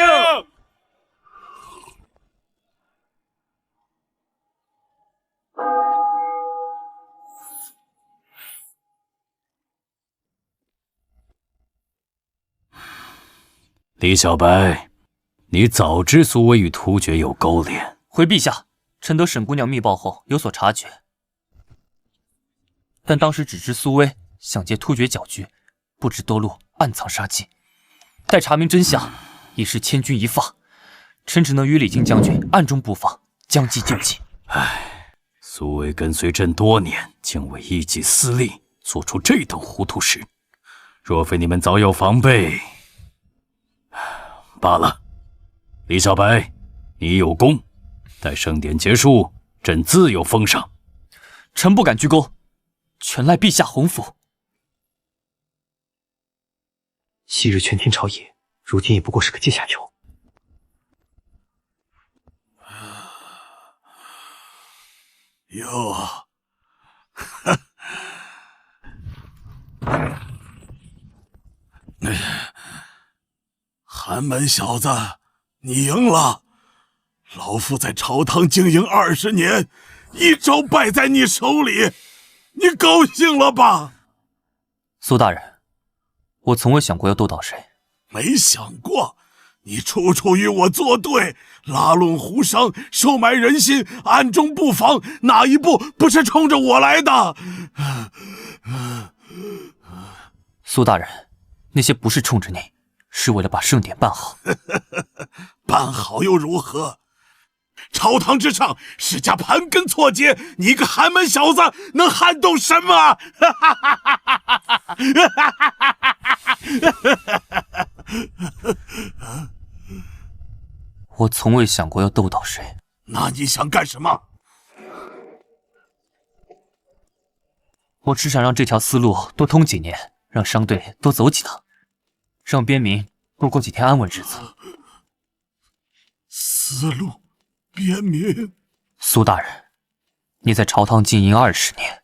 李小白，你早知苏威与突厥有勾连。回陛下，臣得沈姑娘密报后有所察觉，但当时只知苏威想借突厥搅局，不知多路暗藏杀机。待查明真相，已是千钧一发。臣只能与李靖将军暗中布防，将计就计。苏威跟随朕多年，竟为一己私利做出这等糊涂事。若非你们早有防备，罢了。李小白，你有功，待盛典结束，朕自有封赏。臣不敢居功，全赖陛下洪福。昔日全天朝野，如今也不过是个阶下囚。哟，寒门小子，你赢了！老夫在朝堂经营20年，一招败在你手里，你高兴了吧？苏大人，我从未想过要斗倒谁。没想过？你处处与我作对，拉拢胡商，收买人心，暗中布防，哪一步不是冲着我来的？苏大人，那些不是冲着你，是为了把盛典办好。办好又如何？朝堂之上，史家盘根错节，你一个寒门小子能撼动什么？我从未想过要斗倒谁。那你想干什么？我只想让这条丝路多通几年，让商队多走几趟，让边民多过几天安稳日子。丝路，边民。苏大人，你在朝堂经营20年，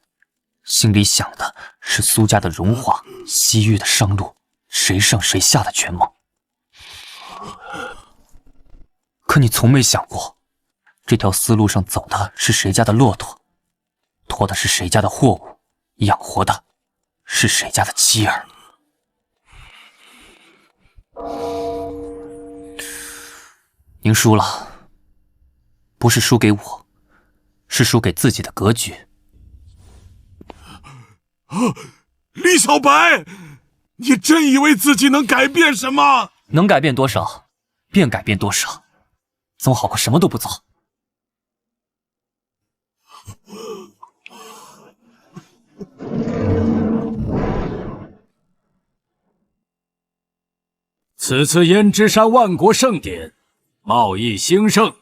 心里想的是苏家的荣华，西域的商路，谁上谁下的权谋。可你从没想过，这条丝路上走的是谁家的骆驼，驮的是谁家的货物，养活的是谁家的妻儿。您输了，不是输给我，是输给自己的格局。李小白，你真以为自己能改变什么？能改变多少，便改变多少，总好过什么都不做。此次胭脂山万国盛典，贸易兴盛，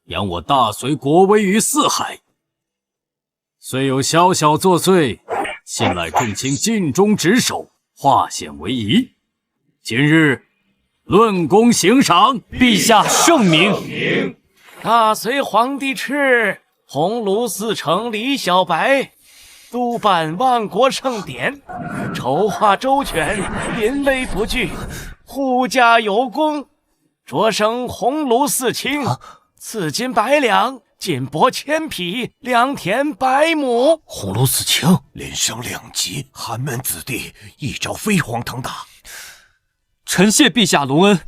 扬我大隋国威于四海。虽有小小作祟，信赖众卿尽忠职守，化险为夷。今日论功行赏，陛下圣明。大隋皇帝敕，鸿胪寺丞李小白督办万国盛典，筹划周全，临危不惧，护驾有功，擢升鸿胪寺卿，赐金100两，锦帛1000匹，良田100亩。鸿胪寺卿连升2级，寒门子弟一朝飞黄腾达。臣谢陛下隆恩。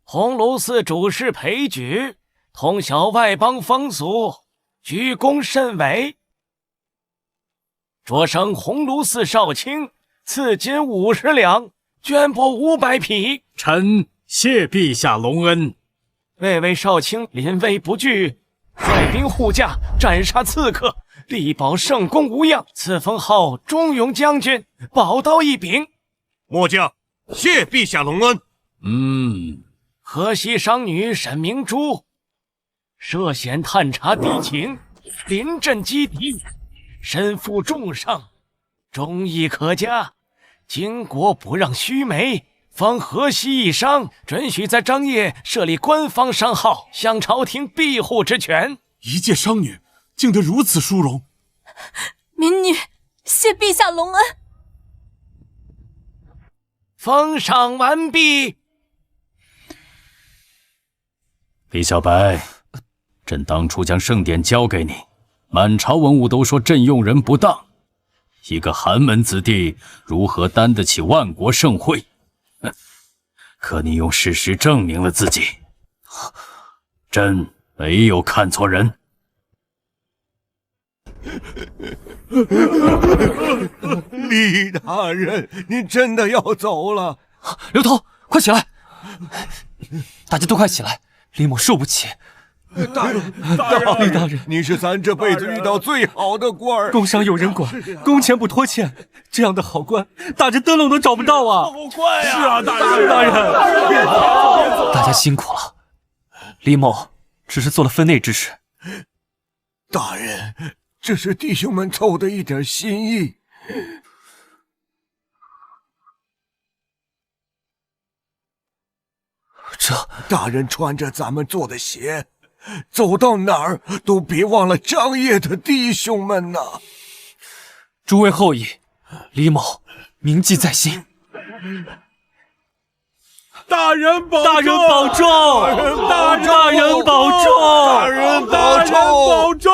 鸿胪寺主事裴举，通晓外邦风俗，居功甚伟。擢升鸿胪寺少卿，赐金50两，绢帛500匹。臣谢陛下隆恩。位少卿临危不惧，率兵护驾，斩杀刺客，力保圣公无恙，赐封号忠勇将军，宝刀一柄。末将谢陛下隆恩。河西商女沈明珠涉险探查敌情，临阵击敌，身负重伤，忠义可嘉。经国不让须眉，方河西一商，准许在张掖设立官方商号，享朝廷庇护之权。一介商女，竟得如此殊荣。民女谢陛下隆恩。封赏完毕。李小白，朕当初将盛典交给你，满朝文武都说朕用人不当，一个寒门子弟如何担得起万国盛会？可你用事实证明了自己，朕没有看错人。李大人，您真的要走了？刘头，快起来！大家都快起来，李某受不起。大人，李大人，你是咱这辈子遇到最好的官儿，工商有人管，工钱不拖欠，这样的好官，大人灯笼都找不到啊！好官呀！是啊，大人。大家辛苦了，李某只是做了分内之事。大人，这是弟兄们凑的一点心意。这大人穿着咱们做的鞋，走到哪儿都别忘了张掖的弟兄们呐！诸位后裔，李某铭记在心。大人保重！大人保重！大人保重！大人保重！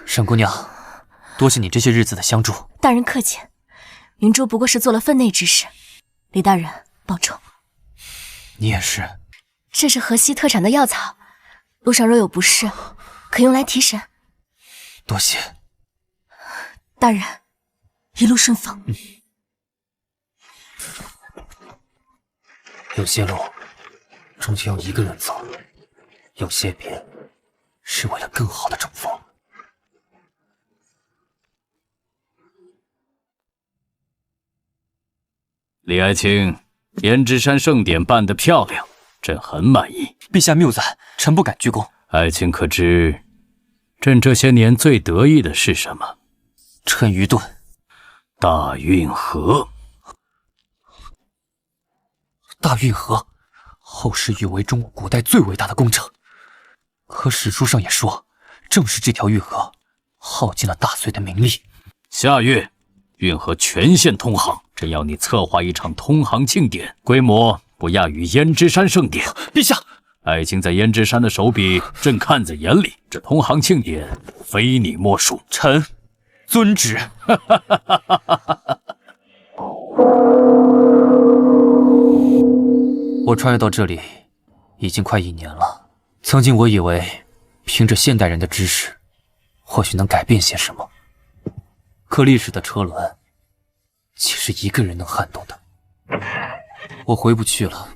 沈姑娘，多谢你这些日子的相助。大人客气，明珠不过是做了分内之事。李大人保重。你也是。这是河西特产的药草，路上若有不适，可用来提神。多谢。大人，一路顺风。有些路终究要一个人走，有些别是为了更好的重逢。李爱卿，胭脂山盛典办得漂亮，朕很满意。陛下谬赞，臣不敢居功。爱卿可知，朕这些年最得意的是什么？趁愚钝。大运河。大运河，后世誉为中国古代最伟大的工程。可史书上也说，正是这条运河耗尽了大隋的名利。下月，运河全线通航，朕要你策划一场通航庆典，规模不亚于胭脂山盛典。陛下，爱卿在胭脂山的手笔，朕看在眼里。这通航庆典，非你莫属。臣遵旨。我穿越到这里已经快1年了。曾经我以为凭着现代人的知识，或许能改变些什么。可历史的车轮岂是一个人能撼动的？我回不去了。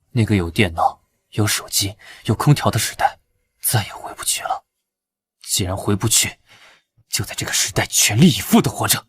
那个有电脑、有手机、有空调的时代，再也回不去了。既然回不去，就在这个时代全力以赴地活着。